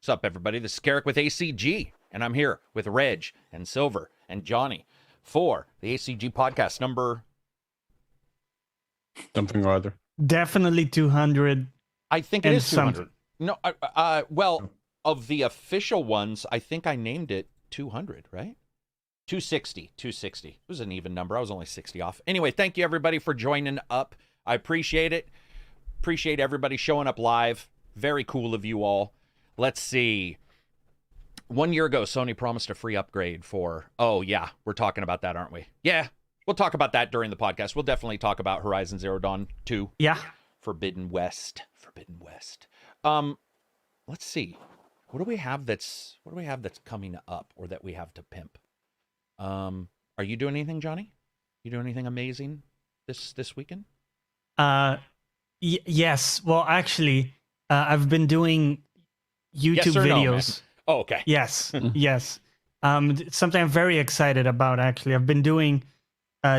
What's up, everybody? This is Carrick with ACG, and I'm here with Reg and Silver and Johnny for the ACG podcast number... something or other. Definitely 200. I think it is 200. Something. No, well, of the official ones, I think I named it 200, right? 260. It was an even number. I was only 60 off. Anyway, thank you, everybody, for joining up. I appreciate it. Appreciate everybody showing up live. Very cool of you all. Let's see. 1 year ago, Sony promised a free upgrade for... Oh, yeah. We're talking about that, aren't we? Yeah. We'll talk about that during the podcast. We'll definitely talk about Horizon Zero Dawn 2. Yeah. Forbidden West. Let's see. What do we have that's coming up or that we have to pimp? Are you doing anything, Johnny? You doing anything amazing this weekend? Yes. Well, actually, I've been doing YouTube videos. No, okay. Yes. Yes. It's something I'm very excited about, actually. I've been doing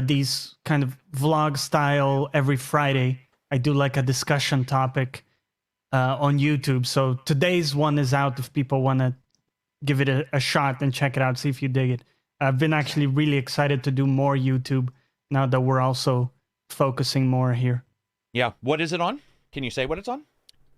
these kind of vlog style every Friday. I do like a discussion topic on YouTube. So today's one is out if people want to give it a shot and check it out, see if you dig it. I've been actually really excited to do more YouTube now that we're also focusing more here. Yeah. What is it on? Can you say what it's on?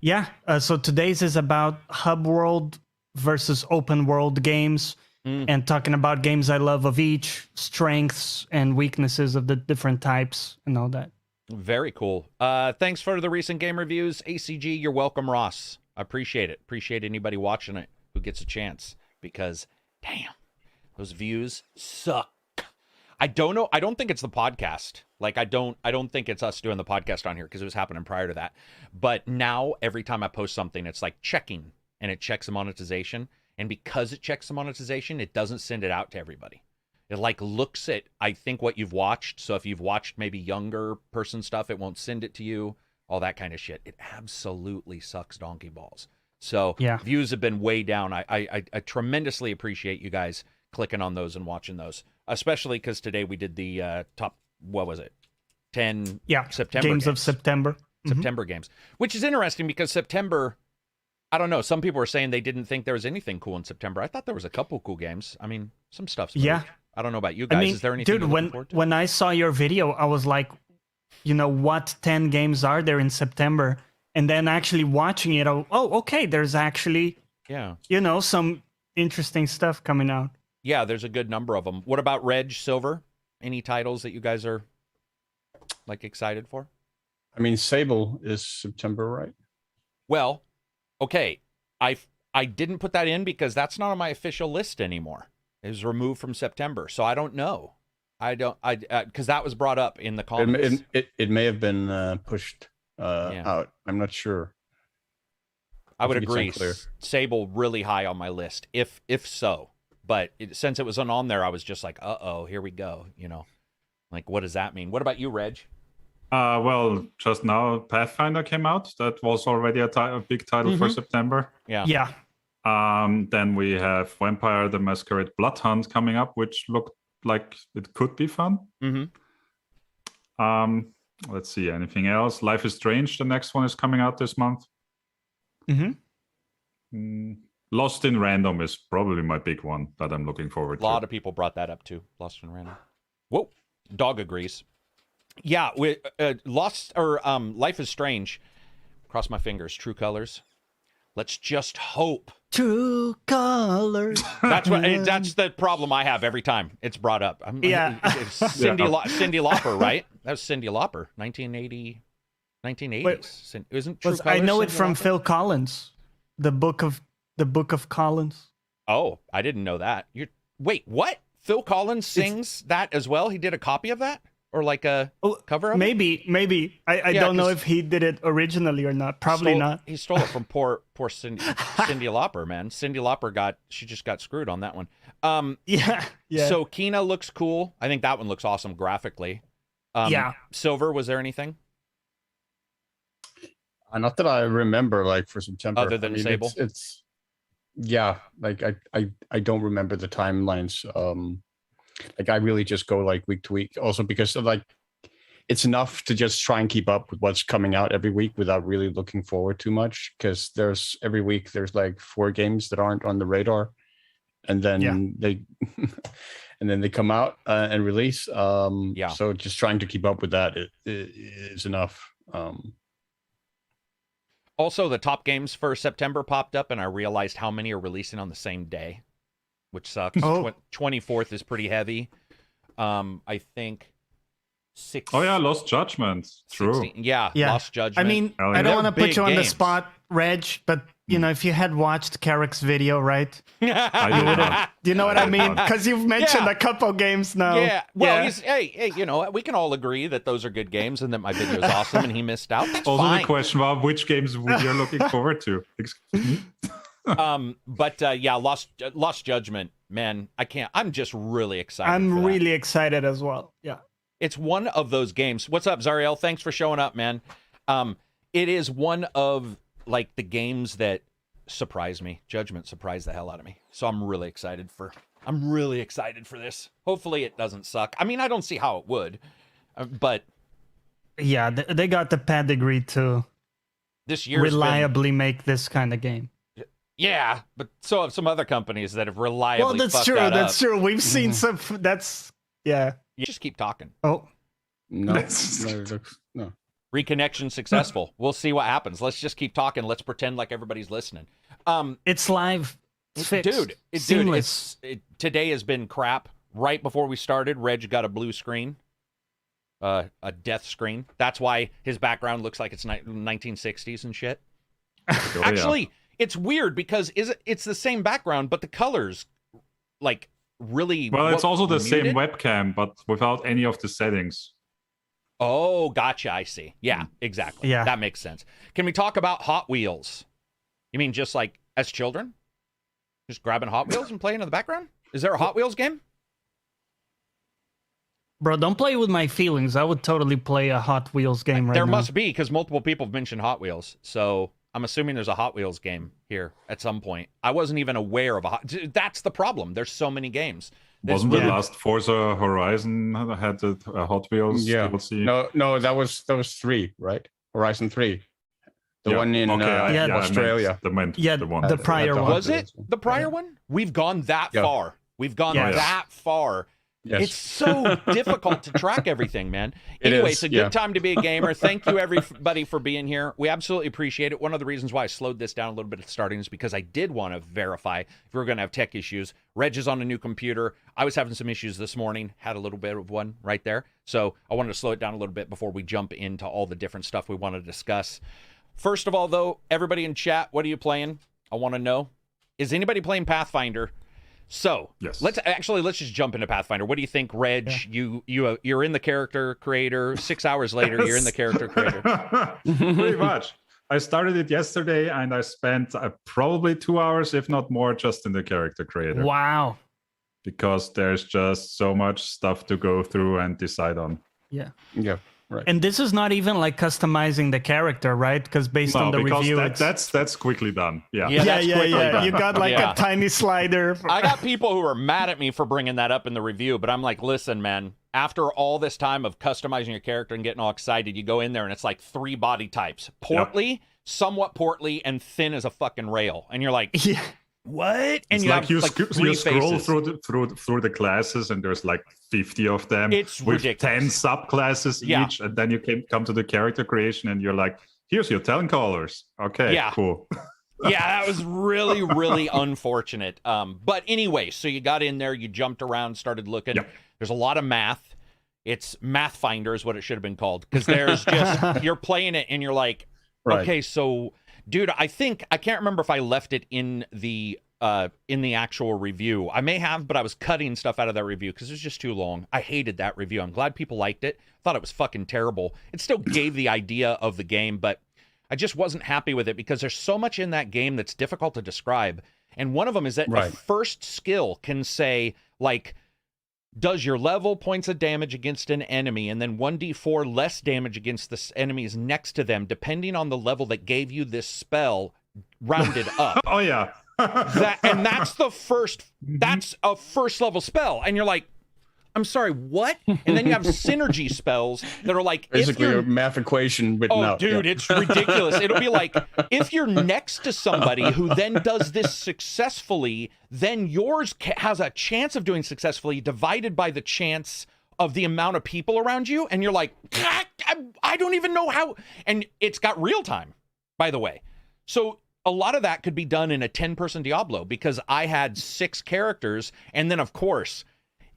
Yeah. So today's is about hub world versus open world games and talking about games I love of each, strengths and weaknesses of the different types and all that. Very cool. Thanks for the recent game reviews. ACG, you're welcome, Ross. I appreciate it. Appreciate anybody watching it who gets a chance because, damn, those views suck. I don't know. I don't think it's the podcast. Like, I don't think it's us doing the podcast on here because it was happening prior to that. But now every time I post something, it's like checking and it checks the monetization. And because it checks the monetization, it doesn't send it out to everybody. It like looks at, I think, what you've watched. So if you've watched maybe younger person stuff, it won't send it to you. All that kind of shit. It absolutely sucks donkey balls. So yeah. Views have been way down. I tremendously appreciate you guys clicking on those and watching those. Especially because today we did the top, what was it? 10 September games of September. September games. Which is interesting because September, I don't know, some people were saying they didn't think there was anything cool in September. I thought there was a couple cool games. I mean, some stuff's moved. Yeah. I don't know about you guys. I mean, is there anything dude, when I saw your video, I was like, you know, what 10 games are there in September? And then actually watching it, okay, there's actually, you know, some interesting stuff coming out. Yeah, there's a good number of them. What about Reg, Silver? Any titles that you guys are like excited for? I mean, Sable is September, right? Well, okay. I didn't put that in because that's not on my official list anymore. It was removed from September, so I don't know. Because that was brought up in the comments. It may have been pushed out. I'm not sure. I would agree. Sable really high on my list, if so. But since it was on there, I was just like, uh-oh, here we go. You know, like, what does that mean? What about you, Reg? Well, just now Pathfinder came out. That was already a big title for September. Yeah. Then we have Vampire the Masquerade Bloodhunt coming up, which looked like it could be fun. Let's see, anything else? Life is Strange, the next one is coming out this month. Lost in Random is probably my big one that I'm looking forward to. A lot of people brought that up too. Lost in Random. Whoa, dog agrees. Yeah, with Life is Strange. Cross my fingers. True Colors. Let's just hope. True Colors. That's the problem I have every time it's brought up. Cindy Lauper, right? That was Cindy Lauper, 1980s. Wait, isn't True Colors? I know it from Phil Collins, the book of Collins. Oh, I didn't know that. Wait, what? Phil Collins sings that as well? He did a copy of that? Or like a cover of it? Maybe. I don't know if he did it originally or not. Probably not. He stole it from poor Cindy Lauper, man. Cindy Lauper she just got screwed on that one. Yeah. So Kina looks cool. I think that one looks awesome graphically. Silver, was there anything? Not that I remember, like, for September. Other than Sable? It's like I don't remember the timelines. Like, I really just go like week to week. Also because of, like, it's enough to just try and keep up with what's coming out every week without really looking forward too much, because every week there's like 4 games that aren't on the radar, and then they and then they come out and release. So just trying to keep up with that is enough. Also, the top games for September popped up, and I realized how many are releasing on the same day, which sucks. 24th is pretty heavy. I think 6. Oh yeah, Lost Judgment. True. 16, yeah, Lost Judgment. I mean, Oh, I don't yeah. want to put Big you on the games. spot, Reg, but you know, if you had watched Carrick's video, right? I did not. Do you know what I mean? Because you've mentioned Yeah. a couple games now. Yeah. Well, hey, you know, we can all agree that those are good games and that my video is awesome and he missed out. That's Also, fine. the question was which games you're looking forward to. Excuse me. Yeah, Lost Judgment, man, I can't. I'm just really excited. for I'm that. really excited as well. Yeah. It's one of those games. What's up, Zariel? Thanks for showing up, man. It is one of like the games that surprised me. Judgment surprised the hell out of me. So I'm really excited for this. Hopefully it doesn't suck. I mean, I don't see how it would, but Yeah, they got the pedigree to this year reliably make this kind of game. yeah, but so have some other companies that have reliably. Well, that's fucked true. that That's up. true. We've seen some. That's yeah. You just keep talking. Oh, No, That's- no. Reconnection successful. We'll see what happens. Let's just keep talking. Let's pretend like everybody's listening. it's live. It's fixed. Seamless. Today has been crap. Right before we started, Reg got a blue screen, a death screen. That's why his background looks like it's 1960s and shit. Oh, Actually, it's weird because it's the same background, but the colors, like, really. well, it's also the same muted? webcam, but without any of the settings. Oh, gotcha. I see. Yeah, exactly. Yeah. That makes sense. Can we talk about Hot Wheels? You mean just like as children? Just grabbing Hot Wheels and playing in the background? Is there a Hot Wheels game? Bro, don't play with my feelings. I would totally play a Hot Wheels game right There now. must be, because multiple people have mentioned Hot Wheels. So I'm assuming there's a Hot Wheels game here at some point. I wasn't even aware of a Hot... That's the problem. There's so many games. Wasn't the last Forza Horizon had a Hot Wheels Yeah. DLC? No, that was 3, right? Horizon 3. The Yeah, one in okay, yeah, I Australia. I meant Yeah, the one. the prior Hot one. Was it Wheels. the prior one? We've gone that Yeah. far. We've gone Yes. that far. Yes. It's so difficult to track everything, man. It Anyway, is, it's a good yeah. time to be a gamer. Thank you, everybody, for being here. We absolutely appreciate it. One of the reasons why I slowed this down a little bit at the starting is because I did want to verify if we were going to have tech issues. Reg is on a new computer. I was having some issues this morning. Had a little bit of one right there. So I wanted to slow it down a little bit before we jump into all the different stuff we want to discuss. First of all, though, everybody in chat, what are you playing? I want to know. Is anybody playing Pathfinder? So Yes. let's just jump into Pathfinder. What do you think, Reg? You're in the character creator. 6 hours later, you're in the character creator. Pretty much. I started it yesterday and I spent probably 2 hours, if not more, just in the character creator. Wow. Because there's just so much stuff to go through and decide on. Yeah. Yeah. Right. And this is not even like customizing the character, right? Because based on the because review, it's... that's quickly done. Yeah. Yeah, that's quickly done. You got like Yeah. a tiny slider. I got people who are mad at me for bringing that up in the review, but I'm like, listen, man, after all this time of customizing your character and getting all excited, you go in there and it's like 3 body types. Portly, somewhat portly, and thin as a fucking rail. And you're like, Yeah. what? And It's you like have you, like sc- 3 you scroll faces. through the classes and there's like 50 of them It's with ridiculous. 10 subclasses Yeah. each, and then you come to the character creation and you're like, here's your 10 colors. Okay, Yeah. cool. Yeah, that was really, really unfortunate. But anyway, so you got in there, you jumped around, started looking. Yep. There's a lot of math. It's Math Finder is what it should have been called. Because there's just, you're playing it and you're like, Right. okay, so, dude, I can't remember if I left it in the actual review. I may have, but I was cutting stuff out of that review because it was just too long. I hated that review. I'm glad people liked it. Thought it was fucking terrible. It still gave the idea of the game, but I just wasn't happy with it because there's so much in that game that's difficult to describe. And one of them is that Right. a first skill can say, like, does your level points of damage against an enemy and then 1d4 less damage against the enemies next to them, depending on the level that gave you this spell, rounded up. Oh, yeah. That's a first level spell. And you're like, I'm sorry, what? And then you have synergy spells that are like basically a math equation written out. Dude, it's ridiculous. It'll be like, if you're next to somebody who then does this successfully, then yours has a chance of doing successfully divided by the chance of the amount of people around you. And you're like, I don't even know how. And it's got real time, by the way. So a lot of that could be done in a 10-person Diablo, because I had 6 characters. And then, of course,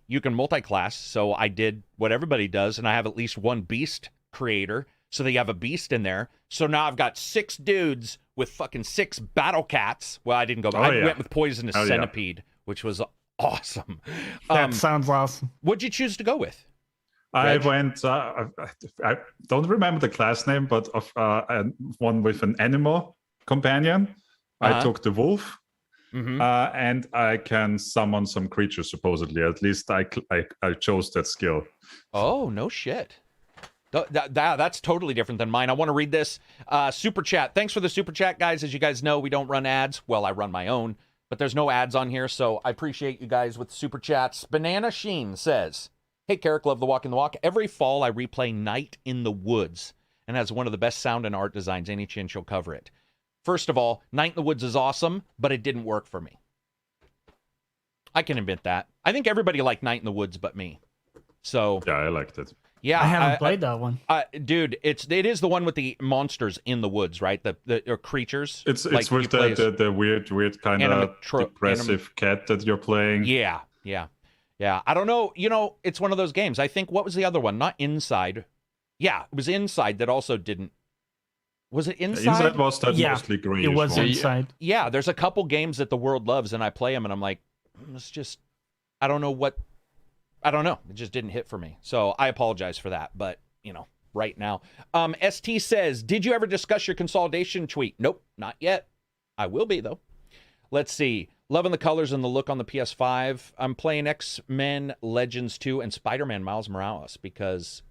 you can multi-class, so I did what everybody does, and I have at least one beast creator, so they have a beast in there. So now I've got 6 dudes with fucking 6 battle cats. Well, I didn't go, I went with poisonous centipede, which was awesome. That sounds awesome. What'd you choose to go with? I went, I don't remember the class name, but of one with an animal companion. I took the wolf. And I can summon some creatures, supposedly. At least I chose that skill. Oh, no shit. That's totally different than mine. I want to read this super chat. Thanks for the super chat, guys. As you guys know, we don't run ads. Well, I run my own, but there's no ads on here, so I appreciate you guys with super chats. Banana Sheen says, hey, Carrick, love the walk in the walk. Every fall, I replay Night in the Woods, and has one of the best sound and art designs. Any chance you'll cover it? First of all, Night in the Woods is awesome, but it didn't work for me. I can admit that. I think everybody liked Night in the Woods but me. So yeah, I liked it. Yeah, I haven't played that one. Dude, it is the one with the monsters in the woods, right? The creatures. It's like with the weird kind of depressive cat that you're playing. Yeah. I don't know. You know, it's one of those games. I think, what was the other one? Not Inside. Yeah, it was Inside that also didn't. Was it Inside? Inside was that mostly greenish. It was Inside. Yeah, there's a couple games that the world loves, and I play them, and I'm like, it's just, I don't know. It just didn't hit for me. So I apologize for that. But, you know, right now. ST says, did you ever discuss your consolidation tweet? Nope, not yet. I will be, though. Let's see. Loving the colors and the look on the PS5. I'm playing X-Men Legends 2 and Spider-Man Miles Morales because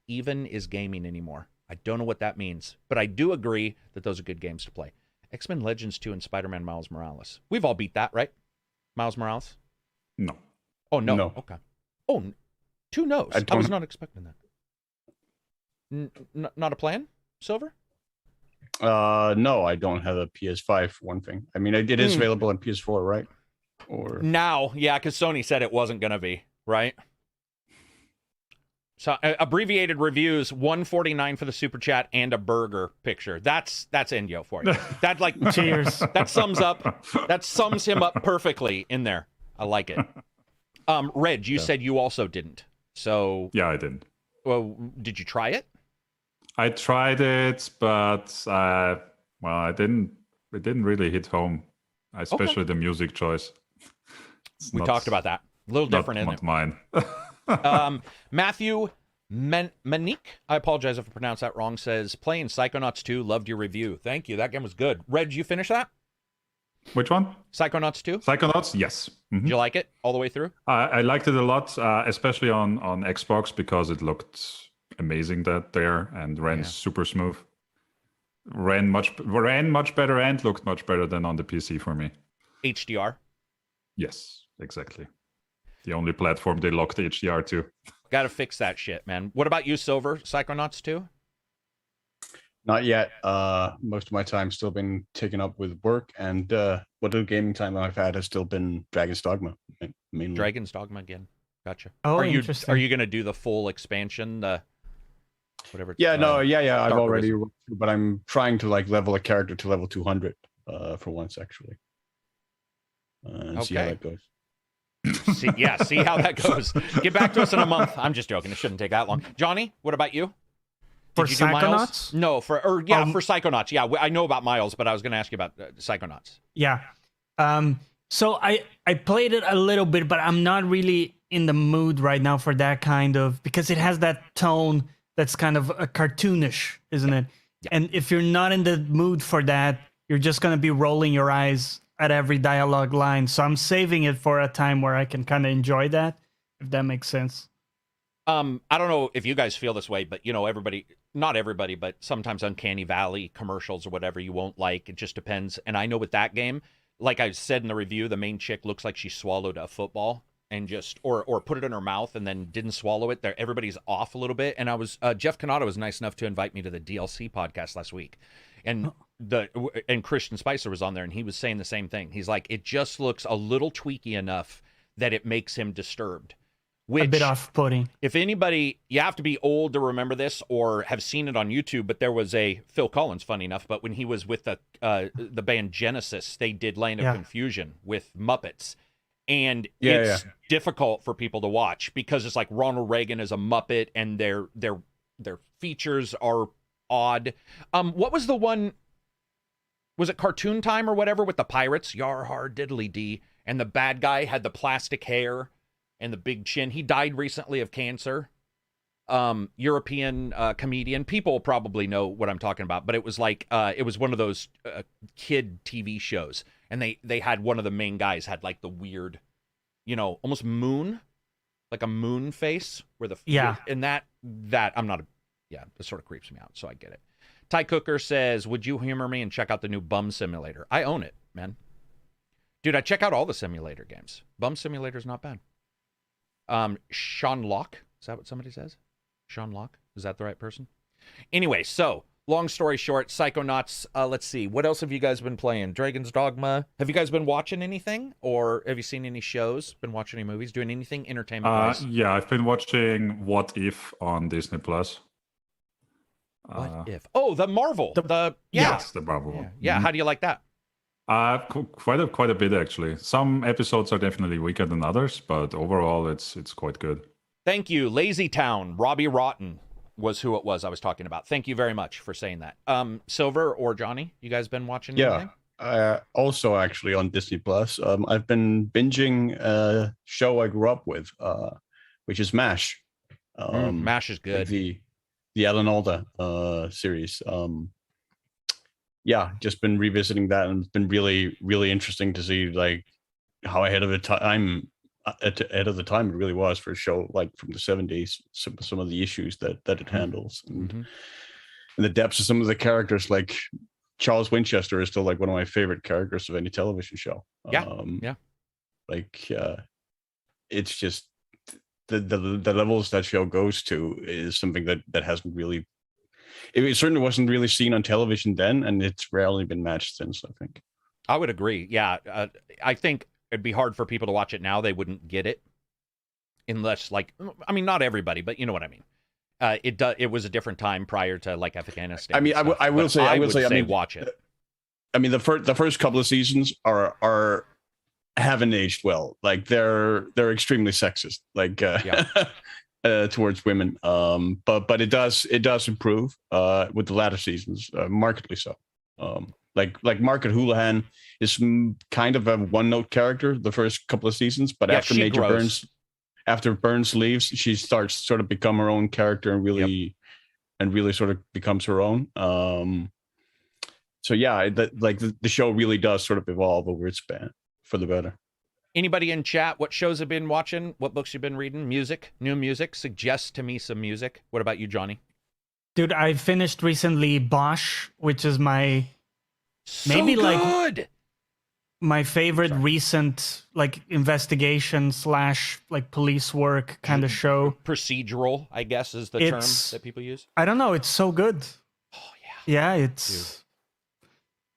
even is gaming anymore. I don't know what that means, but I do agree that those are good games to play. X-Men Legends 2 and Spider-Man Miles Morales. We've all beat that, right? Miles Morales? No. Oh, no. No. Okay. Oh, 2 no's. I was not expecting that. Not a plan, Silver? No, I don't have a PS5 for one thing. I mean, it is available on PS4, right? Or now, yeah, because Sony said it wasn't going to be, right? So abbreviated reviews, $1.49 for the super chat and a burger picture. That's Enyo for you. That like cheers. That sums him up perfectly in there. I like it. Reg, you said you also didn't. So yeah, I didn't. Well, did you try it? I tried it, but I didn't. It didn't really hit home, especially the music choice. We talked about that. A little different, isn't it? Mine. Matthew Manique, I apologize if I pronounced that wrong, says, playing Psychonauts 2, loved your review. Thank you. That game was good. Reg, you finish that? Which one? Psychonauts 2? Psychonauts, yes. Mm-hmm. Did you like it all the way through? I liked it a lot, especially on Xbox, because it looked amazing there and ran super smooth. Ran much better and looked much better than on the PC for me. HDR? Yes, exactly. The only platform they locked HDR to. Got to fix that shit, man. What about you, Silver? Psychonauts 2? Not yet. Most of my time still been taken up with work, and what little gaming time I've had has still been Dragon's Dogma, mainly. Dragon's Dogma again. Gotcha. Oh, interesting. Are you going to do the full expansion? Whatever. Yeah, I've already, Arisen. but I'm trying to like level a character to level 200 for once, actually, and see how that goes. See how that goes. Get back to us in a month. I'm just joking. It shouldn't take that long. Johnny, what about you? For Psychonauts? No, for Psychonauts. Yeah, I know about Miles, but I was going to ask you about Psychonauts. Yeah. So I played it a little bit, but I'm not really in the mood right now for that kind of, because it has that tone that's kind of a cartoonish, isn't it? Yeah. And if you're not in the mood for that, you're just going to be rolling your eyes at every dialogue line. So I'm saving it for a time where I can kind of enjoy that, if that makes sense. I don't know if you guys feel this way, but you know, not everybody, but sometimes Uncanny Valley commercials or whatever you won't like. It just depends. And I know with that game, like I said in the review, the main chick looks like she swallowed a football and just or put it in her mouth and then didn't swallow it. There, everybody's off a little bit. And I was Jeff Canada was nice enough to invite me to the DLC podcast last week, and Christian Spicer was on there, and he was saying the same thing. He's like, it just looks a little tweaky enough that it makes him disturbed. Which, a bit off-putting. If anybody, you have to be old to remember this or have seen it on YouTube, but there was a Phil Collins, funny enough, but when he was with the band Genesis, they did Land of Confusion with Muppets. And it's difficult for people to watch because it's like Ronald Reagan is a Muppet and their features are odd. What was the one? Was it Cartoon Time or whatever with the pirates? Yar har diddly dee. And the bad guy had the plastic hair and the big chin. He died recently of cancer. European comedian. People probably know what I'm talking about, but it was like it was one of those kid TV shows, and they had one of the main guys had like the weird, almost moon, like a moon face, where and that I'm not it sort of creeps me out, so I get it. Ty Cooker says, would you humor me and check out the new Bum Simulator? I own it, man. Dude, I check out all the simulator games. Bum Simulator's not bad. Sean Locke, is that what somebody says? Sean Locke, is that the right person? Anyway, so long story short, Psychonauts. Let's see, what else have you guys been playing? Dragon's Dogma. Have you guys been watching anything, or have you seen any shows? Been watching any movies? Doing anything entertainment-wise? Yeah, I've been watching What If on Disney Plus. What if? Oh, the Marvel. Yes, the Marvel one. Yeah. How do you like that? Quite a bit actually. Some episodes are definitely weaker than others, but overall, it's quite good. Thank you, Lazy Town. Robbie Rotten was who it was I was talking about. Thank you very much for saying that. Silver or Johnny, you guys been watching anything? Also actually on Disney Plus. I've been binging a show I grew up with, which is MASH. MASH is good. The Alan Alda series. Just been revisiting that, and it's been really, really interesting to see like how ahead of the time it really was for a show like from the 70s. Some of the issues that it handles, and the depths of some of the characters, like Charles Winchester is still like one of my favorite characters of any television show. It's just the levels that show goes to is something that hasn't really. It certainly wasn't really seen on television then, and it's rarely been matched since, I think. I would agree. Yeah. I think it'd be hard for people to watch it now. They wouldn't get it unless, not everybody, but you know what I mean. It was a different time prior to, like, Afghanistan. I mean, I will say, watch it. I mean, the first couple of seasons haven't aged well. Like, they're extremely sexist. Like, towards women, but it does improve with the latter seasons, markedly so. Like Margaret Houlihan is kind of a one-note character the first couple of seasons, but after Burns leaves, she starts sort of become her own character and really sort of becomes her own. The show really does sort of evolve over its span for the better. Anybody in chat, what shows have been watching? What books you've been reading? Music, new music? Suggest to me some music. What about you, Johnny? Dude, I finished recently Bosch, which is my my favorite recent like investigation / like police work kind of show. Procedural, I guess, is the term that people use. I don't know. It's so good. Oh yeah. Yeah, it's.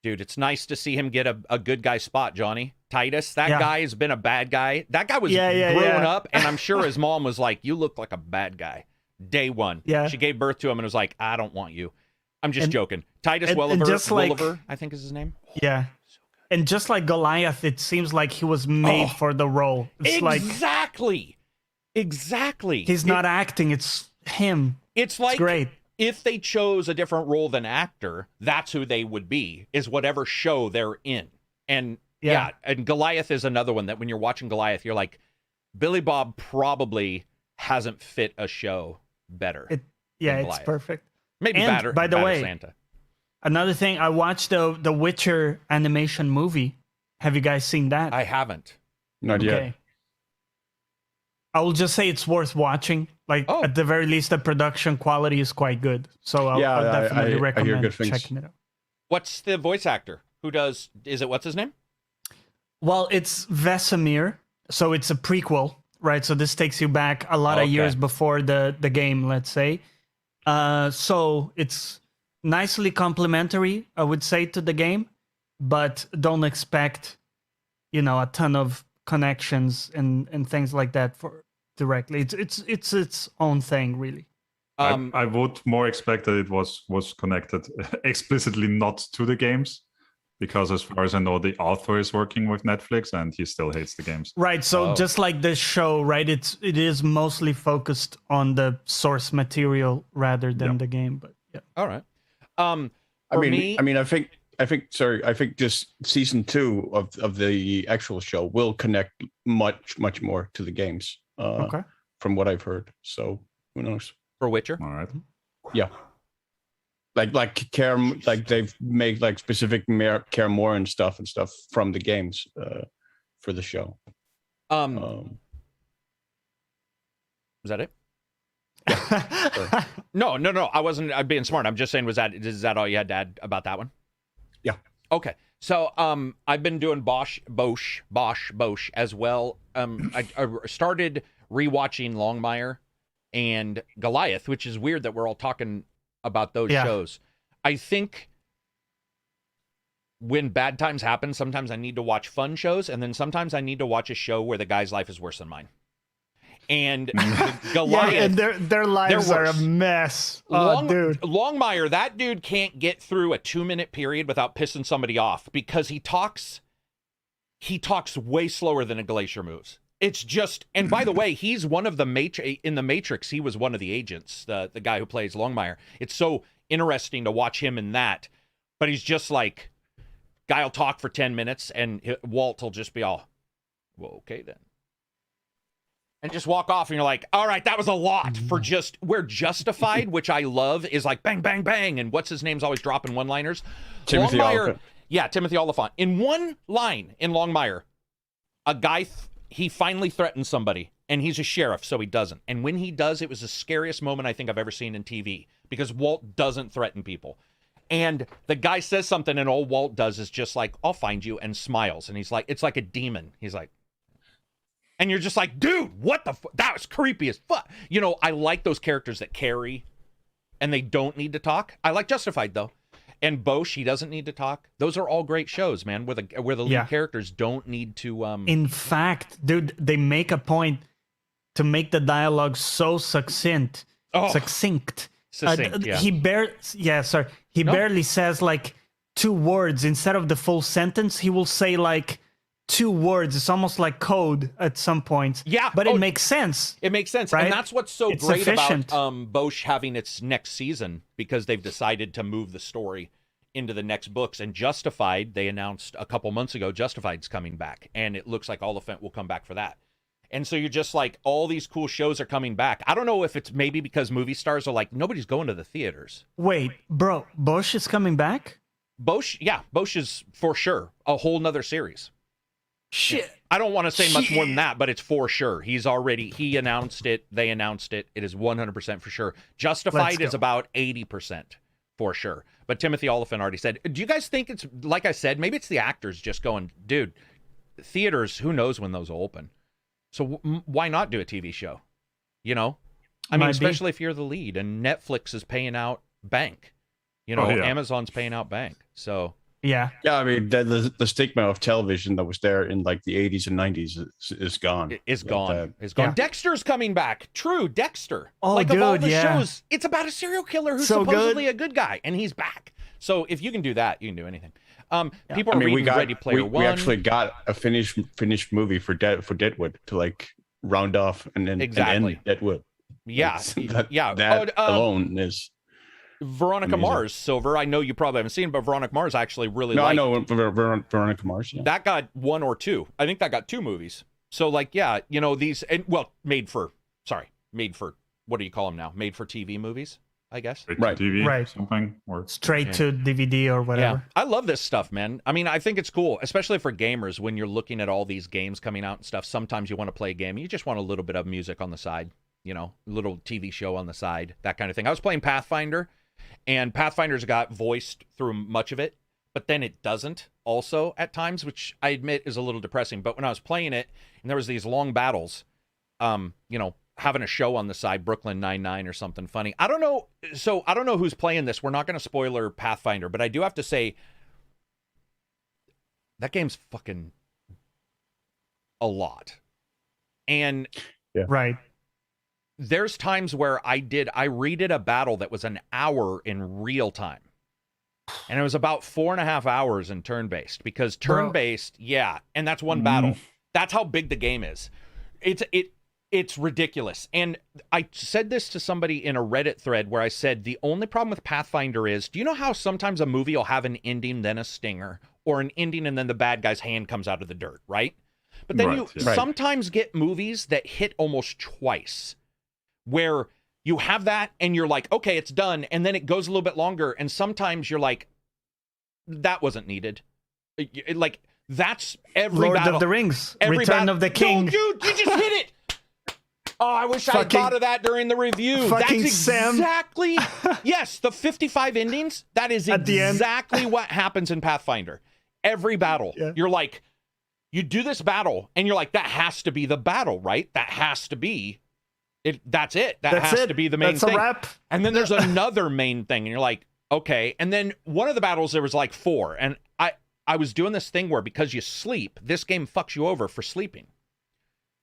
Dude, it's nice to see him get a good guy spot, Johnny. Titus, that guy has been a bad guy. That guy was growing up, and I'm sure his mom was like, you look like a bad guy. Day one. Yeah. She gave birth to him and was like, I don't want you. I'm just joking. Titus Welliver, I think is his name. Yeah. And just like Goliath, it seems like he was made for the role. It's Exactly. He's not acting, it's him. It's like great. If they chose a different role than actor, that's who they would be, is whatever show they're in. And and Goliath is another one that when you're watching Goliath, you're like, Billy Bob probably hasn't fit a show better. It's perfect. Maybe better. By the way, Santa. Another thing, I watched the Witcher animation movie. Have you guys seen that? I haven't. Not yet. I will just say it's worth watching. Like, at the very least, the production quality is quite good. So I'll definitely recommend checking it out. What's the voice actor? What's his name? Well, it's Vesemir, so it's a prequel, right? So this takes you back a lot of years before the game, let's say. So it's nicely complementary, I would say, to the game, but don't expect, a ton of connections and things like that for directly. It's its own thing, really. I would more expect that it was connected explicitly not to the games, because as far as I know, the author is working with Netflix and he still hates the games. Right. So just like this show, right? It is mostly focused on the source material rather than the game. But yeah. All right. I think just season 2 of the actual show will connect much more to the games. From what I've heard. So who knows? For Witcher. All right. Yeah. Like care, like they've made like specific Care More and stuff from the games for the show. Was that it? Yeah. No. I wasn't. I'm being smart. I'm just saying. Is that all you had to add about that one? Yeah. Okay. So I've been doing Bosch as well. I started rewatching Longmire and Goliath, which is weird that we're all talking about those shows. I think when bad times happen, sometimes I need to watch fun shows, and then sometimes I need to watch a show where the guy's life is worse than mine. And Goliath, and their lives are a mess. Dude. Longmire, that dude can't get through a 2-minute period without pissing somebody off because he talks way slower than a glacier moves. It's just, and by the way, he's one of in the Matrix. He was one of the agents, the guy who plays Longmire. It's so interesting to watch him in that, but he's just like, guy will talk for 10 minutes and Walt will just be all, well, okay then. And just walk off and you're like, all right, that was a lot for just, where Justified, which I love, is like bang, bang, bang. And what's his name's always dropping one-liners. Timothy Oliphant. Yeah, Timothy Oliphant. In one line in Longmire, a guy, he finally threatens somebody, and he's a sheriff, so he doesn't. And when he does, it was the scariest moment I think I've ever seen in TV, because Walt doesn't threaten people. And the guy says something, and all Walt does is just like, I'll find you, and smiles. And he's like, it's like a demon. He's like, and you're just like, dude, what the that was creepy as fuck. I like those characters that carry, and they don't need to talk. I like Justified, though. And Bosch, he doesn't need to talk. Those are all great shows, man, where the lead characters don't need to... In fact, dude, they make a point to make the dialogue so succinct. Succinct, yeah. He barely says like 2 words. Instead of the full sentence, he will say like 2 words. It's almost like code at some points. Yeah. But it makes sense. It makes sense. Right? And that's what's so it's great efficient. about Bosch having its next season, because they've decided to move the story into the next books. And Justified, they announced a couple months ago, Justified's coming back. And it looks like Oliphant will come back for that. And so you're just like, all these cool shows are coming back. I don't know if it's maybe because movie stars are like, nobody's going to the theaters. Wait, bro, Bosch is coming back? Bosch is for sure a whole nother series. Shit. I don't want to say much more than that, but it's for sure. He announced it. They announced it. It is 100% for sure. Justified is about 80% for sure. But Timothy Oliphant already said, do you guys think it's, like I said, maybe it's the actors just going, dude, theaters, who knows when those will open? So why not do a TV show? I mean, especially if you're the lead and Netflix is paying out bank. Amazon's paying out bank. So... Yeah. I mean, the stigma of television that was there in like the 80s and 90s is gone. It's gone. It's gone. Yeah. Dexter's coming back. True, Dexter. Oh, like, dude, of all the shows, it's about a serial killer who's so supposedly a good guy, and he's back. So if you can do that, you can do anything. People are reading Ready Player One. We actually got a finished movie for Deadwood to like round off and then end Deadwood. Yeah. That alone is... Veronica amazing. Mars, Silver. I know you probably haven't seen, but Veronica Mars actually really. No, I know Veronica Mars. Yeah. That got 1 or 2. I think that got 2 movies. So like, yeah, these made for what do you call them now? Made for TV movies, I guess. Right. TV, right. Something or straight to DVD or whatever. Yeah. I love this stuff, man. I mean, I think it's cool, especially for gamers when you're looking at all these games coming out and stuff. Sometimes you want to play a game, you just want a little bit of music on the side, a little TV show on the side, that kind of thing. I was playing Pathfinder. And Pathfinder's got voiced through much of it, but then it doesn't also at times, which I admit is a little depressing. But when I was playing it and there was these long battles, having a show on the side, Brooklyn Nine-Nine or something funny. I don't know. So I don't know who's playing this. We're not going to spoiler Pathfinder, but I do have to say that game's fucking a lot. And right. There's times where I redid a battle that was an hour in real time. And it was about 4.5 hours in turn-based, because turn-based, and that's one battle. That's how big the game is. It's ridiculous. And I said this to somebody in a Reddit thread where I said, the only problem with Pathfinder is, do you know how sometimes a movie will have an ending, then a stinger, or an ending and then the bad guy's hand comes out of the dirt, right? But then you sometimes get movies that hit almost twice, where you have that and you're like, okay, it's done. And then it goes a little bit longer. And sometimes you're like, that wasn't needed. Like, that's every Lord battle. of the Rings, Return of the King. No, dude, you just hit it. Oh, I wish I thought of that during the review. That's exactly, yes, the 55 endings, that is exactly what happens in Pathfinder. Every battle, you're like, you do this battle, and you're like, that has to be the battle, right? That has to be it. That's it. That has to be the main thing. That's a wrap. And then there's another main thing, and you're like, okay. And then one of the battles, there was like 4, and I was doing this thing where, because you sleep, this game fucks you over for sleeping.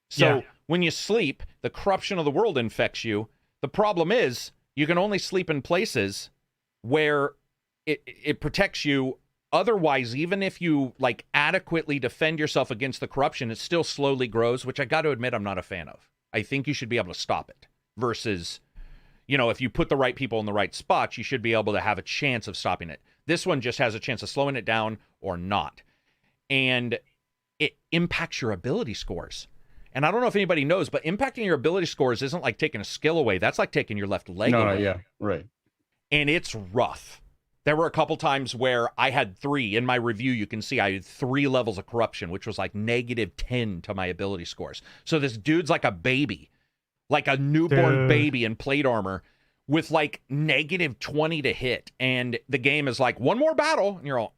So when you sleep, the corruption of the world infects you. The problem is, you can only sleep in places where it protects you. Otherwise, even if you like adequately defend yourself against the corruption, it still slowly grows, which I got to admit I'm not a fan of. I think you should be able to stop it. Versus, if you put the right people in the right spots, you should be able to have a chance of stopping it. This one just has a chance of slowing it down or not. And it impacts your ability scores. And I don't know if anybody knows, but impacting your ability scores isn't like taking a skill away. That's like taking your left leg away. Yeah, right. And it's rough. There were a couple times where I had 3. In my review, you can see I had 3 levels of corruption, which was like -10 to my ability scores. So this dude's like a baby, like a newborn baby in plate armor with like -20 to hit. And the game is like, one more battle. And you're all...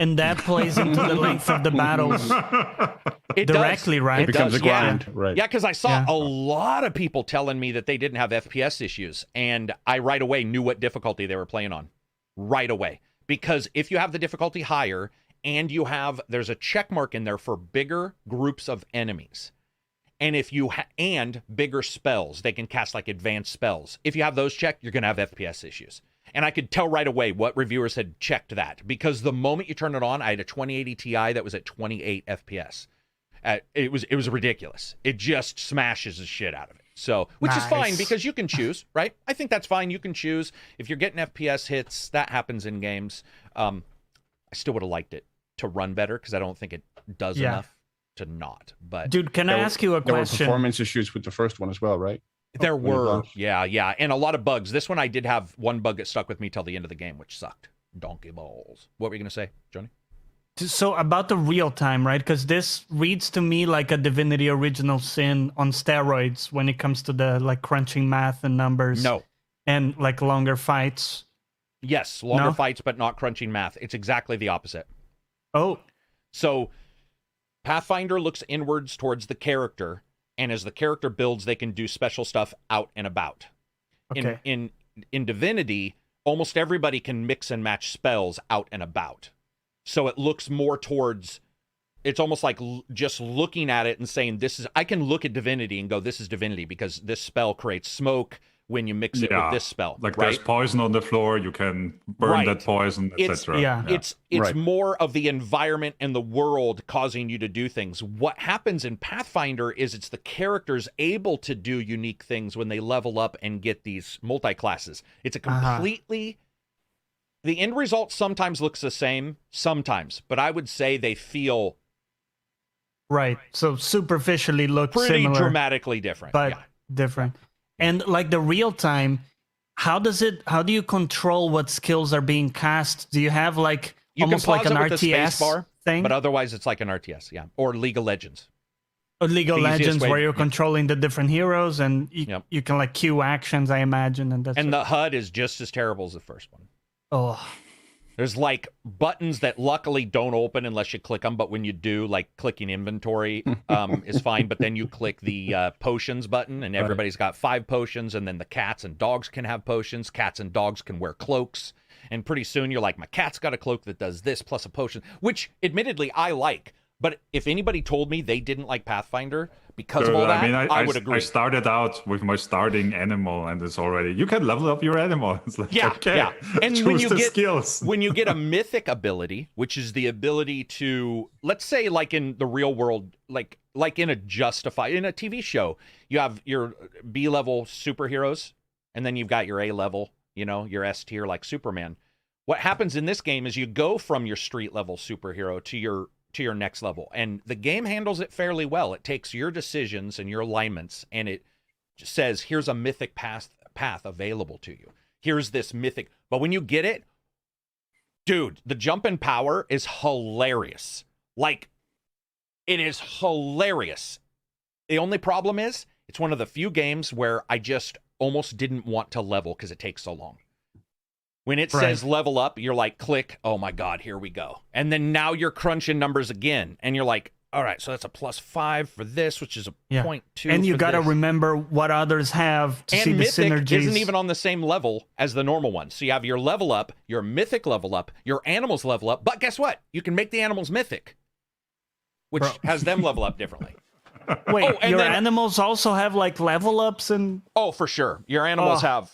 And that plays into the length of the battles it directly, does. right? It becomes a grind, right? Yeah, because I saw a lot of people telling me that they didn't have FPS issues. And I right away knew what difficulty they were playing on. Right away. Because if you have the difficulty higher and there's a check mark in there for bigger groups of enemies. And if you and bigger spells, they can cast like advanced spells. If you have those checked, you're going to have FPS issues. And I could tell right away what reviewers had checked that, because the moment you turn it on, I had a 2080 Ti that was at 28 FPS. It was ridiculous. It just smashes the shit out of it. So, which is fine, because you can choose, right? I think that's fine. You can choose. If you're getting FPS hits, that happens in games. I still would have liked it to run better, because I don't think it does enough to not. But dude, can I ask you a question? There were performance issues with the first one as well, right? There were, yeah, and a lot of bugs. This one I did have one bug that stuck with me till the end of the game, which sucked. Donkey balls. What were you gonna say, Johnny? So about the real time, right? Because this reads to me like a Divinity Original Sin on steroids when it comes to the like crunching math and numbers. No. And like longer fights. Yes, longer fights, but not crunching math. It's exactly the opposite. Oh. So Pathfinder looks inwards towards the character, and as the character builds, they can do special stuff out and about. Okay. In Divinity, almost everybody can mix and match spells out and about. So it looks more towards, it's almost like just looking at it and saying, I can look at Divinity and go, this is Divinity, because this spell creates smoke when you mix it with this spell. Like right? There's poison on the floor, you can burn that poison, etc. It's more of the environment and the world causing you to do things. What happens in Pathfinder is it's the characters able to do unique things when they level up and get these multi-classes. It's a completely... The end result sometimes looks the same, sometimes, but I would say they feel... Right, so superficially look pretty similar. Dramatically different. But different. And like the real time, how do you control what skills are being cast? Do you have like almost like an RTS bar, thing? But otherwise it's like an RTS, or League of Legends. Or League of Legends, where you're controlling the different heroes, and you can like queue actions, I imagine. And the HUD is just as terrible as the first one. Oh. There's like buttons that luckily don't open unless you click them, but when you do, like clicking inventory is fine. But then you click the potions button, and everybody's got 5 potions, and then the cats and dogs can have potions. Cats and dogs can wear cloaks, and pretty soon you're like, my cat's got a cloak that does this plus a potion, which admittedly I like. But if anybody told me they didn't like Pathfinder because of all that, I would agree. I started out with my starting animal, and it's already, you can level up your animal. It's like, okay, and choose when you the get skills. when you get a mythic ability, which is the ability to, let's say, like in the real world, like in a TV show, you have your B level superheroes, and then you've got your A level, your S tier, like Superman. What happens in this game is you go from your street level superhero to your next level, and the game handles it fairly well. It takes your decisions and your alignments, and it says, here's a mythic path available to you. Here's this mythic, but when you get it, dude, the jump in power is hilarious. Like, it is hilarious. The only problem is it's one of the few games where I just almost didn't want to level because it takes so long. When it says level up, you're like, click, oh my God, here we go. And then now you're crunching numbers again. And you're like, all right, so that's a +5 for this, which is a 0.2. And you got to remember what others have to see the synergies. Mythic isn't even on the same level as the normal one. So you have your level up, your mythic level up, your animals level up. But guess what? You can make the animals mythic, which has them level up differently. Wait, your animals also have like level ups and... Oh, for sure. Your animals have...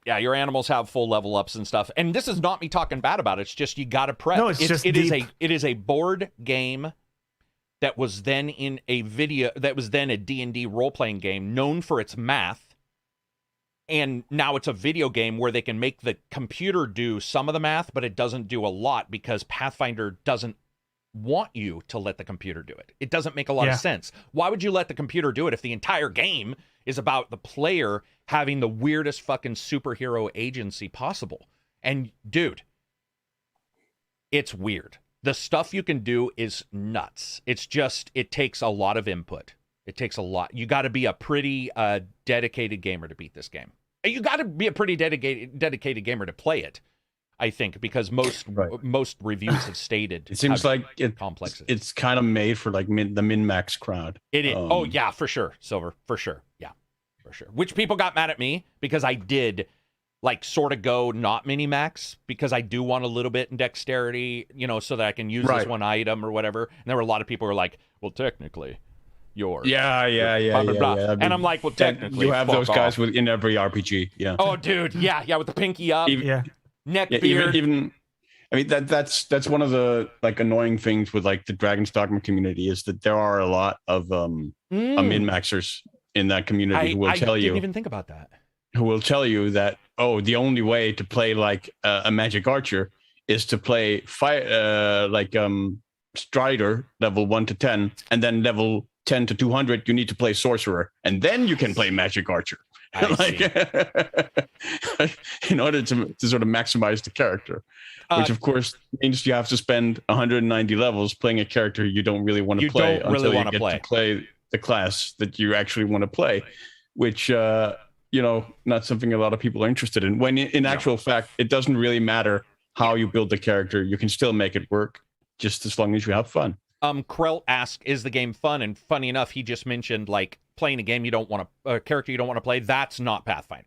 Yeah, your animals have full level ups and stuff. And this is not me talking bad about it. It's just you got to prep. No, it is a board game that was then in a D&D role-playing game known for its math. And now it's a video game where they can make the computer do some of the math, but it doesn't do a lot because Pathfinder doesn't want you to let the computer do it. It doesn't make a lot of sense. Why would you let the computer do it if the entire game is about the player having the weirdest fucking superhero agency possible? And dude, it's weird. The stuff you can do is nuts. It's just, it takes a lot of input. It takes a lot. You got to be a pretty dedicated gamer to beat this game. You got to be a pretty dedicated gamer to play it, I think, because most reviews have stated it seems like complex it's kind of made for like the min-max crowd. It is. Oh yeah, for sure, Silver, for sure. Yeah, for sure. Which people got mad at me because I did like sort of go not mini-max because I do want a little bit in dexterity, so that I can use this one item or whatever. And there were a lot of people who were like, well, technically, you're blah, blah, blah. And I'm like, well, technically, you have those guys in every RPG. Yeah. Oh, dude, yeah, with the pinky up. Neck beard. Even I mean that's one of the like annoying things with like the Dragon's Dogma community is that there are a lot of min-maxers in that community who will tell you. I didn't even think about that. Who will tell you that the only way to play like a magic archer is to play Strider level 1 to 10, and then level 10 to 200 you need to play sorcerer, and then you can play magic archer. In order to sort of maximize the character, which of course means you have to spend 190 levels playing a character you don't really want to play until you get to play the class that you actually want to play, which not something a lot of people are interested in. When in actual fact, it doesn't really matter how you build the character. You can still make it work just as long as you have fun. Krell asked, is the game fun? And funny enough, he just mentioned like playing a game a character you don't want to play. That's not Pathfinder.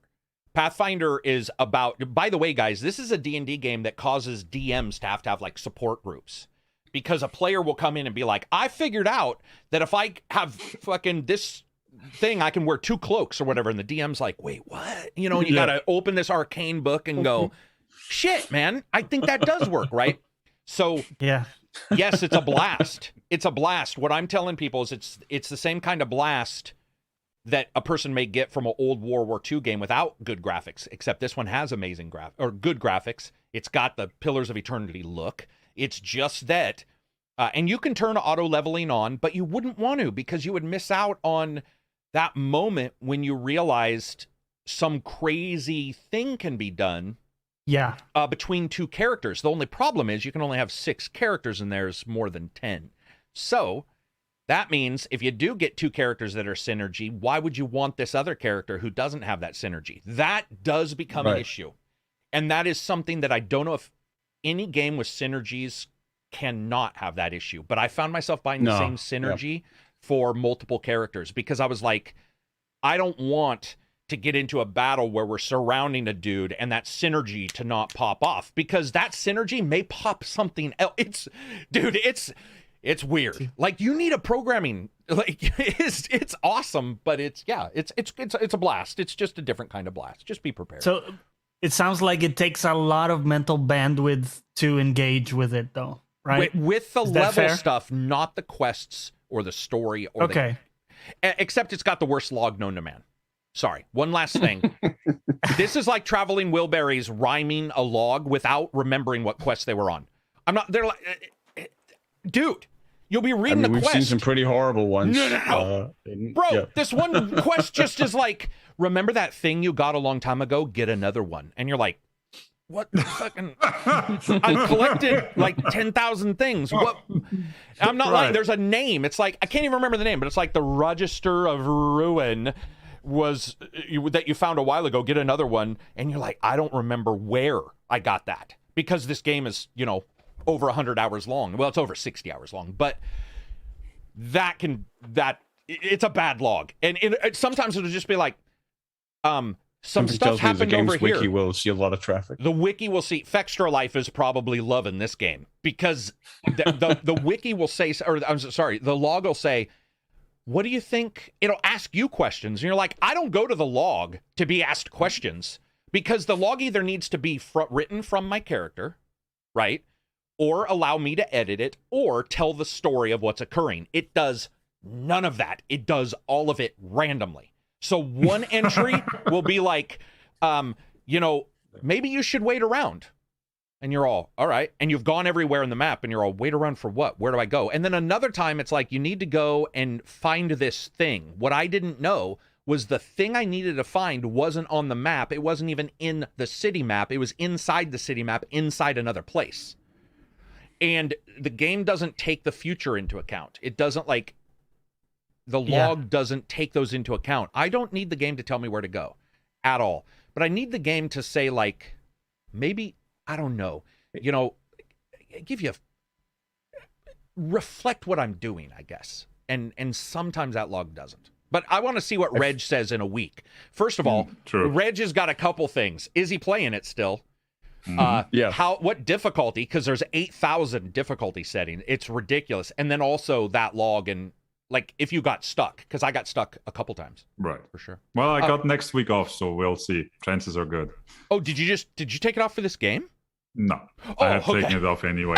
Pathfinder is about, by the way, guys, this is a D&D game that causes DMs to have like support groups, because a player will come in and be like, I figured out that if I have fucking this thing, I can wear 2 cloaks or whatever. And the DM's like, wait, what? You got to open this arcane book and go, shit, man, I think that does work, right? So yes, it's a blast. It's a blast. What I'm telling people is it's the same kind of blast that a person may get from an old World War II game without good graphics, except this one has amazing good graphics. It's got the Pillars of Eternity look. It's just that, and you can turn auto leveling on, but you wouldn't want to, because you would miss out on that moment when you realized some crazy thing can be done. Yeah. Between 2 characters. The only problem is you can only have 6 characters and there's more than 10. So that means if you do get 2 characters that are synergy, why would you want this other character who doesn't have that synergy? That does become an issue. And that is something that I don't know if any game with synergies cannot have that issue. But I found myself buying the same synergy for multiple characters because I was like, I don't want to get into a battle where we're surrounding a dude and that synergy to not pop off, because that synergy may pop something else. It's weird. Like, you need a programming, like, it's awesome, but it's a blast. It's just a different kind of blast. Just be prepared. So it sounds like it takes a lot of mental bandwidth to engage with it, though, right? With the level stuff, not the quests or the story. Or except it's got the worst log known to man. Sorry. One last thing. This is like traveling Wilburys rhyming a log without remembering what quest they were on. They're like, dude, you'll be reading the quest. We've seen some pretty horrible ones. No. Bro, this one quest just is like, remember that thing you got a long time ago? Get another one. And you're like, what the fucking... I've collected like 10,000 things. What? I'm not lying. There's a name. It's like, I can't even remember the name, but it's like the Register of Ruin that you found a while ago. Get another one. And you're like, I don't remember where I got that, because this game is, over 100 hours long. Well, it's over 60 hours long, but it's a bad log. And sometimes it'll just be like, some stuff happened over here. Wiki will see a lot of traffic. The wiki will see. Fextra Life is probably loving this game, because the wiki will say, or I'm sorry, the log will say, what do you think? It'll ask you questions. And you're like, I don't go to the log to be asked questions, because the log either needs to be written from my character, right? Or allow me to edit it, or tell the story of what's occurring. It does none of that. It does all of it randomly. So one entry will be like, maybe you should wait around. And you're all right. And you've gone everywhere in the map, and you're all, wait around for what? Where do I go? And then another time it's like, you need to go and find this thing. What I didn't know was the thing I needed to find wasn't on the map. It wasn't even in the city map. It was inside the city map, inside another place. And the game doesn't take the future into account. It doesn't, like, the log doesn't take those into account. I don't need the game to tell me where to go at all. But I need the game to say, like, maybe, I don't know, give you reflect what I'm doing, I guess. And sometimes that log doesn't. But I want to see what Reg says in a week. First of all, Reg has got a couple things. Is he playing it still? What difficulty? Because there's 8,000 difficulty settings. It's ridiculous. And then also that log, and like if you got stuck, because I got stuck a couple times. Right. For sure. Well, I got next week off, so we'll see. Chances are good. Oh, did you take it off for this game? No. I have taken it off anyway.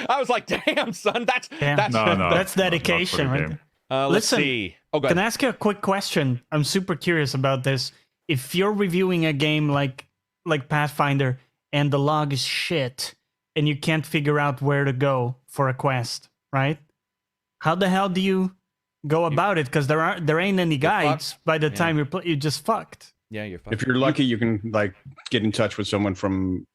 I was like, damn, son, that's dedication, right? Let's see. Oh, go ahead. Can I ask you a quick question? I'm super curious about this. If you're reviewing a game like Pathfinder, and the log is shit, and you can't figure out where to go for a quest, right? How the hell do you go about it? Because there ain't any guides by the time you're just fucked. Yeah, you're fucked. If you're lucky, you can like get in touch with someone from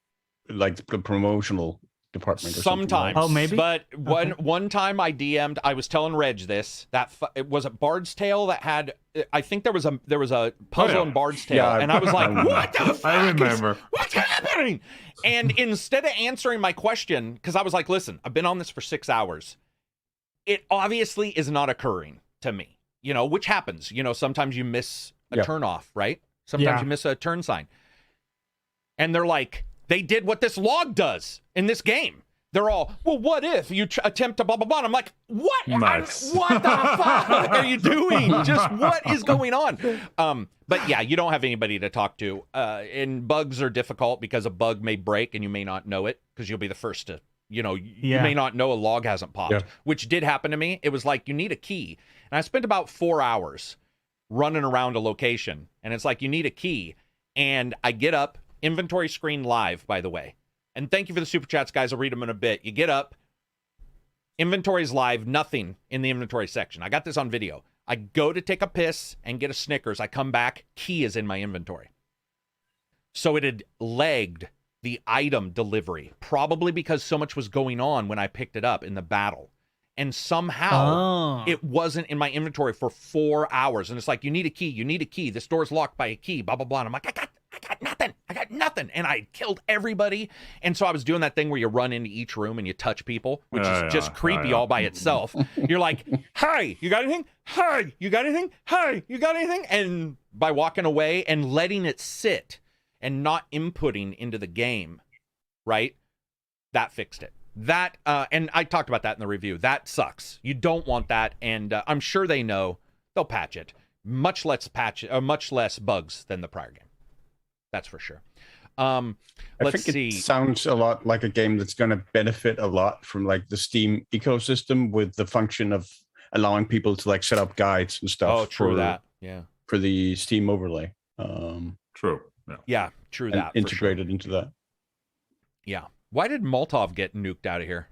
like the promotional department. Or sometimes, oh maybe. But one time I DM'd. I was telling Reg this. It was a Bard's Tale that had. I think there was a puzzle in Bard's Tale, and I was like, "What the fuck? I remember. What's happening?" And instead of answering my question, because I was like, "Listen, I've been on this for 6 hours. It obviously is not occurring to me. Which happens. Sometimes you miss a turn off, right? Sometimes you miss a turn sign." And they're like, they did what this log does in this game. They're all, well, what if you attempt to blah, blah, blah? And I'm like, what? Nice. What the fuck are you doing? Just what is going on? But yeah, you don't have anybody to talk to. And bugs are difficult because a bug may break and you may not know it, because you'll be the first to, you may not know a log hasn't popped, which did happen to me. It was like, you need a key. And I spent about 4 hours running around a location, and it's like, you need a key. And I get up, inventory screen live, by the way. And thank you for the super chats, guys. I'll read them in a bit. You get up, inventory's live, nothing in the inventory section. I got this on video. I go to take a piss and get a Snickers. I come back, key is in my inventory. So it had lagged the item delivery, probably because so much was going on when I picked it up in the battle. And somehow it wasn't in my inventory for 4 hours. And it's like, you need a key. You need a key. This door's locked by a key, blah, blah, blah. And I'm like, I got nothing. got nothing. And I killed everybody. And so I was doing that thing where you run into each room and you touch people, which is just creepy all by itself. You're like, "Hi, you got anything? Hi, you got anything? Hi, you got anything?" And by walking away and letting it sit and not inputting into the game, right? That fixed it. That, and I talked about that in the review. That sucks. You don't want that. And I'm sure they know they'll patch it. Much less bugs than the prior game. That's for sure. Let's see. It sounds a lot like a game that's going to benefit a lot from like the Steam ecosystem with the function of allowing people to like set up guides and stuff. Oh, true that. Yeah. For the Steam overlay. True. Yeah, true that. Integrated into that. Yeah. Why did Molotov get nuked out of here?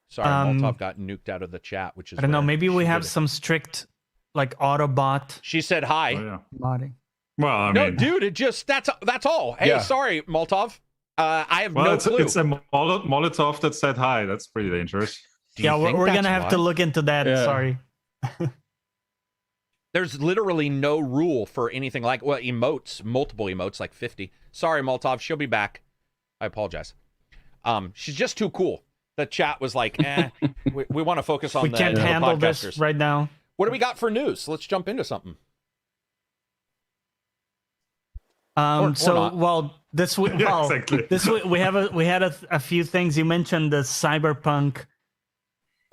Sorry, Molotov got nuked out of the chat, which is I don't know. Maybe we have some strict like Autobot. She said hi. Oh, yeah. Modding. Well, I No, mean, dude, it just that's all. Hey, sorry, Molotov. I have no clue. It's a Molotov that said hi. That's pretty dangerous. Yeah, we're gonna have to look into that. Yeah. Sorry. There's literally no rule for anything like emotes, multiple emotes, like 50. Sorry, Molotov. She'll be back. I apologize. She's just too cool. The chat was like, we want to focus on we can't handle this right now. What do we got for news? Let's jump into something. This week, exactly. This week we had a few things. You mentioned the Cyberpunk.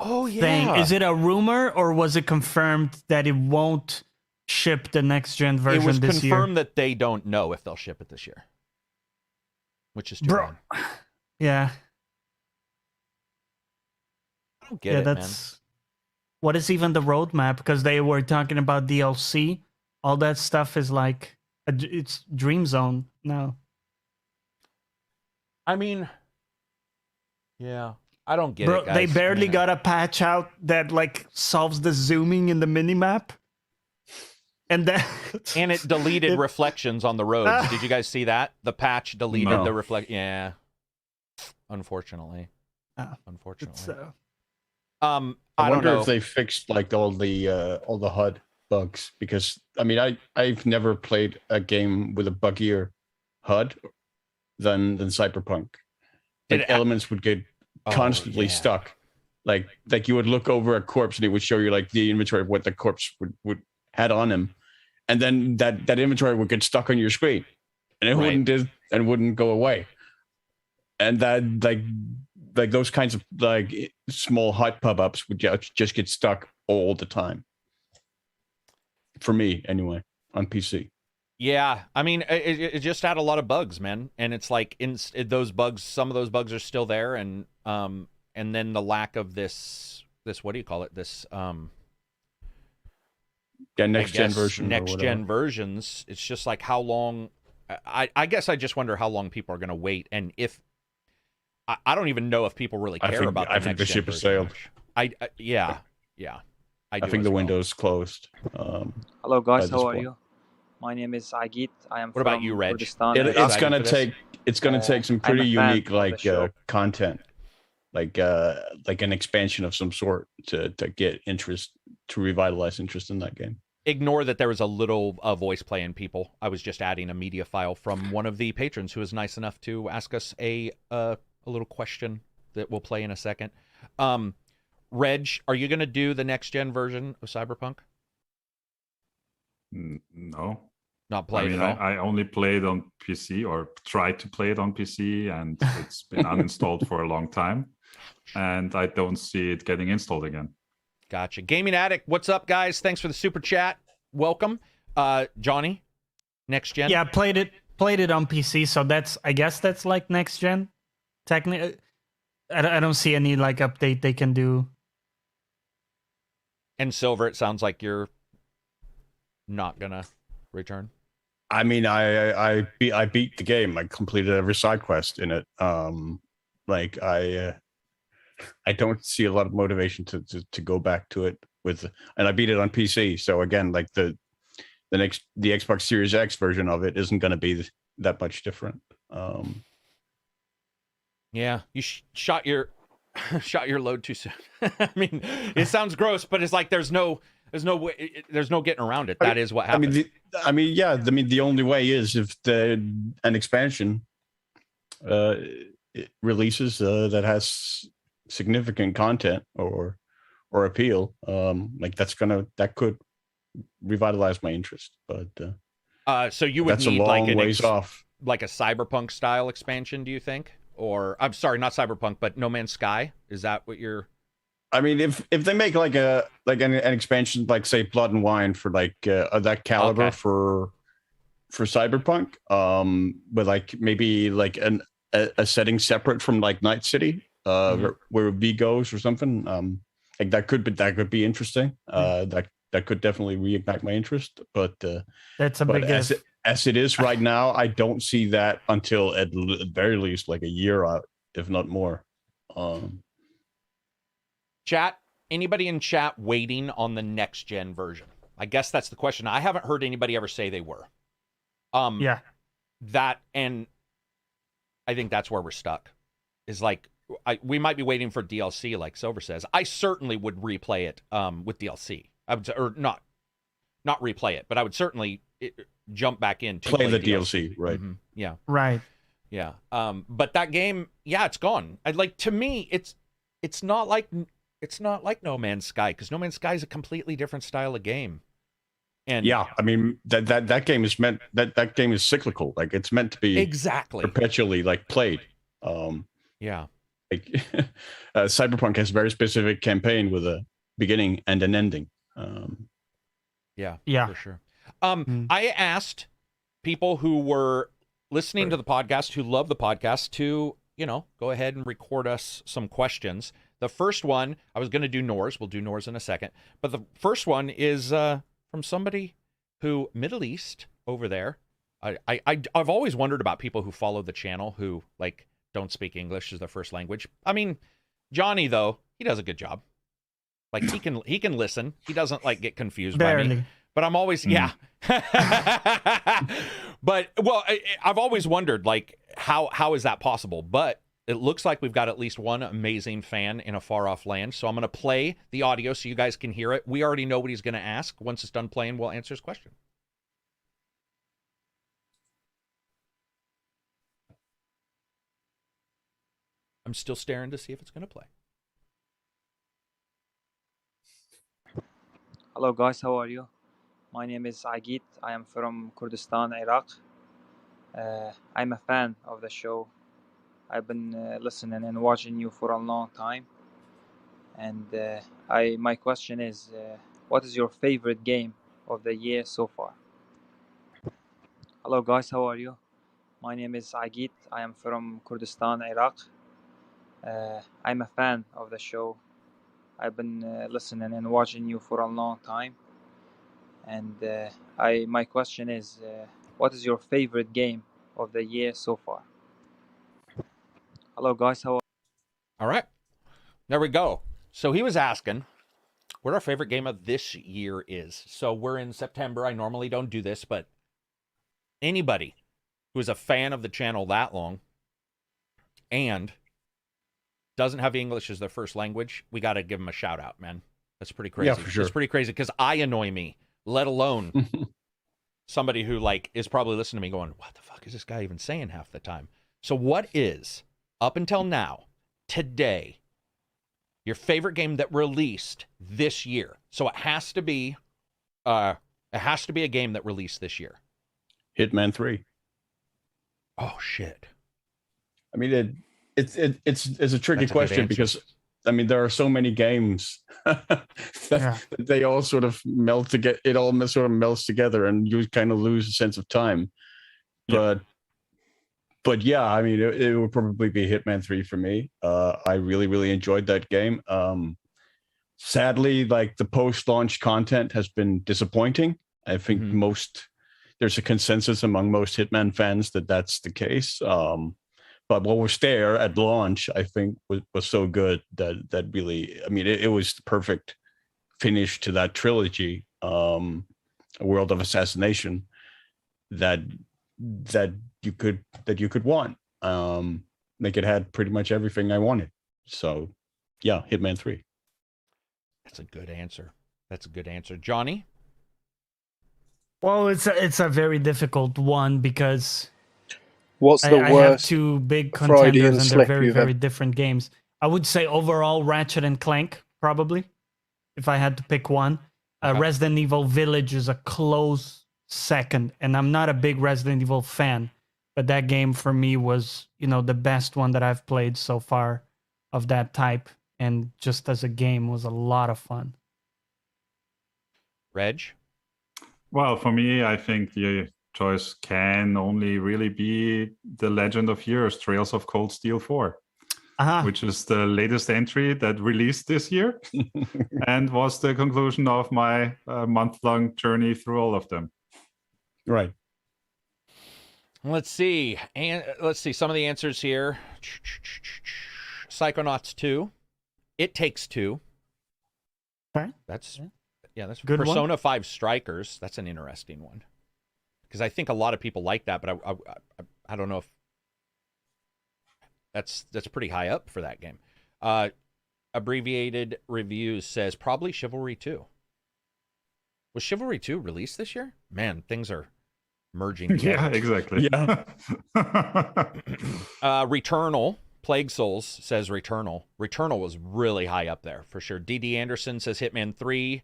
Oh yeah. Thing. Is it a rumor or was it confirmed that it won't ship the next gen version this year? It was confirmed that they don't know if they'll ship it this year, which is too bad. Yeah. I don't get it, man. What is even the roadmap? Because they were talking about DLC. All that stuff is like it's Dream Zone now. I mean, yeah. I don't get it, guys. They barely got a patch out that like solves the zooming in the minimap. And it deleted reflections on the roads. Did you guys see that? The patch deleted the reflect. Yeah. Unfortunately. Unfortunately. I wonder if they fixed like all the HUD bugs, because I mean I've never played a game with a buggier HUD than Cyberpunk. Like elements would get constantly stuck. Like you would look over a corpse and it would show you like the inventory of what the corpse would had on him, and then that inventory would get stuck on your screen, and it wouldn't go away. And that like those kinds of like small HUD pop-ups would just get stuck all the time. For me, anyway, on PC. Yeah, I mean, it just had a lot of bugs, man, and it's like those bugs. Some of those bugs are still there, and then the lack of this what do you call it? This next gen versions. It's just like how long. I guess I just wonder how long people are going to wait, and if I don't even know if people really care about. I think the ship has sailed. I think the window's closed. Hello guys, how are you? My name is Agit. I am. What about you, Reg? It's gonna take some pretty unique content, like an expansion of some sort to get interest, to revitalize interest in that game. Ignore that there was a little voice play in people. I was just adding a media file from one of the patrons who was nice enough to ask us a little question that we'll play in a second. Reg, are you going to do the next gen version of Cyberpunk? No. Not played at all? I only played on PC, or tried to play it on PC, and it's been uninstalled for a long time. And I don't see it getting installed again. Gotcha. Gaming Addict, what's up, guys? Thanks for the super chat. Welcome. Johnny, next gen? Yeah, played it on PC, so I guess that's like next gen. Technically, I don't see any like update they can do. And Silver, it sounds like you're not gonna return. I mean, I beat the game. I completed every side quest in it. I don't see a lot of motivation to go back to it and I beat it on PC. So again, like the Xbox Series X version of it isn't going to be that much different. Yeah, you shot your load too soon. I mean, it sounds gross, but it's like there's no way, there's no getting around it. That is what happened. I mean, I mean, yeah. I mean, the only way is if an expansion it releases that has significant content or appeal. Like that could revitalize my interest. But so you would that's a need long like ways off. like a Cyberpunk style expansion, do you think? Or I'm sorry, not Cyberpunk, but No Man's Sky. Is that what you're? I mean, if they make like an expansion, like say Blood and Wine for like that caliber for Cyberpunk, but like maybe like a setting separate from like Night City, where V goes or something, like that could be interesting. That could definitely reignite my interest. But that's a big as it is right now, I don't see that until at very least like a year out, if not more. Chat, anybody in chat waiting on the next gen version? I guess that's the question. I haven't heard anybody ever say they were. Yeah. That, and I think that's where we're stuck. Is like we might be waiting for DLC, like Silver says. I certainly would replay it with DLC. I would, or not replay it, but I would certainly jump back in to play the DLC, right? Mm-hmm. Yeah. Right. Yeah. But that game, yeah, it's gone. To me, it's not like No Man's Sky, because No Man's Sky is a completely different style of game. And yeah, I mean that game is meant that game is cyclical. Like it's meant to be exactly perpetually like played. Yeah. Like Cyberpunk has a very specific campaign with a beginning and an ending. Yeah, for sure. I asked people who were listening to the podcast, who love the podcast, to go ahead and record us some questions. The first one, I was going to do Nor's. We'll do Nor's in a second. But the first one is from somebody who, Middle East over there. I've always wondered about people who follow the channel who like don't speak English as their first language. I mean, Johnny, though, he does a good job. Like he can listen. He doesn't like get confused by me. But I'm always But well, I've always wondered like how is that possible? But it looks like we've got at least one amazing fan in a far off land. So I'm going to play the audio so you guys can hear it. We already know what he's going to ask. Once it's done playing, we'll answer his question. I'm still staring to see if it's going to play. Hello guys, how are you? My name is Agit. I am from Kurdistan, Iraq. I'm a fan of the show. I've been listening and watching you for a long time. And my question is, what is your favorite game of the year so far? Hello guys, how are you? My name is Agit. I am from Kurdistan, Iraq. I'm a fan of the show. I've been listening and watching you for a long time. And my question is, what is your favorite game of the year so far? Hello guys, how are you? All right. There we go. So he was asking what our favorite game of this year is. So we're in September. I normally don't do this, but anybody who is a fan of the channel that long and doesn't have English as their first language, we got to give them a shout out, man. That's pretty crazy. Yeah, for sure. It's pretty crazy because I annoy me, let alone somebody who like is probably listening to me going, what the fuck is this guy even saying half the time? So what is, up until now, today, your favorite game that released this year? So it has to be a game that released this year. Hitman 3. Oh shit. I mean, it's a tricky question because I mean there are so many games that they all sort of melt together. It all sort of melts together, and you kind of lose a sense of time. But yeah, I mean, it would probably be Hitman 3 for me. I really enjoyed that game. Sadly, like the post-launch content has been disappointing. I think there's a consensus among most Hitman fans that that's the case. But what was there at launch, I think, was so good that really, I mean, it was the perfect finish to that trilogy, A World of Assassination, that you could want. Like it had pretty much everything I wanted. So, yeah, Hitman 3. That's a good answer. Johnny? Well, it's a very difficult one because What's the I have worst two big Freudian contenders and they're slip very, you've very ever... different games. I would say overall Ratchet and Clank, probably, if I had to pick one. Resident Evil Village is a close second, and I'm not a big Resident Evil fan, but that game for me was, the best one that I've played so far of that type, and just as a game was a lot of fun. Reg? Well, for me, I think the choice can only really be The Legend of Yours, Trails of Cold Steel 4, which is the latest entry that released this year and was the conclusion of my month-long journey through all of them. Right. Let's see. And let's see some of the answers here. Psychonauts 2. It Takes Two. Okay. That's good. Persona 5 Strikers. That's an interesting one. Because I think a lot of people like that, but I don't know if that's pretty high up for that game. Abbreviated Reviews says probably Chivalry 2. Was Chivalry 2 released this year? Man, things are merging together. Yeah, exactly. Yeah. Returnal. Plague Souls says Returnal. Returnal was really high up there for sure. D.D. Anderson says Hitman 3.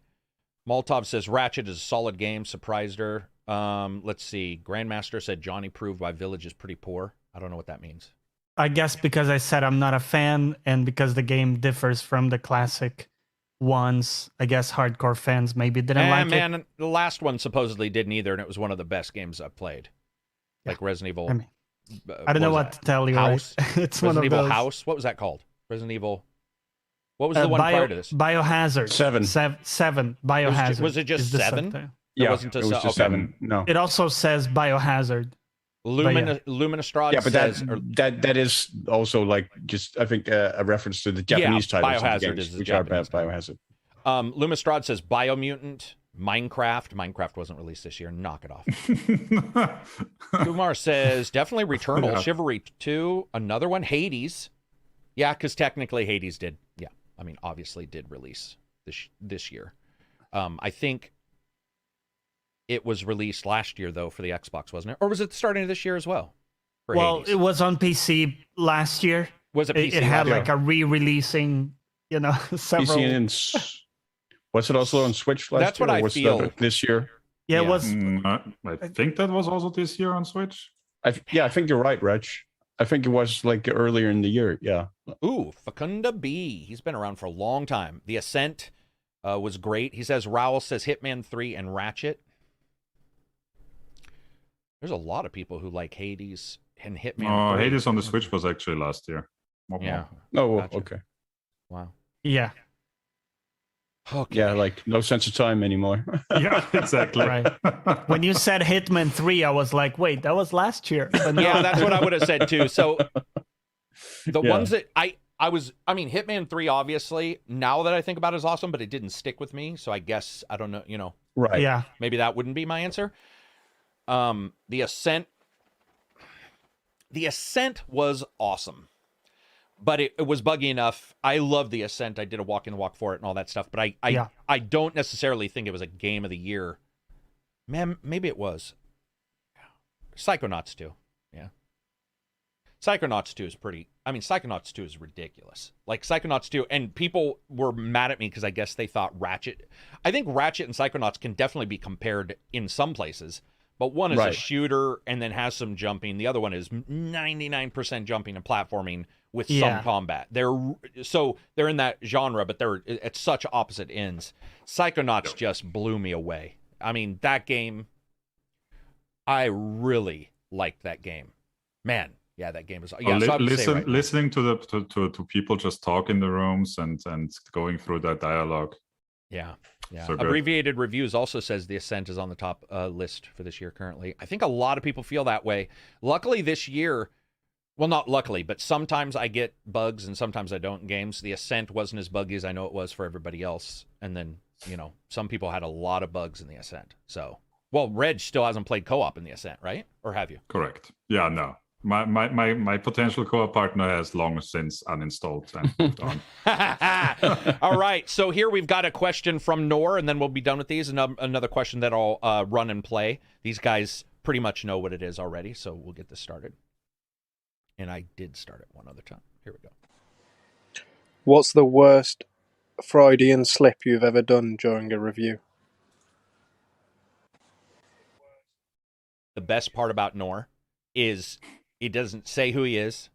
Molotov says Ratchet is a solid game. Surprised her. Let's see. Grandmaster said Johnny proved why Village is pretty poor. I don't know what that means. I guess because I said I'm not a fan and because the game differs from the classic ones, I guess hardcore fans maybe didn't like it. Man, the last one supposedly didn't either, and it was one of the best games I've played. Like Resident Evil. I don't know what to tell you. House. Right? It's Resident one of Evil those. House. What was that called? Resident Evil. What was the one prior to this? Biohazard. 7. 7. Biohazard. Was it just 7? Yeah, wasn't it was just 7. No. It also says Biohazard. Luministrad Yeah, but says... that is also like just, I think, a reference to the Japanese titles Biohazard of the games, is the which Japanese are Biohazard. Lumistrad says Biomutant. Minecraft wasn't released this year. Knock it off. Kumar says definitely Returnal. Yeah. Chivalry 2. Another one. Hades. Yeah, because technically Hades did. Yeah, I mean, obviously did release this year. I think it was released last year, though, for the Xbox, wasn't it? Or was it starting of this year as well? Well, Hades? it was on PC last year. Was it PC? It had last like a re-releasing, several. PC and was it also on Switch last That's year? what I or was feel. that this year? Yeah, it Yeah. was. I think that was also this year on Switch. I think you're right, Reg. I think it was like earlier in the year. Yeah. Ooh, Facunda B. He's been around for a long time. The Ascent was great. He says Raoul says Hitman 3 and Ratchet. There's a lot of people who like Hades and Hitman 3. Hades on the Switch was actually last year. Yeah. Oh, Gotcha. okay. Wow. Yeah. Okay. Yeah, like no sense of time anymore. Yeah, exactly. Right. When you said Hitman 3, I was like, wait, that was last year. But no. Yeah, that's what I would have said too. So the Yeah. ones that I mean, Hitman 3, obviously, now that I think about it, is awesome, but it didn't stick with me. So I guess, I don't know, Right. Yeah. maybe that wouldn't be my answer. The Ascent was awesome, but it was buggy enough. I love the Ascent. I did a walk in, walk for it and all that stuff, but I don't necessarily think it was a game of the year. Man, maybe it was. Psychonauts 2. Yeah. Psychonauts 2 is Psychonauts 2 is ridiculous. Like Psychonauts 2, and people were mad at me because I guess they thought I think Ratchet and Psychonauts can definitely be compared in some places. But one is a shooter and then has some jumping. The other one is 99% jumping and platforming with some combat. They're in that genre, but they're at such opposite ends. Psychonauts just blew me away. I mean, that game, I really liked that game. Man, yeah, that game is. Yeah, so listening to to people just talk in the rooms and going through that dialogue. Yeah. Yeah. So good. Abbreviated Reviews also says The Ascent is on the top list for this year currently. I think a lot of people feel that way. Luckily this year, well, not luckily, but sometimes I get bugs and sometimes I don't in games. The Ascent wasn't as buggy as I know it was for everybody else. And then, some people had a lot of bugs in The Ascent. So, well, Reg still hasn't played co-op in The Ascent, right? Or have you? Correct. Yeah, no. My potential co-op partner has long since uninstalled and moved on. All right, so here we've got a question from Nor, and then we'll be done with these. And another question that I'll run and play. These guys pretty much know what it is already, so we'll get this started. And I did start it one other time. Here we go. What's the worst Freudian slip you've ever done during a review? The best part about Nor is he doesn't say who he is.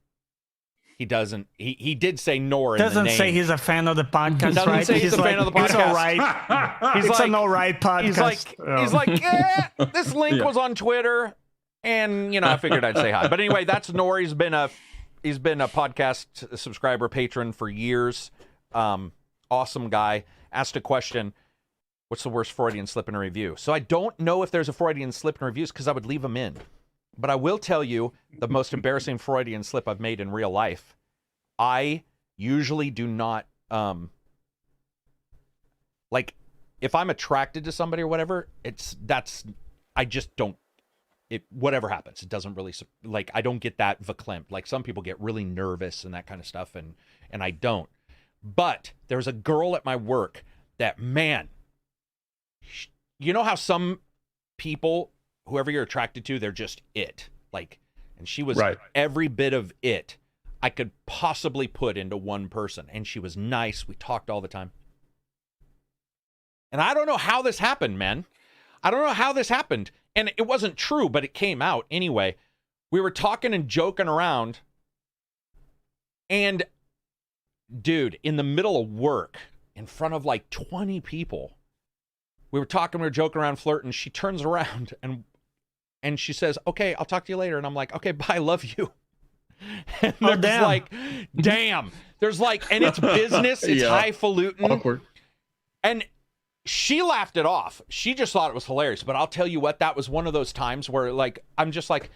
He doesn't. He did say Nor in the name. Doesn't say he's a fan of the podcast, Doesn't right? say he's a fan of the podcast. It's all right. It's an all right podcast. He's like, this link was on Twitter, and I figured I'd say hi. But anyway, that's Nor. He's been a podcast subscriber, patron for years. Awesome guy. Asked a question. What's the worst Freudian slip in a review? So I don't know if there's a Freudian slip in reviews because I would leave them in. But I will tell you the most embarrassing Freudian slip I've made in real life. I usually do not, like, if I'm attracted to somebody or whatever, I just don't, whatever happens, it doesn't really, like, I don't get that verklempt. Like, some people get really nervous and that kind of stuff, and I don't. But there's a girl at my work that, man, you know how some people, whoever you're attracted to, they're just it. Like, and she was every bit of it I could possibly put into one person. And she was nice. We talked all the time. And I don't know how this happened, man. I don't know how this happened. And it wasn't true, but it came out anyway. We were talking and joking around. And, dude, in the middle of work, in front of like 20 people, we were talking, we were joking around, flirting. She turns around and she says, okay, I'll talk to you later. And I'm like, okay, bye, love you. And there's like, damn. There's like, and it's business, it's highfalutin. Awkward. And she laughed it off. She just thought it was hilarious. But I'll tell you what, that was one of those times where, like, I'm just like,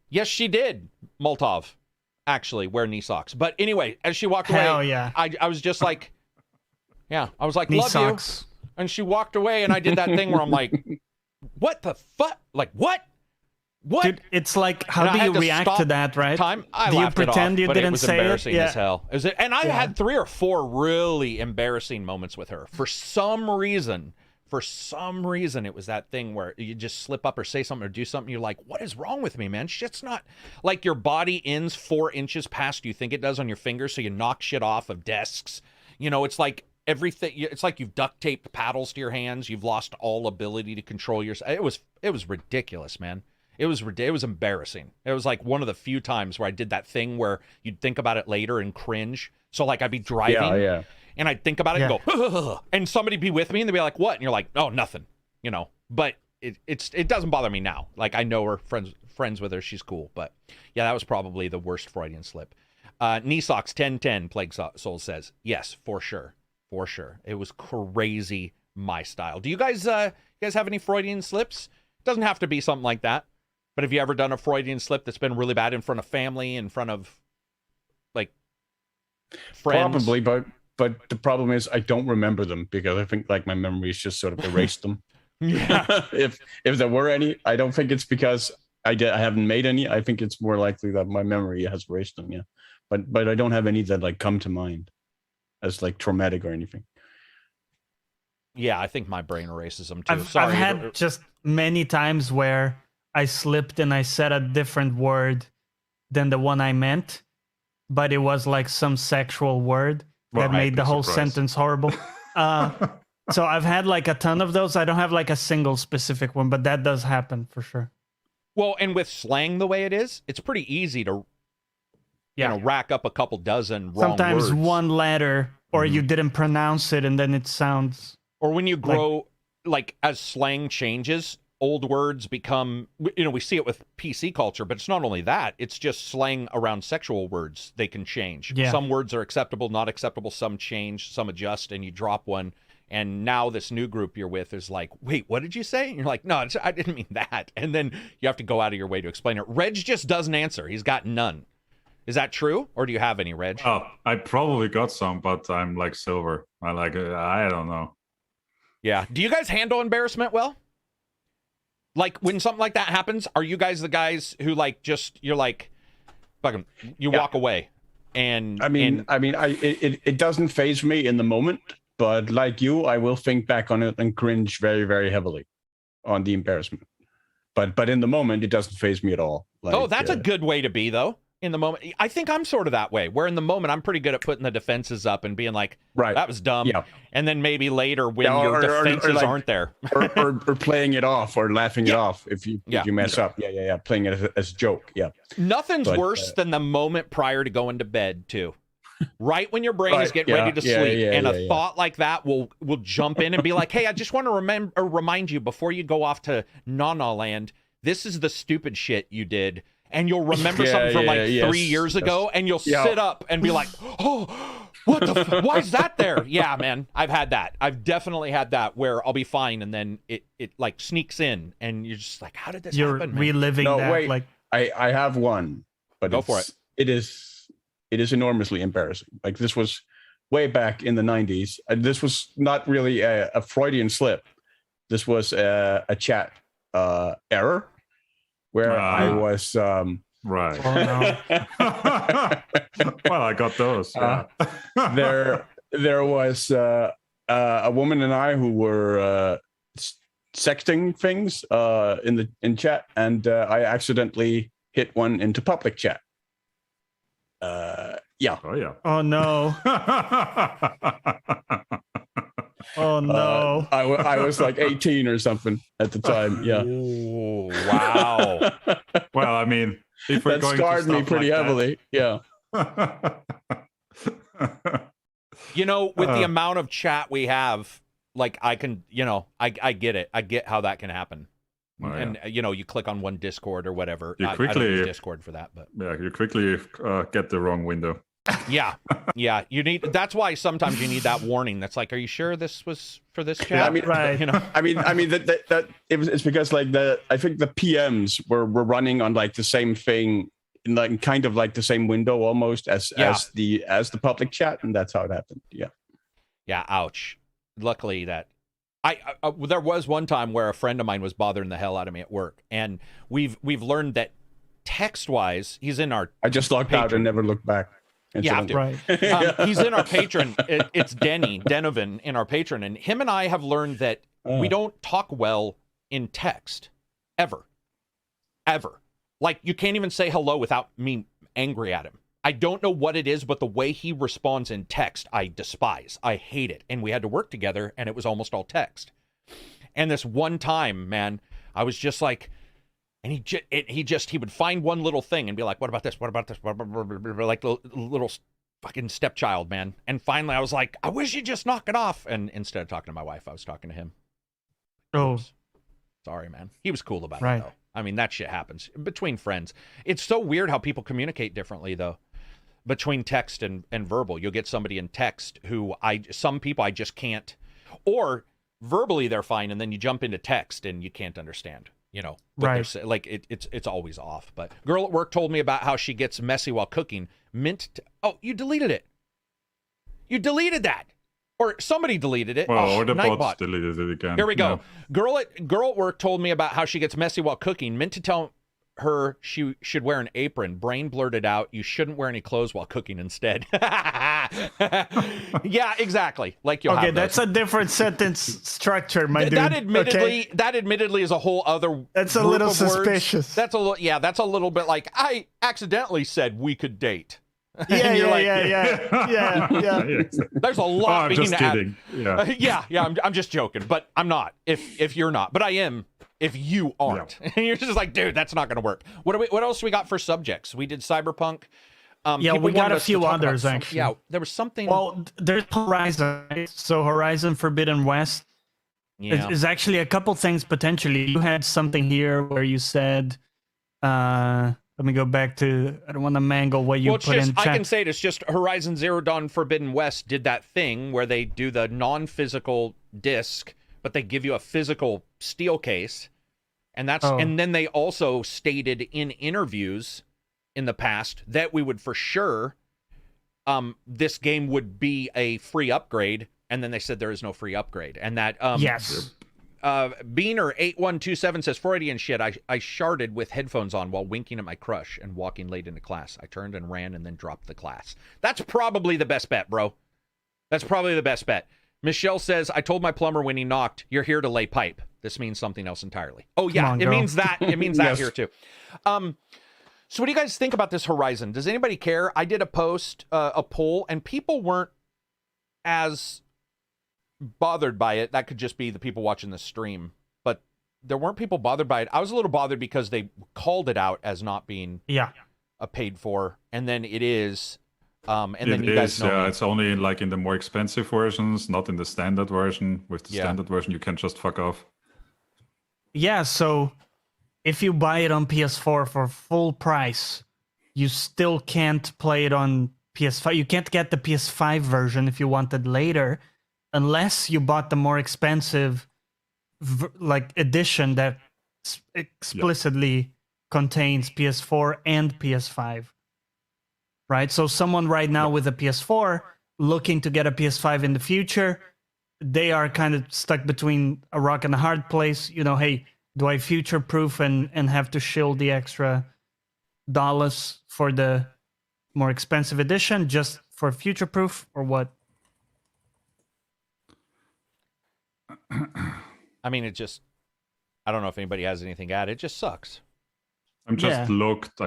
yes, she did, Molotov, actually, wear knee socks. But anyway, as she walked away, I was just like, I was like, knee love socks. You. And she walked away, and I did that thing where I'm like, what the fuck? Like, what? What? Dude, it's like, how do you react to that, right? Do you pretend you didn't say it? It was embarrassing as hell. And I had 3 or 4 really embarrassing moments with her. For some reason, it was that thing where you just slip up or say something or do something. You're like, what is wrong with me, man? Shit's not like your body ends 4 inches past you think it does on your fingers, so you knock shit off of desks. It's like everything. It's like you've duct taped paddles to your hands. You've lost all ability to control yourself. It was ridiculous, man. It was embarrassing. It was like one of the few times where I did that thing where you'd think about it later and cringe. So like I'd be driving and I'd think about it and go, ugh, and somebody be with me and they'd be like, what? And you're like, oh, nothing, but it doesn't bother me now. Like, I know her, friends with her. She's cool. But yeah, that was probably the worst Freudian slip. Knee socks 1010 Plague Soul says, yes, for sure. For sure. It was crazy my style. Do you guys have any Freudian slips? Doesn't have to be something like that. But have you ever done a Freudian slip that's been really bad in front of family, in front of, like, friends? Probably, but the problem is I don't remember them because I think, like, my memories just sort of erased them. Yeah. If there were any, I don't think it's because I haven't made any. I think it's more likely that my memory has erased them, But I don't have any that, like, come to mind as, like, traumatic or anything. Yeah, I think my brain erases them, too. I've had just many times where I slipped and I said a different word than the one I meant, but it was like some sexual word that made the whole sentence horrible. So I've had like a ton of those. I don't have like a single specific one, but that does happen for sure. Well, and with slang the way it is, it's pretty easy to rack up a couple dozen wrong Sometimes words. One letter, or you didn't pronounce it, and then it sounds... Or when you grow, like as slang changes, old words become, we see it with PC culture, but it's not only that, it's just slang around sexual words. They can change. Yeah. Some words are acceptable, not acceptable. Some change, some adjust, and you drop one. And now this new group you're with is like, wait, what did you say? And you're like, no, I didn't mean that. And then you have to go out of your way to explain it. Reg just doesn't answer. He's got none. Is that true? Or do you have any, Reg? Oh, I probably got some, but I'm like silver. I don't know. Yeah. Do you guys handle embarrassment well? Like when something like that happens, are you guys the guys who like you're like, fucking, you walk away. And it doesn't faze me in the moment, but like you, I will think back on it and cringe very, very heavily on the embarrassment. But in the moment, it doesn't faze me at all. Like, that's a good way to be, though. In the moment, I think I'm sort of that way, where in the moment I'm pretty good at putting the defenses up and being like, right, that was dumb. Yeah. And then maybe later when your defenses aren't there. or playing it off or laughing it off if you mess up. Yeah. Playing it as a joke. Yeah. Nothing's worse than the moment prior to going to bed, too. Right when your brain is getting ready to sleep, and a thought like that will jump in and be like, hey, I just want to remind you before you go off to Nana Land, this is the stupid shit you did. And you'll remember something from 3 years ago, and you'll sit up and be like, oh, what the why is that there? Yeah, man, I've had that. I've definitely had that where I'll be fine, and then it like sneaks in, and you're just like, how did this happen, man? Reliving that. Wait, like I have one, but go for it. It is enormously embarrassing. Like, this was way back in the 90s. This was not really a Freudian slip. This was a chat error. Where I was right. Oh, no. Well, I got those. Yeah. There was a woman and I who were sexting things in chat, and I accidentally hit one into public chat. Yeah. Oh yeah. Oh no. Oh no. I was like 18 or something at the time. Yeah. Ooh, wow. Well, I mean, if we're that going scarred to me pretty heavily. Yeah. You know, with the amount of chat we have, like, I can, I get it. I get how that can happen. Oh, and you click on one Discord or whatever. You I don't use Discord for that, but you quickly get the wrong window. Yeah. That's why sometimes you need that warning. That's like, are you sure this was for this chat? Yeah, I mean, right. That it's because like I think the PMs were running on like the same thing in like kind of like the same window almost as the public chat, and that's how it happened. Yeah. Yeah. Ouch. Luckily that there was one time where a friend of mine was bothering the hell out of me at work, and we've learned that text wise, he's in our. I just logged out and never looked back. Yeah, right. He's in our patron. It's Denovan in our patron, and him and I have learned that we don't talk well in text, ever. Like, you can't even say hello without me angry at him. I don't know what it is, but the way he responds in text, I despise. I hate it. And we had to work together, and it was almost all text. And this one time, man, I was just like. And he would find one little thing and be like, what about this? What about this? Like little fucking stepchild, man. And finally I was like, I wish you'd just knock it off. And instead of talking to my wife, I was talking to him. Oh. Sorry, man. He was cool about right. it, though. I mean, that shit happens between friends. It's so weird how people communicate differently, though. Between text and verbal. You'll get somebody in text who some people I just can't. Or verbally they're fine, and then you jump into text and you can't understand. Right. Like it's always off. But girl at work told me about how she gets messy while cooking. Oh, you deleted it. You deleted that, or somebody deleted it. Well, or the bots deleted it again. Here we go. Yeah. Girl at work told me about how she gets messy while cooking. Meant to tell her she should wear an apron. Brain blurted out, you shouldn't wear any clothes while cooking instead. Yeah, exactly. Like okay, that's a different sentence structure, my dude. That admittedly is a whole other. That's a little suspicious. That's a little. Yeah, that's a little bit like I accidentally said we could date. Yeah. There's a lot being just kidding. I'm just joking, but I'm not. If you're not, but I am. If you aren't, and you're just like, dude, that's not going to work. What else we got for subjects? We did Cyberpunk. We got a few others actually. Yeah, there was something. Well, there's Horizon. Right? So Horizon Forbidden West is actually a couple things potentially. You had something here where you said, let me go back to. I don't want to mangle what you put in chat. I can say it. It's just Horizon Zero Dawn Forbidden West did that thing where they do the non-physical disc, but they give you a physical steel case. And and then they also stated in interviews in the past that we would for sure, this game would be a free upgrade. And then they said there is no free upgrade. And that, yes. Beaner8127 says, Freudian shit. I sharded with headphones on while winking at my crush and walking late into class. I turned and ran and then dropped the class. That's probably the best bet, bro. That's probably the best bet. Michelle says, I told my plumber when he knocked, you're here to lay pipe. This means something else entirely. Oh, yeah, on, it girl. means that. It means that Yes. here, too. So what do you guys think about this Horizon? Does anybody care? I did a post, a poll, and people weren't as bothered by it. That could just be the people watching the stream. But there weren't people bothered by it. I was a little bothered because they called it out as not being a paid for, and then it is. And then you guys know me. It's only like in the more expensive versions, not in the standard version. With the standard version, you can just fuck off. Yeah, so if you buy it on PS4 for full price, you still can't play it on PS5. You can't get the PS5 version if you want it later, unless you bought the more expensive edition that explicitly contains PS4 and PS5. Right? So someone right now with a PS4 looking to get a PS5 in the future, they are kind of stuck between a rock and a hard place. You know, hey, do I future-proof and have to shill the extra dollars for the more expensive edition just for future-proof, or what? I mean, I don't know if anybody has anything to add. It just sucks. I just looked.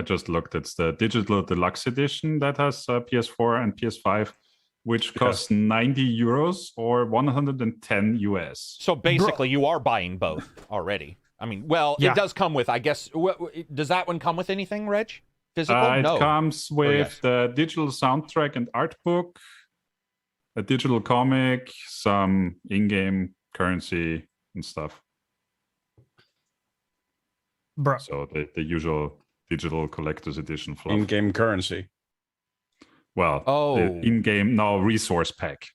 It's the digital deluxe edition that has PS4 and PS5, which costs 90 euros or 110 US. So basically, you are buying both already. I mean, well, it does come with, I guess, does that one come with anything, Reg? Physical? It No. comes with the digital soundtrack and art book, a digital comic, some in-game currency and stuff. Bro. So the usual digital collector's edition fluff. In-game currency. Well, the in-game resource pack.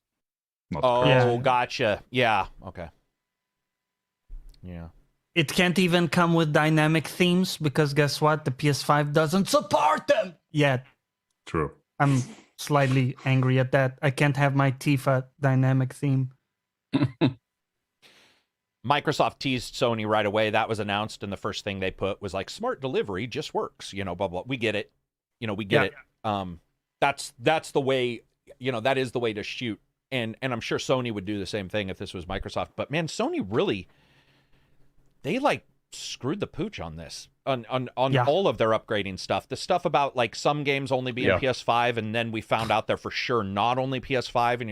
Not currency. Gotcha. Yeah. Okay. Yeah. It can't even come with dynamic themes because guess what? The PS5 doesn't support them yet. True. I'm slightly angry at that. I can't have my Tifa dynamic theme. Microsoft teased Sony right away. That was announced, and the first thing they put was like, smart delivery just works, blah, blah. We get it. We get it. That's the way, that is the way to shoot. And I'm sure Sony would do the same thing if this was Microsoft. But man, Sony really, they like screwed the pooch on this, on all of their upgrading stuff. The stuff about like some games only being PS5, and then we found out they're for sure not only PS5, and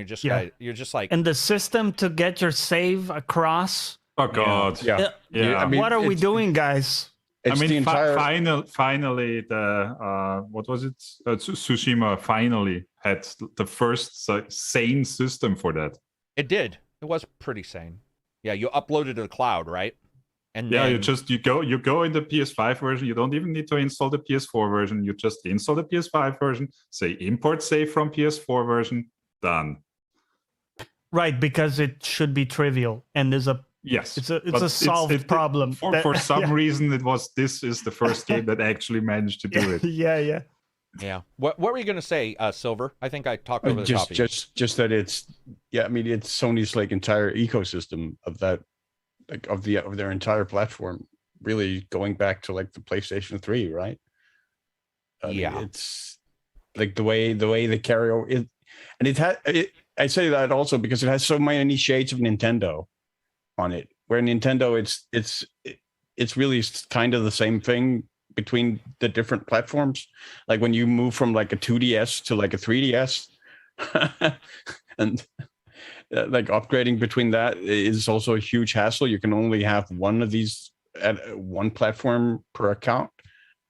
you're just like, and the system to get your save across. Oh God! Yeah. I mean, what are we doing, guys? The entire... finally, the what was it? Tsushima finally had the first sane system for that. It did. It was pretty sane. Yeah, you uploaded to the cloud, right? And then... you go in the PS5 version. You don't even need to install the PS4 version. You just install the PS5 version. Say import save from PS4 version. Done. Right, because it should be trivial, and there's a it's a solved problem. For some reason, this is the first game that actually managed to do it. Yeah. What were you gonna say, Silver? I think I talked over the top of you. Just that it's Sony's like entire ecosystem of that, like of their entire platform, really going back to like the PlayStation 3, right? I mean, it's like the way they carry over it, and I say that also because it has so many shades of Nintendo on it. Where Nintendo, it's really kind of the same thing between the different platforms. Like when you move from like a 2DS to like a 3DS, and like upgrading between that is also a huge hassle. You can only have one of these at one platform per account.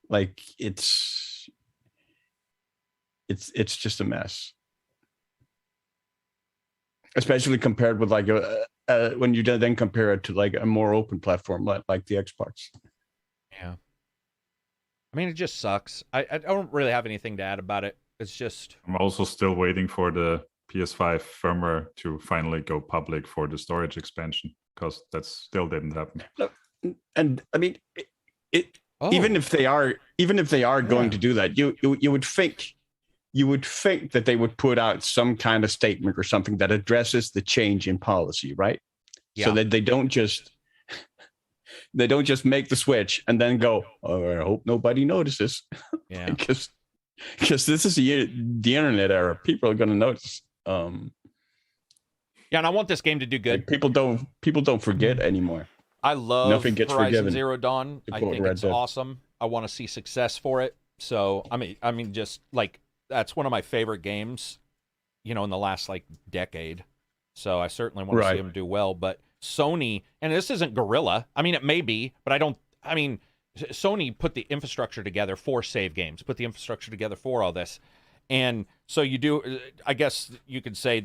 Like it's just a mess, especially compared with like when you then compare it to like a more open platform like the Xbox. Yeah. I mean, it just sucks. I don't really have anything to add about it. It's just... I'm also still waiting for the PS5 firmware to finally go public for the storage expansion, because that still didn't happen. And I mean, even if they are going to do that, you would think that they would put out some kind of statement or something that addresses the change in policy, right? Yeah. So that they don't just They don't just make the switch and then go, oh, I hope nobody notices. Yeah. because this is the internet era. People are going to notice. Yeah, and I want this game to do good. Like people don't forget anymore. I love Nothing gets Horizon forgiven. Zero Dawn. I think it's awesome. I want to see success for it. So I mean, just like that's one of my favorite games, in the last like decade. So I certainly want to see them do well. But Sony, and this isn't Guerrilla. I mean, it may be, but Sony put the infrastructure together for save games, put the infrastructure together for all this. And so you do, I guess you could say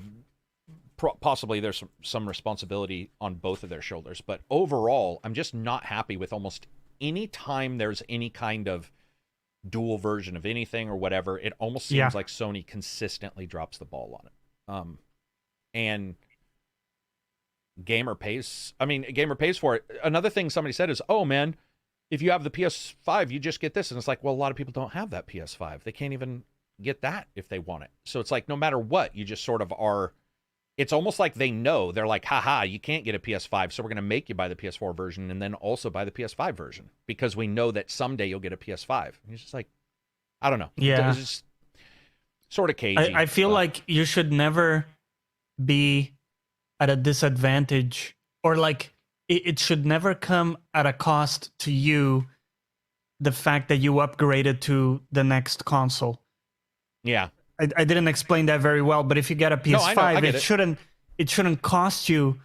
possibly there's some responsibility on both of their shoulders. But overall, I'm just not happy with almost any time there's any kind of dual version of anything or whatever. It almost seems like Sony consistently drops the ball on it. And gamer pays for it. Another thing somebody said is, oh man, if you have the PS5, you just get this. And it's like, well, a lot of people don't have that PS5. They can't even get that if they want it. So it's like, no matter what, you just sort of are, it's almost like they know. They're like, haha, you can't get a PS5, so we're going to make you buy the PS4 version and then also buy the PS5 version because we know that someday you'll get a PS5. And it's just like, I don't know. Yeah. It's just sort of cagey. I feel like you should never be at a disadvantage, or like it should never come at a cost to you, the fact that you upgraded to the next console. Yeah. I didn't explain that very well, but if you get a PS5, I get it shouldn't cost you,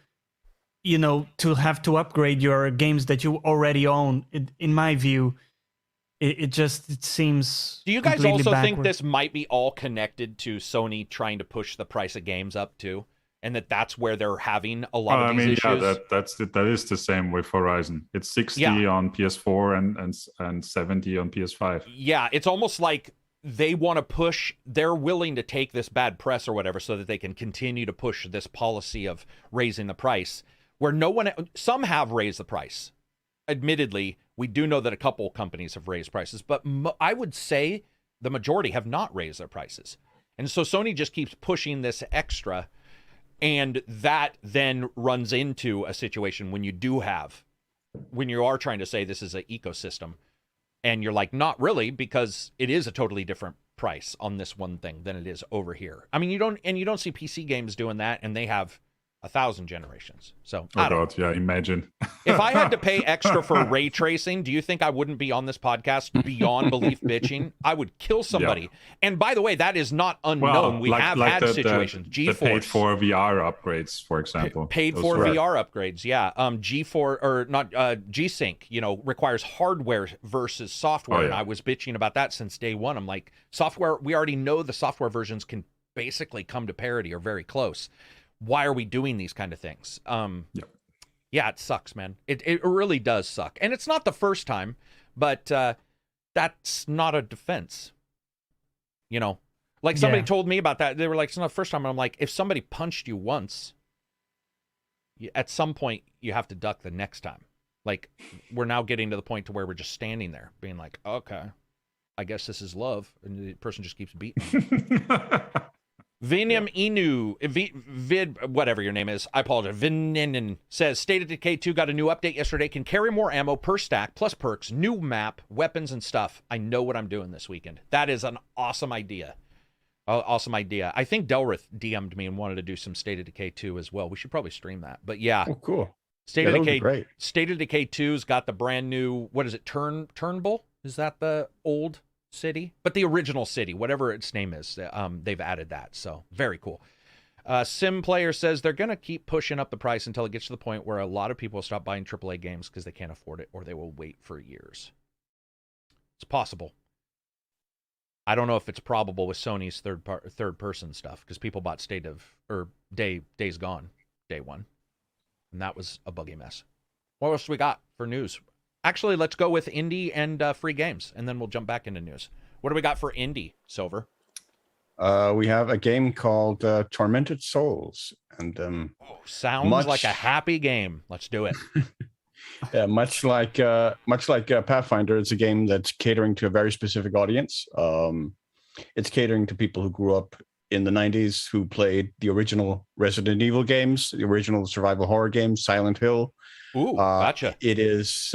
to have to upgrade your games that you already own. In my view, it seems. Do you guys also backward. think this might be all connected to Sony trying to push the price of games up too, and that's where they're having a lot of these issues? Yeah, that is the same with Horizon. It's 60 on PS4 and 70 on PS5. Yeah, it's almost like they want to push, they're willing to take this bad press or whatever so that they can continue to push this policy of raising the price, where some have raised the price. Admittedly, we do know that a couple companies have raised prices, but I would say the majority have not raised their prices. And so Sony just keeps pushing this extra, and that then runs into a situation when you are trying to say this is an ecosystem, and you're like, not really, because it is a totally different price on this one thing than it is over here. I mean, you don't see PC games doing that, and they have 1,000 generations. So imagine. If I had to pay extra for ray tracing, do you think I wouldn't be on this podcast beyond belief bitching? I would kill somebody. Yeah. And by the way, that is not unknown. We have had situations. The paid for VR upgrades, for example. Paid for VR upgrades, yeah. G-Sync, requires hardware versus software. And I was bitching about that since day one. I'm like, software, we already know the software versions can basically come to parity or very close. Why are we doing these kind of things? Yeah, it sucks, man. It really does suck. And it's not the first time, but that's not a defense. Like somebody told me about that. They were like, it's not the first time. And I'm like, if somebody punched you once, at some point you have to duck the next time. Like, we're now getting to the point to where we're just standing there being like, okay, I guess this is love. And the person just keeps beating me. Vinium Inu, whatever your name is, I apologize. Vinin says, State of Decay 2 got a new update yesterday. Can carry more ammo per stack, plus perks, new map, weapons, and stuff. I know what I'm doing this weekend. That is an awesome idea. Awesome idea. I think Delrith DM'd me and wanted to do some State of Decay 2 as well. We should probably stream that. But yeah. Oh, cool. State of Decay 2's got the brand new, what is it, Turnbull? Is that the old city? But the original city, whatever its name is, they've added that. So very cool. Sim Player says they're going to keep pushing up the price until it gets to the point where a lot of people will stop buying AAA games because they can't afford it, or they will wait for years. It's possible. I don't know if it's probable with Sony's third person stuff, because people bought Days Gone day one, and that was a buggy mess. What else we got for news? Actually, let's go with indie and free games, and then we'll jump back into news. What do we got for indie, Silver? We have a game called Tormented Souls, and sounds like a happy game. Let's do it. Yeah, much like Pathfinder, it's a game that's catering to a very specific audience. It's catering to people who grew up in the 90s who played the original Resident Evil games, the original survival horror games, Silent Hill. Ooh, gotcha. It is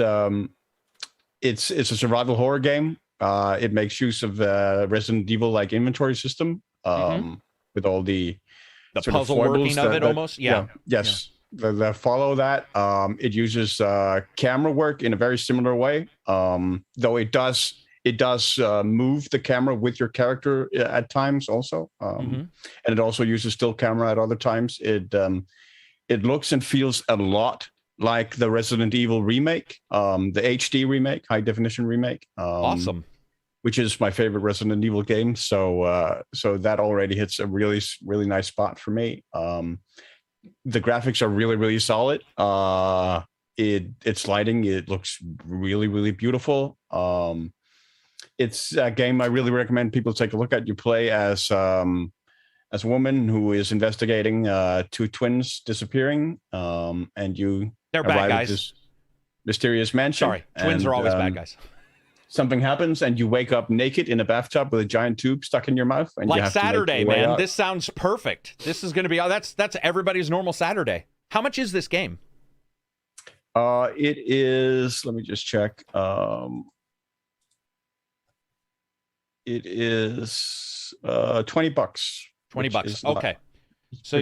it's a survival horror game. It makes use of Resident Evil like inventory system with all the puzzle working of it almost. Yeah. Yes. They follow that. It uses camera work in a very similar way, though it does move the camera with your character at times also, and it also uses still camera at other times. It looks and feels a lot like the Resident Evil remake, the HD remake, high definition remake. Awesome. Which is my favorite Resident Evil game. So that already hits a really, really nice spot for me. The graphics are really, really solid. It's lighting. It looks really, really beautiful. It's a game I really recommend people take a look at. You play as a woman who is investigating two twins disappearing, and they're arrive bad at guys. this mysterious mansion. Sorry, twins are always bad guys. Something happens, and you wake up naked in a bathtub with a giant tube stuck in your mouth. And Like you have Saturday, to make your way man. out. This sounds perfect. This is going to be that's everybody's normal Saturday. How much is this game? It is. Let me just check. It is $20. $20. Okay. So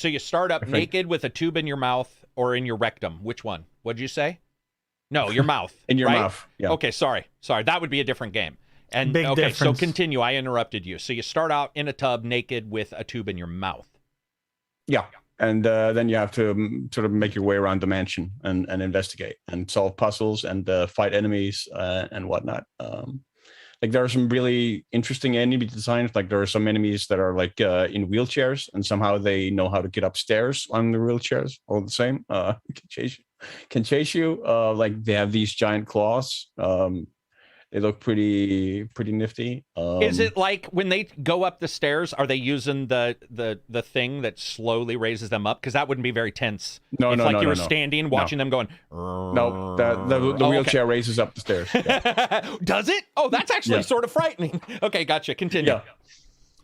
you start up naked with a tube in your mouth or in your rectum. Which one? What'd you say? No, your mouth. In your right? mouth. Yeah. Okay, sorry. That would be a different game. And Big okay, difference. so continue. I interrupted you. So you start out in a tub naked with a tube in your mouth. Yeah. And then you have to sort of make your way around the mansion and investigate and solve puzzles and fight enemies and whatnot. Like there are some really interesting enemy designs. Like there are some enemies that are like in wheelchairs, and somehow they know how to get upstairs on the wheelchairs all the same. Can chase you. Like they have these giant claws. They look pretty nifty. Is it like when they go up the stairs, are they using the thing that slowly raises them up? Because that wouldn't be very tense. No, if no, like no, you no, were no. standing watching them going. No, the wheelchair raises up the stairs. Yeah. Does it? Oh, that's actually Yeah. sort of frightening. Okay, gotcha. Continue.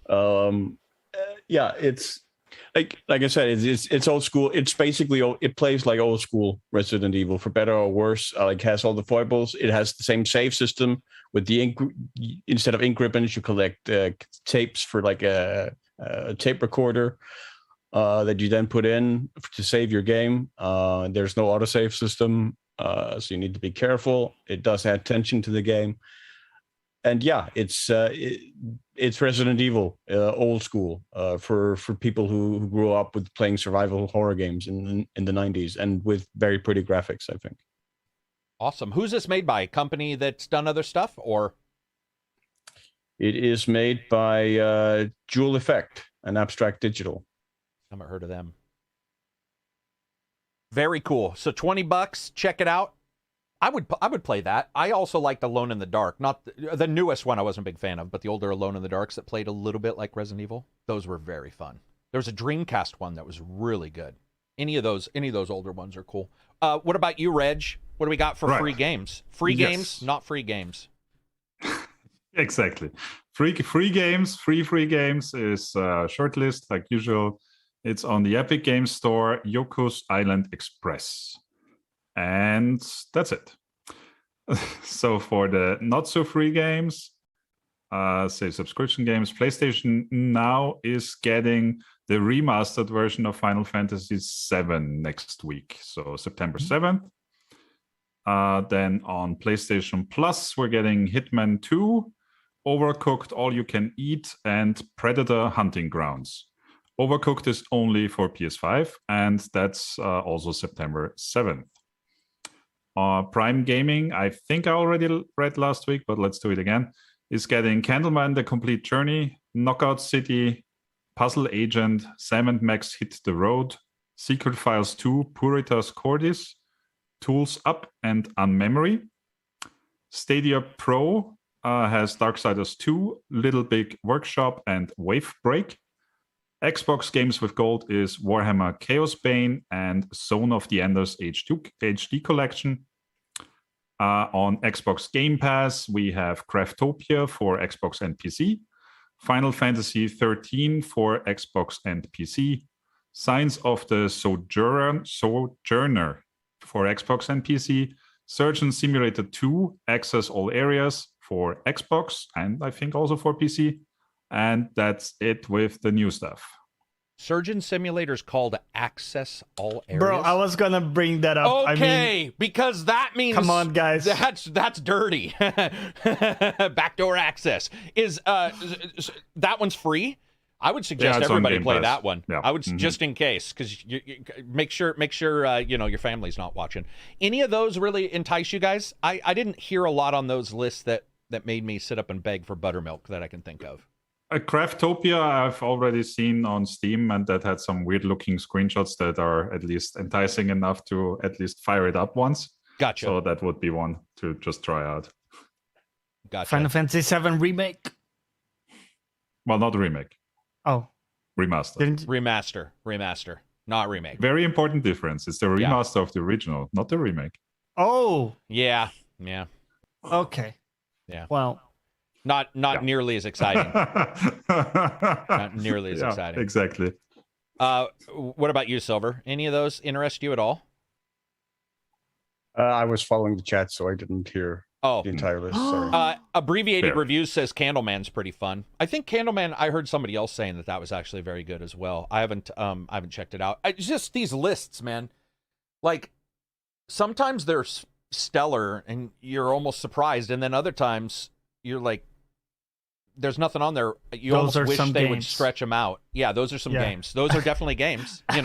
Yeah. Yeah, it's like I said, it's old school. It's basically it plays like old school Resident Evil, for better or worse. Like has all the foibles. It has the same save system with the instead of ink ribbons, you collect tapes for like a tape recorder that you then put in to save your game. There's no autosave system, so you need to be careful. It does add tension to the game. And yeah, it's Resident Evil, old school, for people who grew up with playing survival horror games in the 90s and with very pretty graphics, I think. Awesome. Who's this made by? A company that's done other stuff, or? It is made by Jewel Effect and Abstract Digital. I haven't heard of them. Very cool. So $20, check it out. I would play that. I also liked Alone in the Dark, not the newest one. I wasn't a big fan of, but the older Alone in the Darks that played a little bit like Resident Evil. Those were very fun. There was a Dreamcast one that was really good. Any of those older ones are cool. What about you, Reg? What do we got for free games? Free games, not free games. Exactly. Free games is shortlist like usual. It's on the Epic Games Store, Yoko's Island Express. And that's it. So for the not so free games, say subscription games, PlayStation Now is getting the remastered version of Final Fantasy VII next week, so September 7th. Then on PlayStation Plus, we're getting Hitman 2, Overcooked All You Can Eat, and Predator Hunting Grounds. Overcooked is only for PS5, and that's also September 7th. Prime Gaming, I think I already read last week, but let's do it again, is getting Candleman The Complete Journey, Knockout City, Puzzle Agent, Sam & Max Hit the Road, Secret Files 2, Puritas Cordis, Tools Up, and Unmemory. Stadia Pro has Darksiders 2, Little Big Workshop, and Wave Break. Xbox Games with Gold is Warhammer Chaos Bane and Zone of the Enders HD Collection. On Xbox Game Pass, we have Craftopia for Xbox and PC. Final Fantasy 13 for Xbox and PC, Signs of the Sojourner for Xbox and PC, Surgeon Simulator 2 Access All Areas for Xbox and I think also for PC. And that's it with the new stuff. Surgeon Simulator's called Access All Areas. Bro, I was gonna bring that up. Okay, because that means come on, guys. That's dirty. Backdoor access is that one's free. I would suggest everybody play that one. Yeah. I would just in case, because you make sure your family's not watching. Any of those really entice you guys? I didn't hear a lot on those lists that made me sit up and beg for buttermilk that I can think of. Craftopia I've already seen on Steam, and that had some weird looking screenshots that are at least enticing enough to at least fire it up once. Gotcha. So that would be one to just try out. Gotcha. Final Fantasy VII Remake? Well, not remake. Oh. Remaster. Remaster, not remake. Very important difference. It's the remaster of the original, not the remake. Oh. Yeah. Okay. Yeah. Well. Not nearly as exciting. Not nearly as exciting. Exactly. What about you, Silver? Any of those interest you at all? I was following the chat, so I didn't hear the entire list. Sorry. Abbreviated Reviews says Candleman's pretty fun. I think Candleman, I heard somebody else saying that was actually very good as well. I haven't checked it out. It's just these lists, man. Like, sometimes they're stellar and you're almost surprised, and then other times you're like, there's nothing on there. You almost wish they would stretch them out. Yeah, those are some games. Those are definitely games, I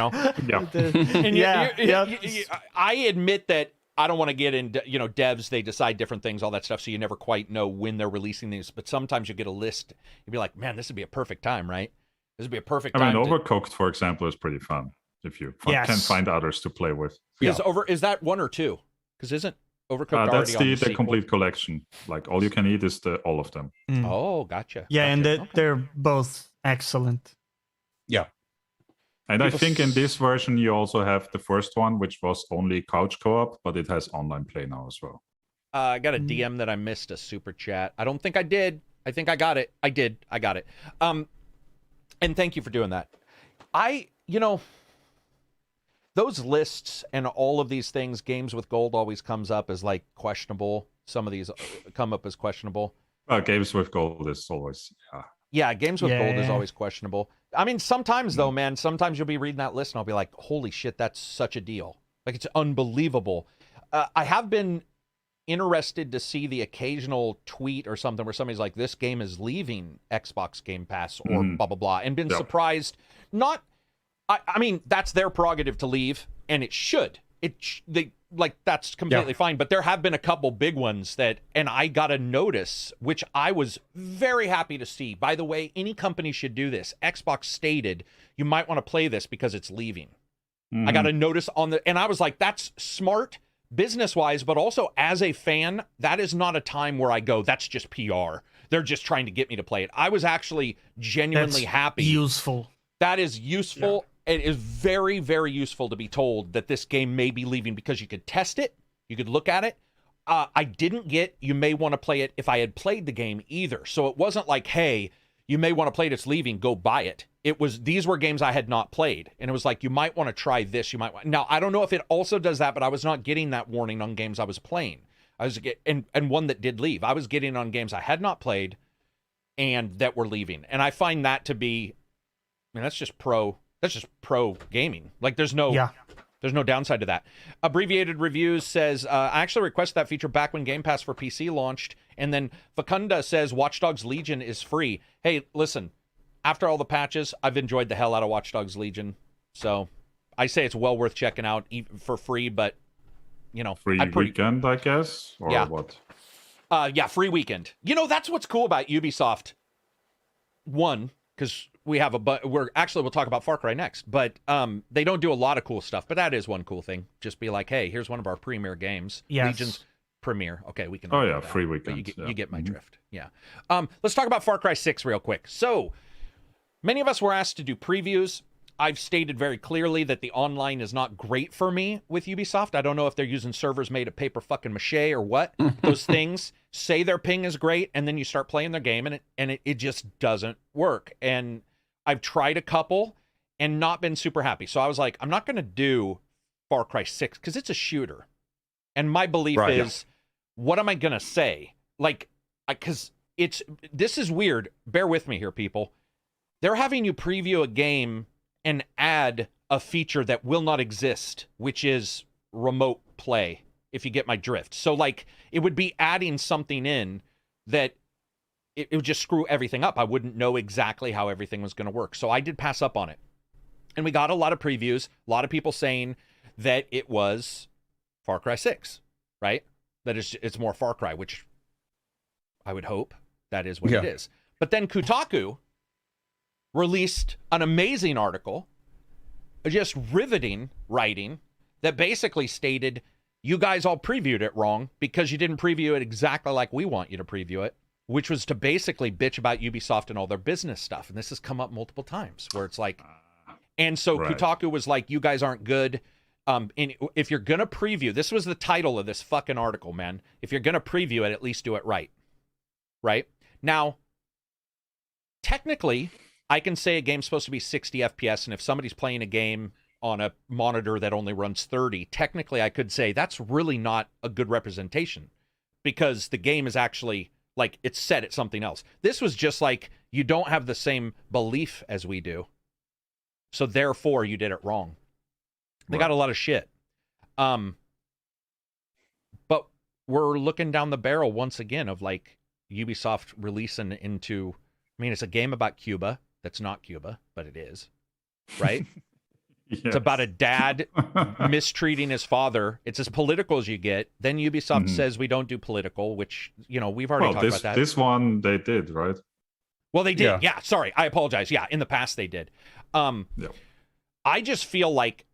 admit that I don't want to get into, devs, they decide different things, all that stuff, so you never quite know when they're releasing these. But sometimes you get a list, you'd be like, man, this would be a perfect time, right? This would be a perfect time. Overcooked, for example, is pretty fun if you can find others to play with. Is that 1 or 2? Because isn't Overcooked that's already on the complete collection. Like, all you can eat is all of them. Oh, gotcha. Yeah, gotcha. and they're both excellent. Yeah. And I think in this version, you also have the first one, which was only couch co-op, but it has online play now as well. I got a DM that I missed a super chat. I don't think I did. I think I got it. I did. I got it. And thank you for doing that. Those lists and all of these things, games with gold always comes up as like questionable. Some of these come up as questionable. Games with gold is always, Yeah, games with gold is always questionable. I mean, sometimes though, man, sometimes you'll be reading that list and I'll be like, holy shit, that's such a deal. Like, it's unbelievable. I have been interested to see the occasional tweet or something where somebody's like, this game is leaving Xbox Game Pass or blah, blah, blah, and been surprised. I mean, that's their prerogative to leave, and it should. That's completely fine. But there have been a couple big ones and I got a notice, which I was very happy to see. By the way, any company should do this. Xbox stated, you might want to play this because it's leaving. I got a notice and I was like, that's smart business-wise, but also as a fan, that is not a time where I go, that's just PR. They're just trying to get me to play it. I was actually genuinely happy. Useful. That is useful. Yeah. It is very, very useful to be told that this game may be leaving because you could test it, you could look at it. I didn't get, you may want to play it if I had played the game either. So it wasn't like, hey, you may want to play it, it's leaving, go buy it. These were games I had not played. And it was like, you might want to try this, Now, I don't know if it also does that, but I was not getting that warning on games I was playing. And one that did leave. I was getting on games I had not played and that were leaving. And I find that to be, that's just pro gaming. Like, there's no downside to that. Abbreviated Reviews says, I actually requested that feature back when Game Pass for PC launched. And then Facunda says, Watch Dogs Legion is free. Hey, listen, after all the patches, I've enjoyed the hell out of Watch Dogs Legion. So I say it's well worth checking out for free, but, Free weekend, I guess? Or what? Free weekend. That's what's cool about Ubisoft. One, because we'll talk about Far Cry next, but they don't do a lot of cool stuff, but that is one cool thing. Just be like, hey, here's one of our premier games. Yes. Legion's premiere. Okay, we can. Free weekend. You get my drift. Yeah. Let's talk about Far Cry 6 real quick. So many of us were asked to do previews. I've stated very clearly that the online is not great for me with Ubisoft. I don't know if they're using servers made of paper fucking mache or what. Those things say their ping is great, and then you start playing their game, and it just doesn't work. And I've tried a couple and not been super happy. So I was like, I'm not going to do Far Cry 6 because it's a shooter. And my belief is, what am I going to say? Like, because this is weird. Bear with me here, people. They're having you preview a game and add a feature that will not exist, which is remote play, if you get my drift. So, like, it would be adding something in that it would just screw everything up. I wouldn't know exactly how everything was going to work. So I did pass up on it. And we got a lot of previews, a lot of people saying that it was Far Cry 6, right? That it's more Far Cry, which I would hope that is what it is. But then Kotaku released an amazing article, just riveting writing, that basically stated, you guys all previewed it wrong because you didn't preview it exactly like we want you to preview it, which was to basically bitch about Ubisoft and all their business stuff. And this has come up multiple times where it's like, and so Kotaku was like, you guys aren't good. And if you're going to preview, this was the title of this fucking article, man. If you're going to preview it, at least do it right. Right? Now, technically, I can say a game's supposed to be 60 FPS, and if somebody's playing a game on a monitor that only runs 30, technically I could say that's really not a good representation because the game is actually, like, it's set at something else. This was just like, you don't have the same belief as we do, so therefore you did it wrong. They got a lot of shit. But we're looking down the barrel once again of, like, Ubisoft releasing into, I mean, it's a game about Cuba. That's not Cuba, but it is, right? Yes. It's about a dad mistreating his father. It's as political as you get. Then Ubisoft says we don't do political, which, you know, we've already talked about that. This one they did, right? Well, they did. Yeah, sorry. I apologize. Yeah, in the past they did. I just feel like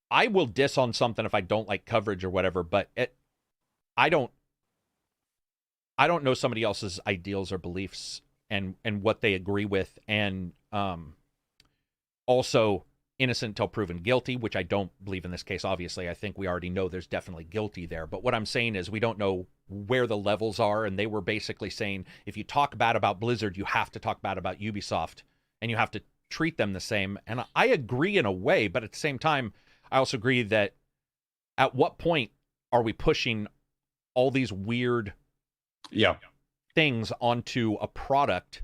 I will diss on something if I don't like coverage or whatever, but I don't know somebody else's ideals or beliefs and what they agree with, and also innocent until proven guilty, which I don't believe in this case. Obviously, I think we already know there's definitely guilty there. But what I'm saying is we don't know where the levels are, and they were basically saying if you talk bad about Blizzard, you have to talk bad about Ubisoft, and you have to treat them the same. And I agree in a way, but at the same time, I also agree that at what point are we pushing all these weird things onto a product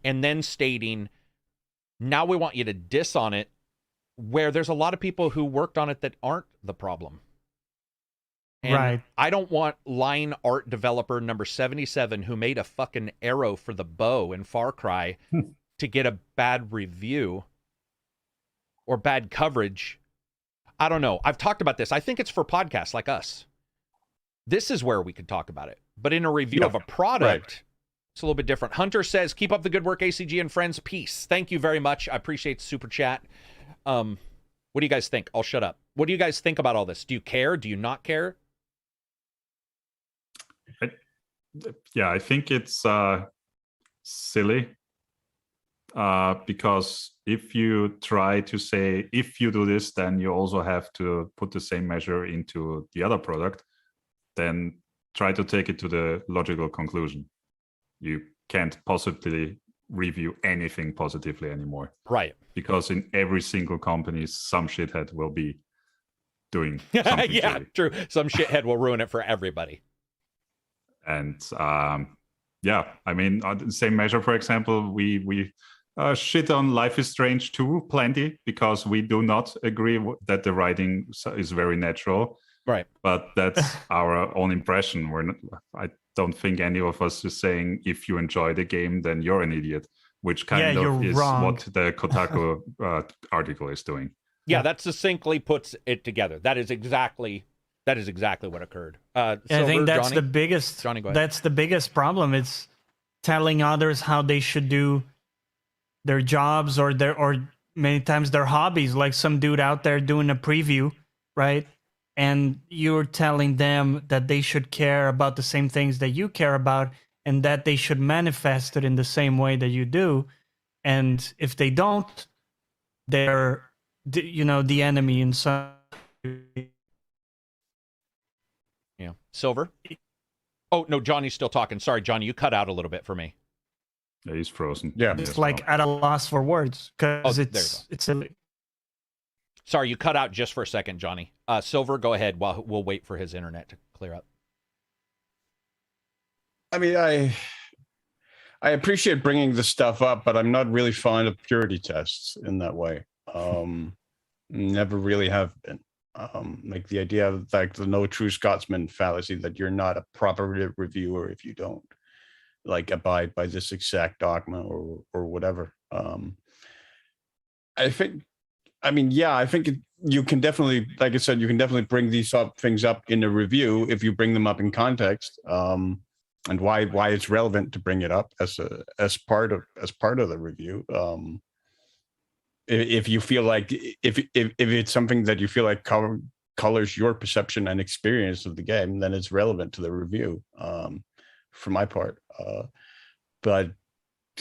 and then stating, now we want you to diss on it, where there's a lot of people who worked on it that aren't the problem. And I don't want line art developer number 77 who made a fucking arrow for the bow in Far Cry to get a bad review or bad coverage. I don't know. I've talked about this. I think it's for podcasts like us. This is where we could talk about it. But in a review of a product, it's a little bit different. Hunter says, keep up the good work, ACG and friends. Peace. Thank you very much. I appreciate the super chat. What do you guys think? I'll shut up. What do you guys think about all this? Do you care? Do you not care? I think it's silly. Because if you try to say, if you do this, then you also have to put the same measure into the other product, then try to take it to the logical conclusion. You can't possibly review anything positively anymore. Right. Because in every single company, some shithead will be doing something silly. True. Some shithead will ruin it for everybody. And I mean, on the same measure, for example, we shit on Life is Strange 2 plenty because we do not agree that the writing is very natural. Right. But that's our own impression. I don't think any of us is saying if you enjoy the game, then you're an idiot, which kind of is wrong. what the Kotaku article is doing. Yeah, that succinctly puts it together. That is exactly what occurred. I think that's the biggest. Johnny, go ahead. That's the biggest problem. It's telling others how they should do their jobs or many times their hobbies. Like some dude out there doing a preview, right? And you're telling them that they should care about the same things that you care about, and that they should manifest it in the same way that you do. And if they don't, they're the enemy in some. Yeah. Silver? Oh, no, Johnny's still talking. Sorry, Johnny, you cut out a little bit for me. Yeah, he's frozen. Yeah. It's like at a loss for words because it's silly. Sorry, you cut out just for a second, Johnny. Silver, go ahead while we'll wait for his internet to clear up. I mean, I appreciate bringing this stuff up, but I'm not really fond of purity tests in that way. Never really have been. Like the idea of like the no true Scotsman fallacy that you're not a proper reviewer if you don't like abide by this exact dogma or whatever. I think you can definitely, like I said, you can definitely bring these things up in a review if you bring them up in context, and why it's relevant to bring it up as part of the review. If you feel like if it's something that you feel like colors your perception and experience of the game, then it's relevant to the review. For my part, but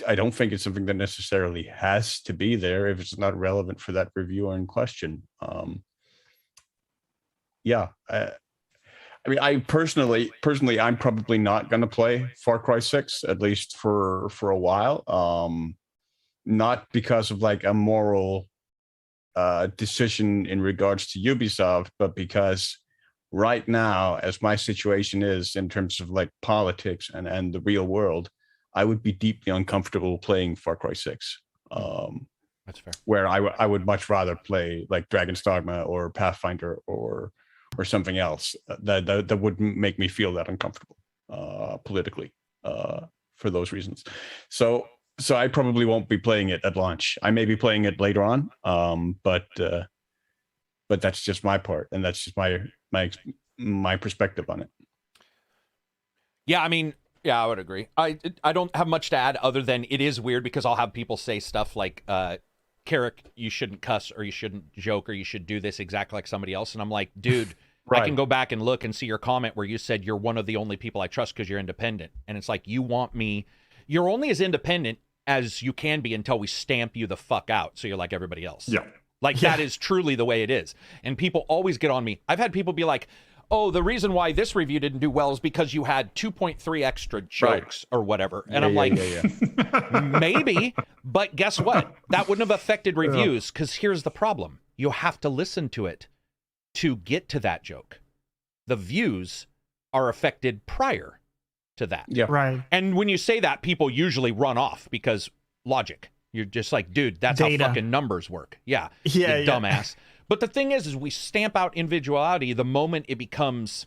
I don't think it's something that necessarily has to be there if it's not relevant for that reviewer in question. Yeah, I mean, I personally, I'm probably not going to play Far Cry 6, at least for a while. Not because of like a moral decision in regards to Ubisoft, but because right now, as my situation is in terms of like politics and the real world, I would be deeply uncomfortable playing Far Cry 6. That's fair. Where I would much rather play like Dragon's Dogma or Pathfinder or something else that wouldn't make me feel that uncomfortable politically for those reasons. So I probably won't be playing it at launch. I may be playing it later on, but that's just my part, and that's just my perspective on it. Yeah, I mean, yeah, I would agree. I don't have much to add other than it is weird because I'll have people say stuff like, Carrick, you shouldn't cuss or you shouldn't joke or you should do this exactly like somebody else. And I'm like, dude, right. I can go back and look and see your comment where you said you're one of the only people I trust because you're independent. And it's like, you're only as independent as you can be until we stamp you the fuck out. So you're like everybody else. Yeah. Like that is truly the way it is. And people always get on me. I've had people be like, oh, the reason why this review didn't do well is because you had 2.3 extra jokes or whatever. And I'm like, maybe, but guess what? That wouldn't have affected reviews because here's the problem. You have to listen to it to get to that joke. The views are affected prior to that. Yeah. Right. And when you say that, people usually run off because logic. You're just like, dude, that's Data. how fucking numbers work. Yeah. Yeah, you dumbass. But the thing is we stamp out individuality the moment it becomes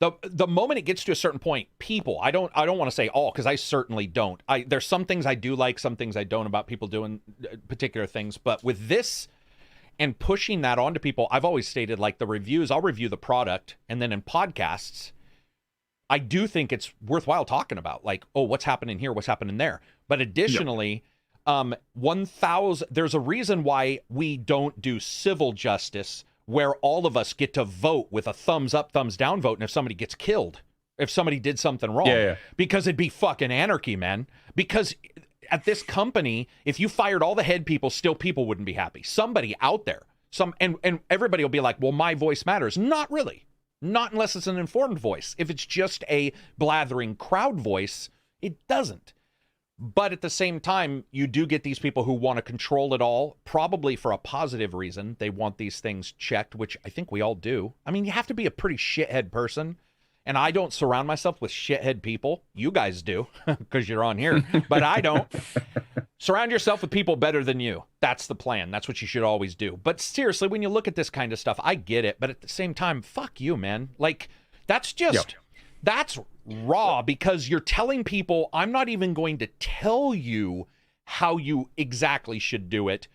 the moment it gets to a certain point. People, I don't want to say all because I certainly don't. There's some things I do like, some things I don't about people doing particular things. But with this and pushing that onto people, I've always stated like the reviews, I'll review the product, and then in podcasts, I do think it's worthwhile talking about like, oh, what's happening here, what's happening there. But additionally, 1,000, there's a reason why we don't do civil justice where all of us get to vote with a thumbs up, thumbs down vote. And if somebody gets killed, if somebody did something wrong, because it'd be fucking anarchy, man. Because at this company, if you fired all the head people, still people wouldn't be happy. Somebody out there, and everybody will be like, well, my voice matters. Not really. Not unless it's an informed voice. If it's just a blathering crowd voice, it doesn't. But at the same time, you do get these people who want to control it all, probably for a positive reason. They want these things checked, which I think we all do. I mean, you have to be a pretty shithead person. And I don't surround myself with shithead people. You guys do, because you're on here. But I don't. Surround yourself with people better than you. That's the plan. That's what you should always do. But seriously, when you look at this kind of stuff, I get it. But at the same time, fuck you, man. Like, that's just... That's raw because you're telling people, I'm not even going to tell you how you exactly should do it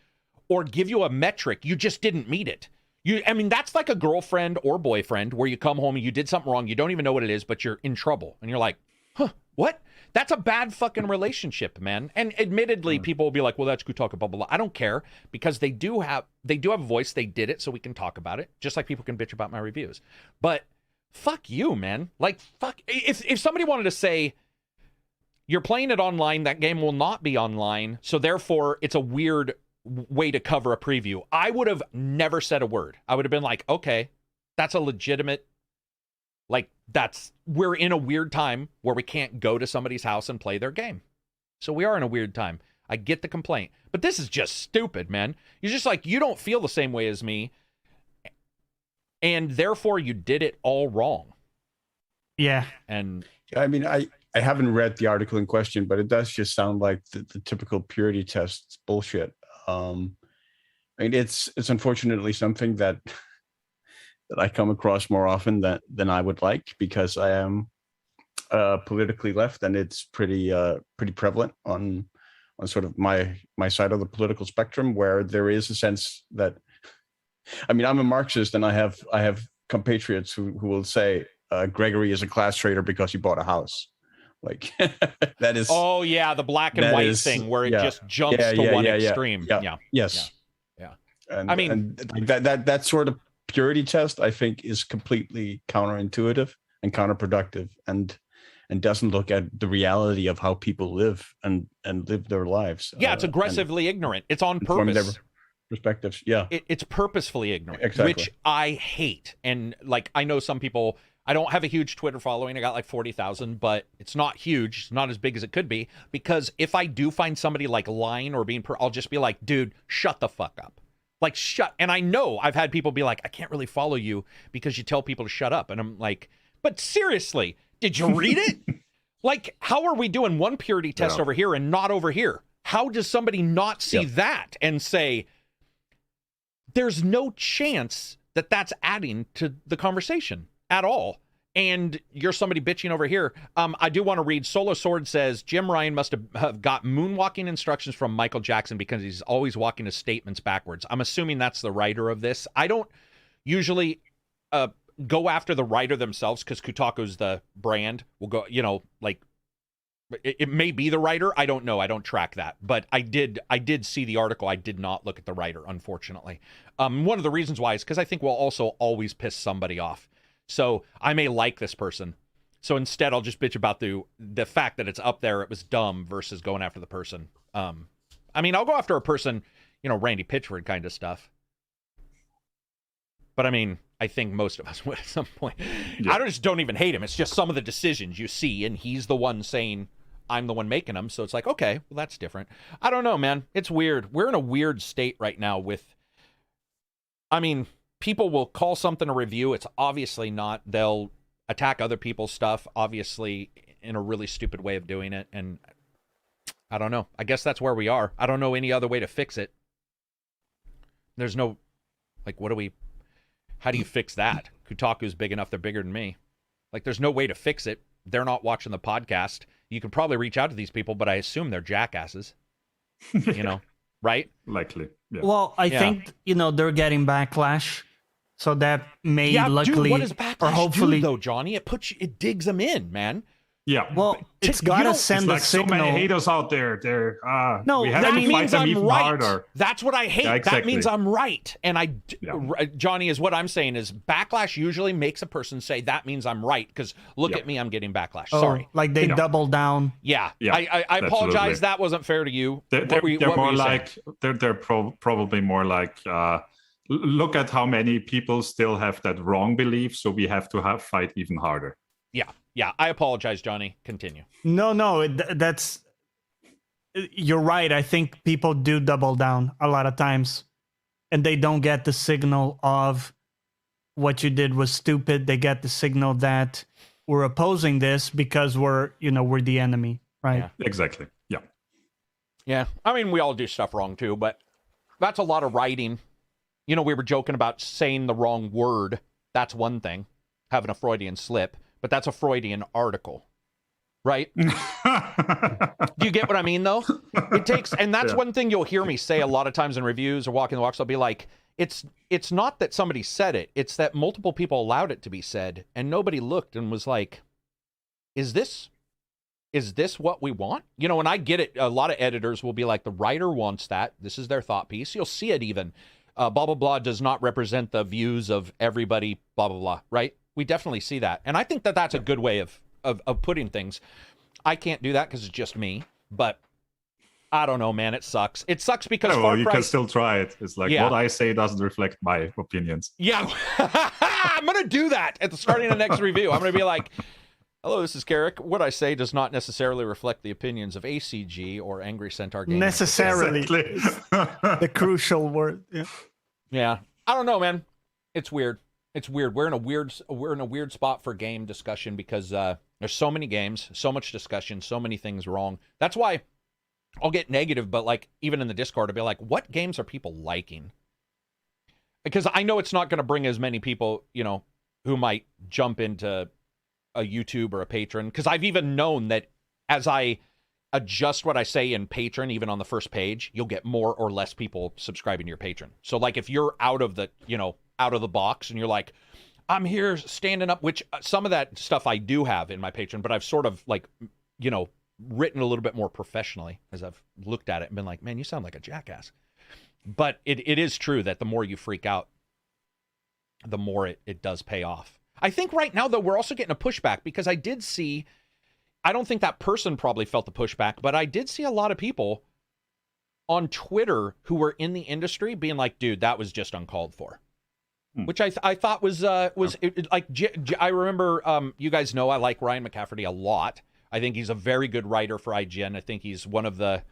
or give you a metric. You just didn't meet it. I mean, that's like a girlfriend or boyfriend where you come home and you did something wrong. You don't even know what it is, but you're in trouble. And you're like, huh, what? That's a bad fucking relationship, man. And admittedly, people will be like, well, that's good talk, blah, blah, blah. I don't care because they do have a voice. They did it so we can talk about it. Just like people can bitch about my reviews. But fuck you, man. Like, fuck. If somebody wanted to say, you're playing it online, that game will not be online, so therefore it's a weird way to cover a preview. I would have never said a word. I would have been like, okay, that's a legitimate, like, we're in a weird time where we can't go to somebody's house and play their game. So we are in a weird time. I get the complaint, but this is just stupid, man. You're just like, you don't feel the same way as me, and therefore you did it all wrong. Yeah. And I mean, I haven't read the article in question, but it does just sound like the typical purity test bullshit. I mean, it's unfortunately something that I come across more often than I would like, because I am politically left, and it's pretty prevalent on sort of my side of the political spectrum, where there is a sense that, I mean, I'm a Marxist, and I have compatriots who will say Gregory is a class traitor because he bought a house. Like that is. Oh yeah, the black and white thing where it just jumps to one extreme. Yes. Yeah. And I mean, and that sort of purity test, I think, is completely counterintuitive and counterproductive, and doesn't look at the reality of how people live and live their lives. Yeah, it's aggressively ignorant. It's on from their purpose. Perspectives. Yeah. It's purposefully ignorant, Exactly. which I hate. And like, I know some people, I don't have a huge Twitter following. I got like 40,000, but it's not huge. It's not as big as it could be, because if I do find somebody like lying or being, I'll just be like, dude, shut the fuck up. Like, shut. And I know I've had people be like, I can't really follow you because you tell people to shut up. And I'm like, but seriously, did you read it? Like, how are we doing one purity test over here and not over here? How does somebody not see that and say, there's no chance that that's adding to the conversation at all? And you're somebody bitching over here. I do want to read. Solo Sword says, Jim Ryan must have got moonwalking instructions from Michael Jackson because he's always walking his statements backwards. I'm assuming that's the writer of this. I don't usually go after the writer themselves, because Kotaku's the brand. We'll go, like, it may be the writer. I don't know. I don't track that. But I did see the article. I did not look at the writer, unfortunately. One of the reasons why is because I think we'll also always piss somebody off. So I may like this person. So instead, I'll just bitch about the fact that it's up there. It was dumb versus going after the person. I mean, I'll go after a person, Randy Pitchford kind of stuff. But I mean, I think most of us would at some point. Yeah. I just don't even hate him. It's just some of the decisions you see, and he's the one saying, I'm the one making them. So it's like, okay, well, that's different. I don't know, man. It's weird. We're in a weird state right now with, I mean, people will call something a review. It's obviously not. They'll attack other people's stuff, obviously, in a really stupid way of doing it. And I don't know. I guess that's where we are. I don't know any other way to fix it. There's no, like, how do you fix that? Kotaku's big enough. They're bigger than me. Like, there's no way to fix it. They're not watching the podcast. You can probably reach out to these people, but I assume they're jackasses. Right? Likely. Yeah. Well, I think, they're getting backlash. So that may luckily, dude, what does backlash or hopefully, do, though, Johnny? It digs them in, man. Yeah. Well, it's got to send a signal. So many haters out there. No, we have that to means fight them I'm even right. harder. That's what I hate. Yeah, exactly. That means I'm right. And Johnny, is what I'm saying is backlash usually makes a person say, that means I'm right, because look at me, I'm getting backlash. Sorry. Like they double down. Yeah. I apologize. Absolutely. That wasn't fair to you. They're more like, they're probably more like, look at how many people still have that wrong belief, so we have to fight even harder. Yeah, I apologize, Johnny. Continue. No, that's... You're right. I think people do double down a lot of times, and they don't get the signal of what you did was stupid. They get the signal that we're opposing this because we're the enemy, right? Yeah. Exactly. Yeah. Yeah. I mean, we all do stuff wrong too, but that's a lot of writing. We were joking about saying the wrong word. That's one thing, having a Freudian slip. But that's a Freudian article, right? Do you get what I mean, though? It takes, and that's one thing you'll hear me say a lot of times in reviews or walking the walks. I'll be like, it's not that somebody said it. It's that multiple people allowed it to be said, and nobody looked and was like, is this what we want? And I get it. A lot of editors will be like, the writer wants that. This is their thought piece. You'll see it even. Blah, blah, blah does not represent the views of everybody, blah, blah, blah, right? We definitely see that. And I think that that's a good way of putting things. I can't do that because it's just me. But I don't know, man. It sucks. It sucks because well, Far you Cry... can still try it. It's like what I say doesn't reflect my opinions. Yeah, I'm gonna do that at the starting of the next review. I'm gonna be like, "Hello, this is Carrick. What I say does not necessarily reflect the opinions of ACG or Angry Centaur Gaming." Necessarily, the crucial word. Yeah. Yeah, I don't know, man. It's weird. It's weird. We're in a weird spot for game discussion because there's so many games, so much discussion, so many things wrong. That's why I'll get negative, but like even in the Discord, I'll be like, what games are people liking? Because I know it's not going to bring as many people, you know, who might jump into a YouTube or a patron. Because I've even known that as I adjust what I say in patron, even on the first page, you'll get more or less people subscribing to your patron. So like if you're out of the, you know, out of the box and you're like, I'm here standing up, which some of that stuff I do have in my patron, but I've sort of like, you know, written a little bit more professionally as I've looked at it and been like, man, you sound like a jackass. But it is true that the more you freak out, the more it does pay off. I think right now, though, we're also getting a pushback because I did see, I don't think that person probably felt the pushback, but I did see a lot of people on Twitter who were in the industry being like, dude, that was just uncalled for. Which I thought was I remember, you guys know I like Ryan McCafferty a lot. I think he's a very good writer for IGN. I think he's one of the,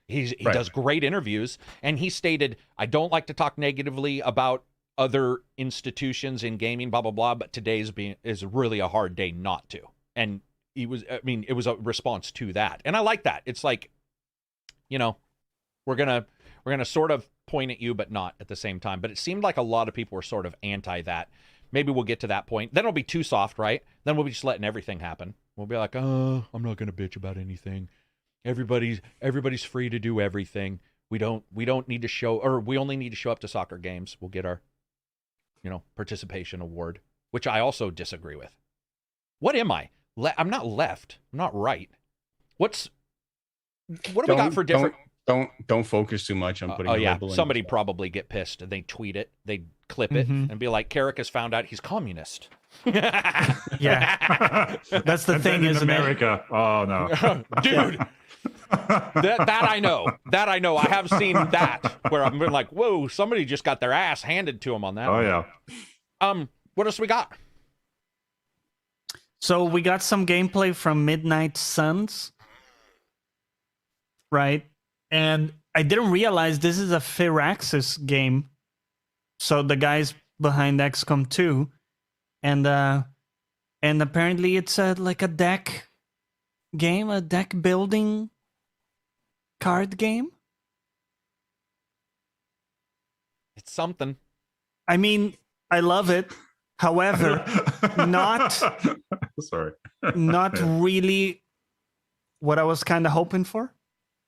he does great interviews. And he stated, I don't like to talk negatively about other institutions in gaming, blah, blah, blah, but today's is really a hard day not to. And it was a response to that. And I like that. It's like, you know, we're going to sort of point at you, but not at the same time. But it seemed like a lot of people were sort of anti that. Maybe we'll get to that point. Then it'll be too soft, right? Then we'll be just letting everything happen. We'll be like, oh, I'm not going to bitch about anything. Everybody's free to do everything. We don't need to show, or we only need to show up to soccer games. We'll get our, you know, participation award, which I also disagree with. What am I? I'm not left. I'm not right. What do we got for different? Don't focus too much on putting. Oh yeah, somebody probably get pissed and they tweet it, they clip it, and be like, "Carrick has found out he's communist." Yeah, that's the thing, in isn't America. It? Oh no, dude. That I know. That I know. I have seen that where I've been like, "Whoa!" Somebody just got their ass handed to them on that. Oh one. yeah. What else we got? So we got some gameplay from Midnight Suns, right? And I didn't realize this is a Firaxis game. So the guys behind XCOM 2, and apparently it's like a deck game, a deck building card game. It's something. I mean, I love it. However, not really what I was kind of hoping for.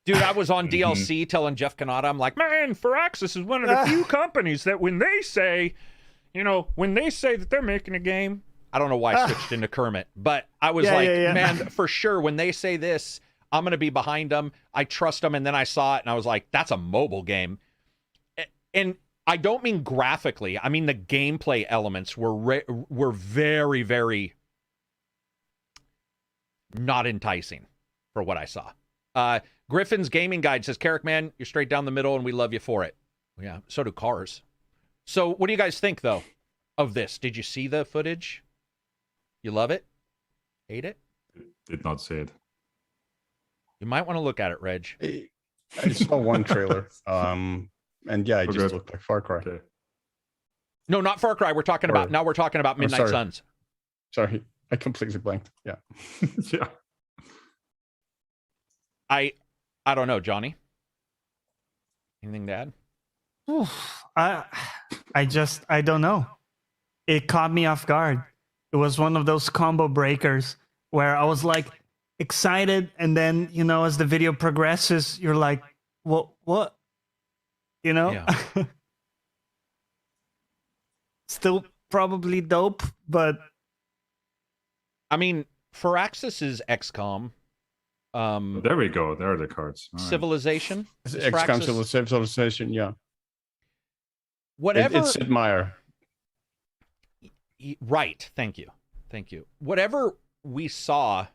Dude, I was on DLC telling Jeff Kanata, I'm like, man, Firaxis is one of the few companies that when they say that they're making a game, I don't know why I switched into Kermit, but I was man, for sure, when they say this, I'm going to be behind them. I trust them. And then I saw it and I was like, that's a mobile game. And I don't mean graphically. I mean, the gameplay elements were very, very not enticing for what I saw. Griffin's Gaming Guide says, Carrick, man, you're straight down the middle and we love you for it. Yeah, so do cars. So what do you guys think, though, of this? Did you see the footage? You love it? Hate it? Did not see it. You might want to look at it, Reg. I saw one trailer. And yeah, it just looked like Far Cry. Okay. No, not Far Cry. We're talking about Midnight Suns. Sorry, I completely blanked. Yeah. Yeah. I don't know, Johnny. Anything to add? Oof, I don't know. It caught me off guard. It was one of those combo breakers where I was like excited, and then, you know, as the video progresses, you're like, what? You know? Yeah. Still probably dope, but I mean, Firaxis is XCOM. There we go. There are the cards. All Civilization. Right. XCOM Civilization, yeah. Whatever. It's Sid Meier. Right. Thank you. Whatever we saw,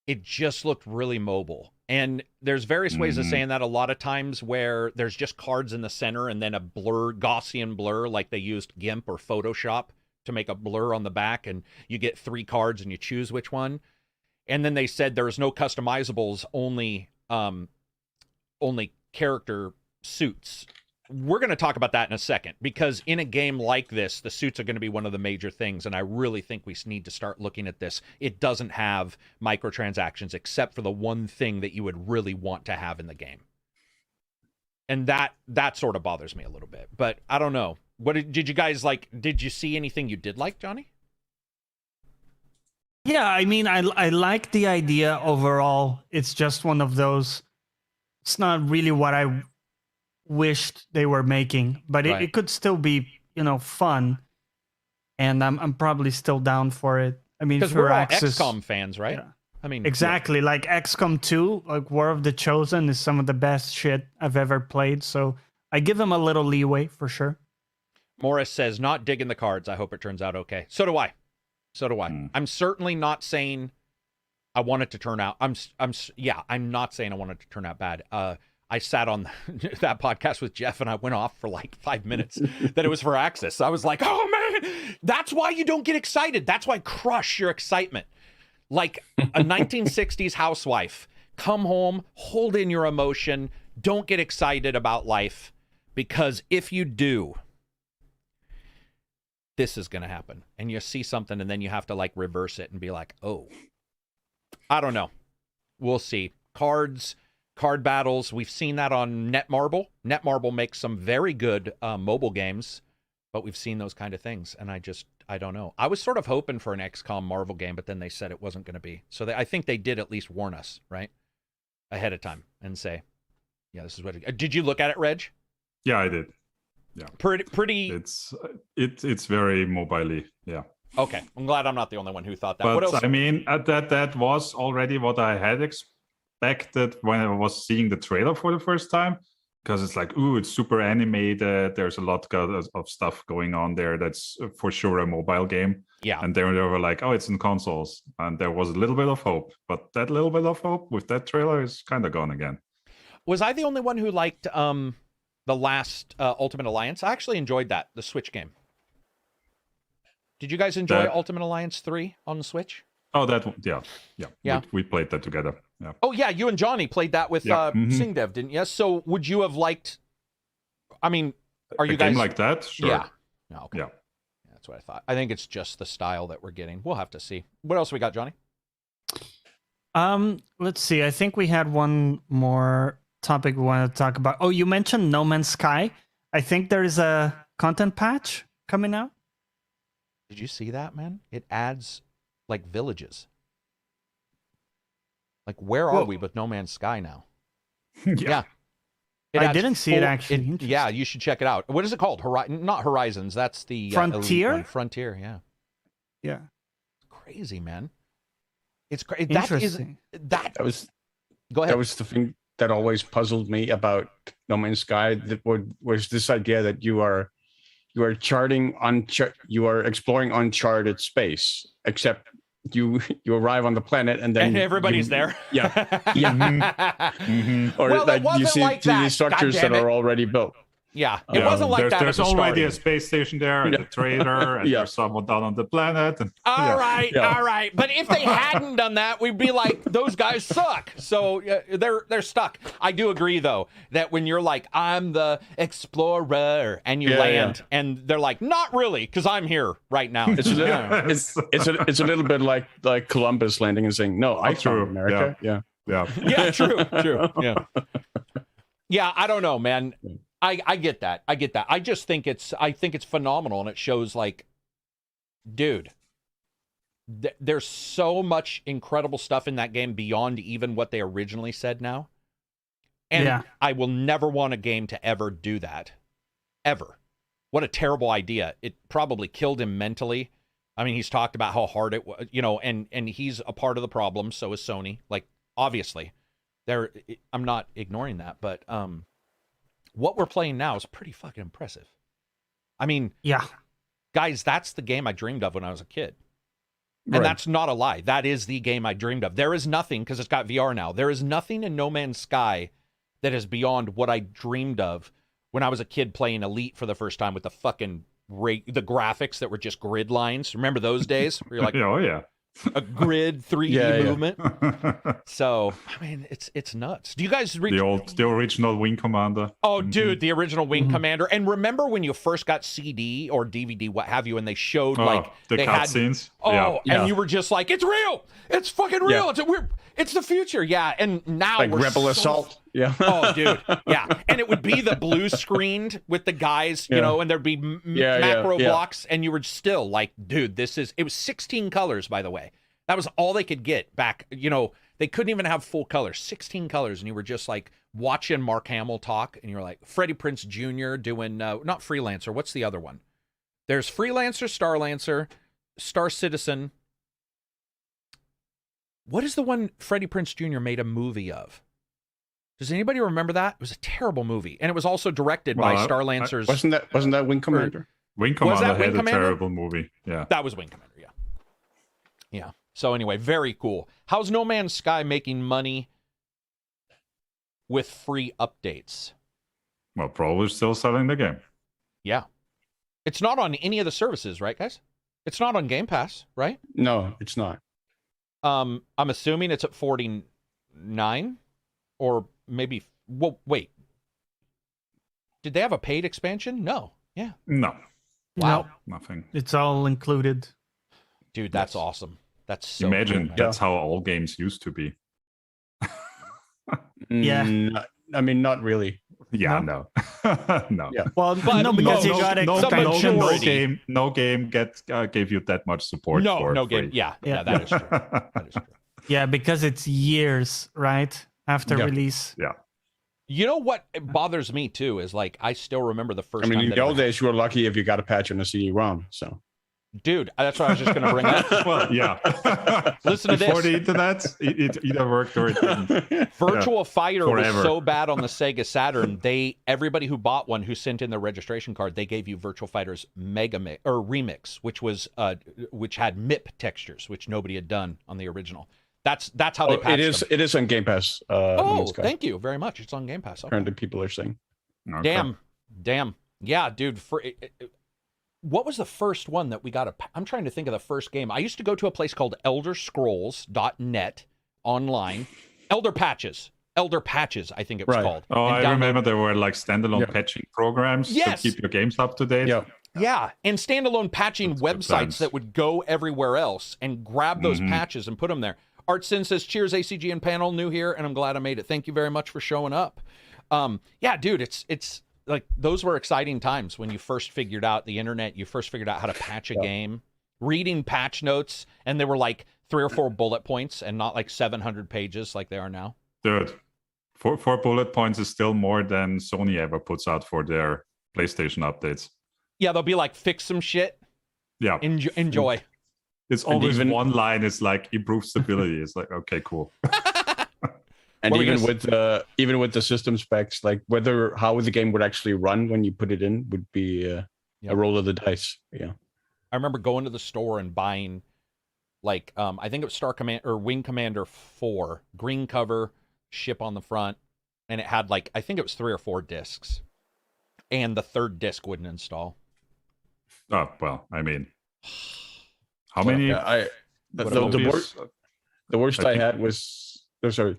it just looked really mobile. And there's various ways of saying that. A lot of times where there's just cards in the center and then a blur, Gaussian blur, like they used GIMP or Photoshop to make a blur on the back, and you get 3 cards and you choose which one. And then they said there's no customizables, only character suits. We're going to talk about that in a second, because in a game like this, the suits are going to be one of the major things, and I really think we need to start looking at this. It doesn't have microtransactions except for the one thing that you would really want to have in the game. And that sort of bothers me a little bit. But I don't know. What did you guys like? Did you see anything you did like, Johnny? Yeah, I mean, I like the idea overall. It's just one of those. It's not really what I wished they were making, but it could still be, fun. And I'm probably still down for it. I mean, because we're all XCOM fans, right? Yeah. I mean, exactly. Like XCOM 2, like War of the Chosen is some of the best shit I've ever played. So I give him a little leeway for sure. Morris says, not digging the cards. I hope it turns out okay. So do I. I'm certainly not saying I want it to turn out. I'm not saying I want it to turn out bad. I sat on that podcast with Jeff and I went off for like 5 minutes that it was for Axis. I was like, oh man, that's why you don't get excited. That's why crush your excitement. Like a 1960s housewife, come home, hold in your emotion. Don't get excited about life, because if you do, this is going to happen. And you see something and then you have to like reverse it and be like, oh, I don't know. We'll see. Card battles. We've seen that on Netmarble. Netmarble makes some very good mobile games, but we've seen those kind of things. And I don't know. I was sort of hoping for an XCOM Marvel game, but then they said it wasn't going to be. So I think they did at least warn us, right? Ahead of time and say, yeah, this is what did you look at it, Reg? Yeah, I did. Yeah. Pretty. It's very mobile-y. Yeah. Okay. I'm glad I'm not the only one who thought that. But what else? I mean, that was already what I had expected when I was seeing the trailer for the first time, because it's like, ooh, it's super animated. There's a lot of stuff going on there. That's for sure a mobile game. Yeah. And then they were like, oh, it's in consoles. And there was a little bit of hope. But that little bit of hope with that trailer is kind of gone again. Was I the only one who liked the last Ultimate Alliance? I actually enjoyed that, the Switch game. Did you guys enjoy Ultimate Alliance 3 on the Switch? Oh, yeah. We played that together. Yeah. Oh, yeah, you and Johnny played that with SingDev, didn't you? So would you have liked... I mean, are you a guys... game like that? Sure. Yeah. Oh, okay. Yeah. That's what I thought. I think it's just the style that we're getting. We'll have to see. What else we got, Johnny? Let's see. I think we had one more topic we wanted to talk about. Oh, you mentioned No Man's Sky. I think there is a content patch coming out. Did you see that, man? It adds like villages. Like, where are we with No Man's Sky now? Yeah. I didn't see it actually. Yeah, you should check it out. What is it called? Not Horizons. That's the Frontier. Frontier. Yeah. Yeah. Crazy, man. It's crazy. Interesting. That was. Go ahead. That was the thing that always puzzled me about No Man's Sky. That was this idea that you are you are exploring uncharted space, except you arrive on the planet and then everybody's there. Yeah. Or well, like you see these structures that are already built. Yeah, it wasn't like that. There's already a space station there, and a trader, and there's someone down on the planet. And, all right. But if they hadn't done that, we'd be like, those guys suck. So they're stuck. I do agree, though, that when you're like, I'm the explorer, and you land, and they're like, not really, because I'm here right now. It's a little bit like Columbus landing and saying, no, I found America. Yeah, true. Yeah, I don't know, man. I get that. I just think it's phenomenal, and it shows like, dude, there's so much incredible stuff in that game beyond even what they originally said now. And I will never want a game to ever do that. Ever. What a terrible idea. It probably killed him mentally. I mean, he's talked about how hard it was, and he's a part of the problem, so is Sony. Like, obviously. I'm not ignoring that, but what we're playing now is pretty fucking impressive. I mean, guys, that's the game I dreamed of when I was a kid. And that's not a lie. That is the game I dreamed of. There is nothing, because it's got VR now, there is nothing in No Man's Sky that is beyond what I dreamed of when I was a kid playing Elite for the first time with the fucking the graphics that were just grid lines. Remember those days? Where you're like, oh yeah, a grid 3D movement. So I mean, it's nuts. Do you guys the original Wing Commander? Oh, dude, the original Wing Commander. And remember when you first got CD or DVD, what have you, and they showed like the they cutscenes. And you were just like, it's real, it's fucking real, it's the future. Yeah, and now like we're Rebel Assault. Yeah. Oh, dude. Yeah. And it would be the blue screened with the guys, you know, and there'd be macro blocks. And you were still like, dude, it was 16 colors, by the way. That was all they could get back. You know, they couldn't even have full colors, 16 colors. And you were just like watching Mark Hamill talk. And you were like, Freddie Prinze Jr. doing, not Freelancer. What's the other one? There's Freelancer, Starlancer, Star Citizen. What is the one Freddie Prinze Jr. made a movie of? Does anybody remember that? It was a terrible movie, and it was also directed by Starlancer's. Wasn't that Wing Commander? Wing Commander had a terrible movie. Yeah, that was Wing Commander. Yeah, yeah. So anyway, very cool. How's No Man's Sky making money with free updates? Well, probably still selling the game. Yeah, it's not on any of the services, right, guys? It's not on Game Pass, right? No, it's not. I'm assuming it's at 49, or maybe. Well, wait. Did they have a paid expansion? No. Yeah. No. Wow. No, nothing. It's all included. Dude, that's awesome. That's so Imagine cool, that's how all games used to be. Yeah. I mean, not really. Yeah, no. No. Yeah. Well, no, because you got expansions. No game gave you that much support. No game. Free. Yeah, that is true. That is true. Yeah, because it's years, right? After release. Yeah. You know what bothers me too is like I still remember the first. I mean, time in the old days, you were lucky if you got a patch on a CD-ROM. So, dude, that's what I was just going to bring up. Well, yeah. Listen to this. Before the internet, it either worked or it didn't. Virtual Fighter was so bad on the Sega Saturn. Everybody who bought one who sent in their registration card, they gave you Virtual Fighter's Remix, which had MIP textures, which nobody had done on the original. That's how they patched them. It is on Game Pass. Thank you very much. It's on Game Pass. Okay. Apparently, people are saying. Okay. Damn. Yeah, dude. What was the first one that we got? I'm trying to think of the first game. I used to go to a place called ElderScrolls.net online. Elder Patches, I think it was called. Oh, I remember there were like standalone patching programs to keep your games up to date. Yeah, and standalone patching websites that would go everywhere else and grab those patches and put them there. ArtSin says, cheers, ACG and panel, new here, and I'm glad I made it. Thank you very much for showing up. Yeah, dude, it's like those were exciting times when you first figured out the internet, you first figured out how to patch a game, reading patch notes, and they were like 3 or 4 bullet points and not like 700 pages like they are now. Dude, 4 bullet points is still more than Sony ever puts out for their PlayStation updates. Yeah, they'll be like, fix some shit. Yeah. Enjoy. It's always one line is like improve stability. It's like, okay, cool. And even with the system specs, like how the game would actually run when you put it in would be a roll of the dice. Yeah. I remember going to the store and buying like I think it was Wing Commander 4, green cover, ship on the front, and it had like I think it was 3 or 4 discs. And the 3rd disc wouldn't install. Oh, well, I mean, how many? The worst I had was sorry.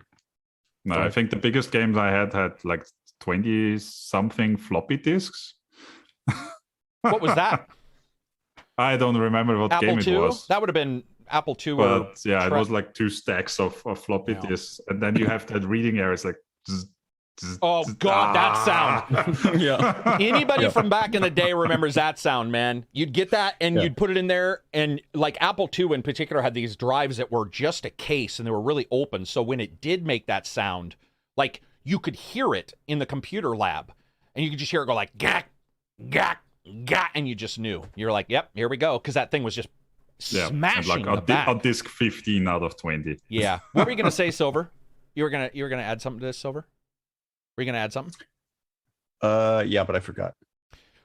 No, I think the biggest games I had like 20-something floppy disks. What was that? I don't remember what Apple game II? it was. That would have been Apple II. But yeah, it was like 2 stacks of floppy disks, and then you have that reading error. It's like. Oh God, that sound! Yeah. Anybody from back in the day remembers that sound, man. You'd get that, and you'd put it in there, and like Apple II in particular had these drives that were just a case, and they were really open. So when it did make that sound, like you could hear it in the computer lab, and you could just hear it go like gak, gak, gak, and you just knew. You're like, yep, here we go, because that thing was just smashing like the back. On disc 15 out of 20. Yeah. What were you gonna say, Silver? You were gonna add something to this, Silver? Were you going to add something? Yeah, but I forgot.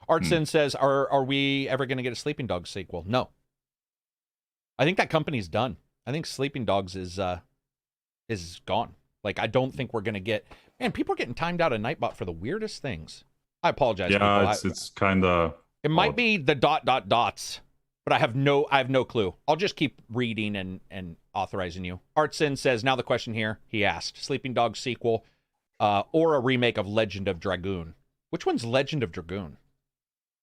ArtSin says, are we ever going to get a Sleeping Dogs sequel? No. I think that company's done. I think Sleeping Dogs is gone. Like, I don't think we're gonna get. Man, people are getting timed out of Nightbot for the weirdest things. I apologize. Yeah, people. it's kind of. It might be the ... dots, but I have no clue. I'll just keep reading and authorizing you. Artsin says, now the question here, he asked, Sleeping Dogs sequel or a remake of Legend of Dragoon. Which one's Legend of Dragoon?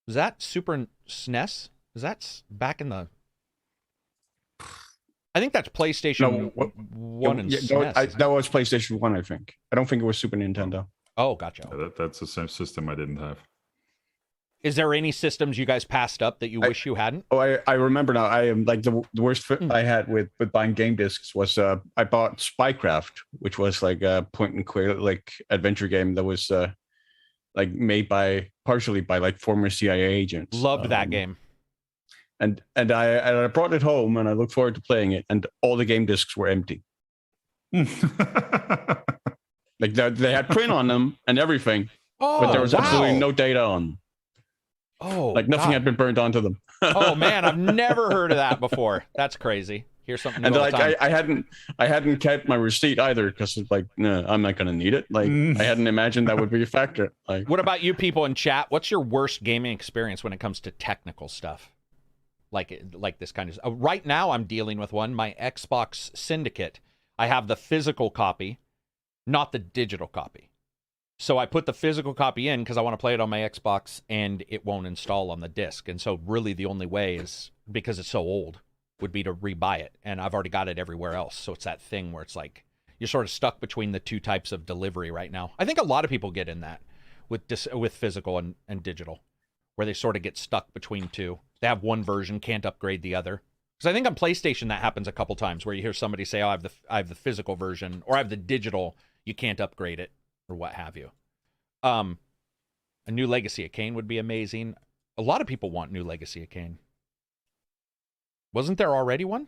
Was that Super SNES? Is that back in the... I think that's PlayStation 1 and SNES. That was PlayStation 1, I think. I don't think it was Super Nintendo. Oh, gotcha. Yeah, that's the same system I didn't have. Is there any systems you guys passed up that you wish you hadn't? Oh, I remember now. I am like the worst fit I had with buying game discs was I bought Spycraft, which was like a point and click like adventure game that was like made partially by like former CIA agents. Loved that game. And I brought it home and I looked forward to playing it, and all the game discs were empty. Like they had print on them and everything, but there was absolutely no data on them. Oh, like nothing had been burned onto them. Oh man, I've never heard of that before. That's crazy. Here's something. And like I hadn't kept my receipt either because it's like, no, I'm not gonna need it. Like I hadn't imagined that would be a factor. Like, what about you people in chat? What's your worst gaming experience when it comes to technical stuff? Like this kind of right now I'm dealing with one. My Xbox Syndicate. I have the physical copy, not the digital copy. So I put the physical copy in because I want to play it on my Xbox, and it won't install on the disc. And so really the only way is, because it's so old, would be to rebuy it. And I've already got it everywhere else. So it's that thing where it's like you're sort of stuck between the two types of delivery right now. I think a lot of people get in that with physical and digital, where they sort of get stuck between two. They have one version, can't upgrade the other. Because I think on PlayStation that happens a couple times where you hear somebody say, oh, I have the physical version, or I have the digital, you can't upgrade it, or what have you. A new Legacy of Kain would be amazing. A lot of people want new Legacy of Kain. Wasn't there already one?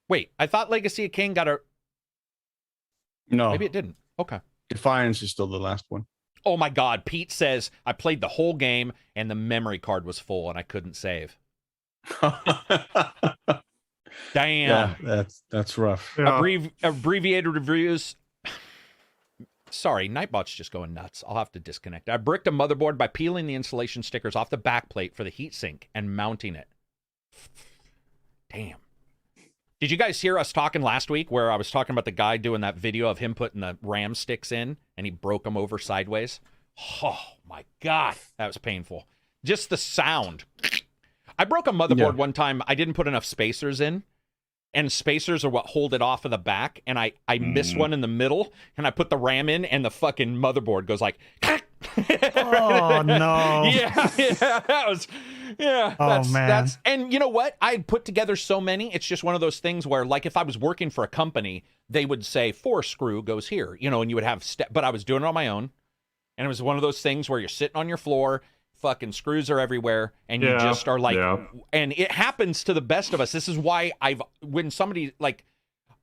Wait, I thought Legacy of Kain got a... No. Maybe it didn't. Okay. Defiance is still the last one. Oh my God, Pete says, I played the whole game and the memory card was full and I couldn't save. Damn. Yeah, that's rough. Yeah. Abbreviated reviews. Sorry, Nightbot's just going nuts. I'll have to disconnect. I bricked a motherboard by peeling the insulation stickers off the backplate for the heatsink and mounting it. Damn. Did you guys hear us talking last week where I was talking about the guy doing that video of him putting the RAM sticks in and he broke them over sideways? Oh my God, that was painful. Just the sound. I broke a motherboard one time. I didn't put enough spacers in. And spacers are what hold it off of the back. And I missed one in the middle. And I put the RAM in. And the fucking motherboard goes like... Oh, no. Yeah. That was... Yeah. That's... And you know what? I had put together so many. It's just one of those things where, like, if I was working for a company, they would say, 4 screw goes here. You know, and you would have... But I was doing it on my own. And it was one of those things where you're sitting on your floor... Fucking screws are everywhere, and you just are like, and it happens to the best of us. This is why when somebody, like,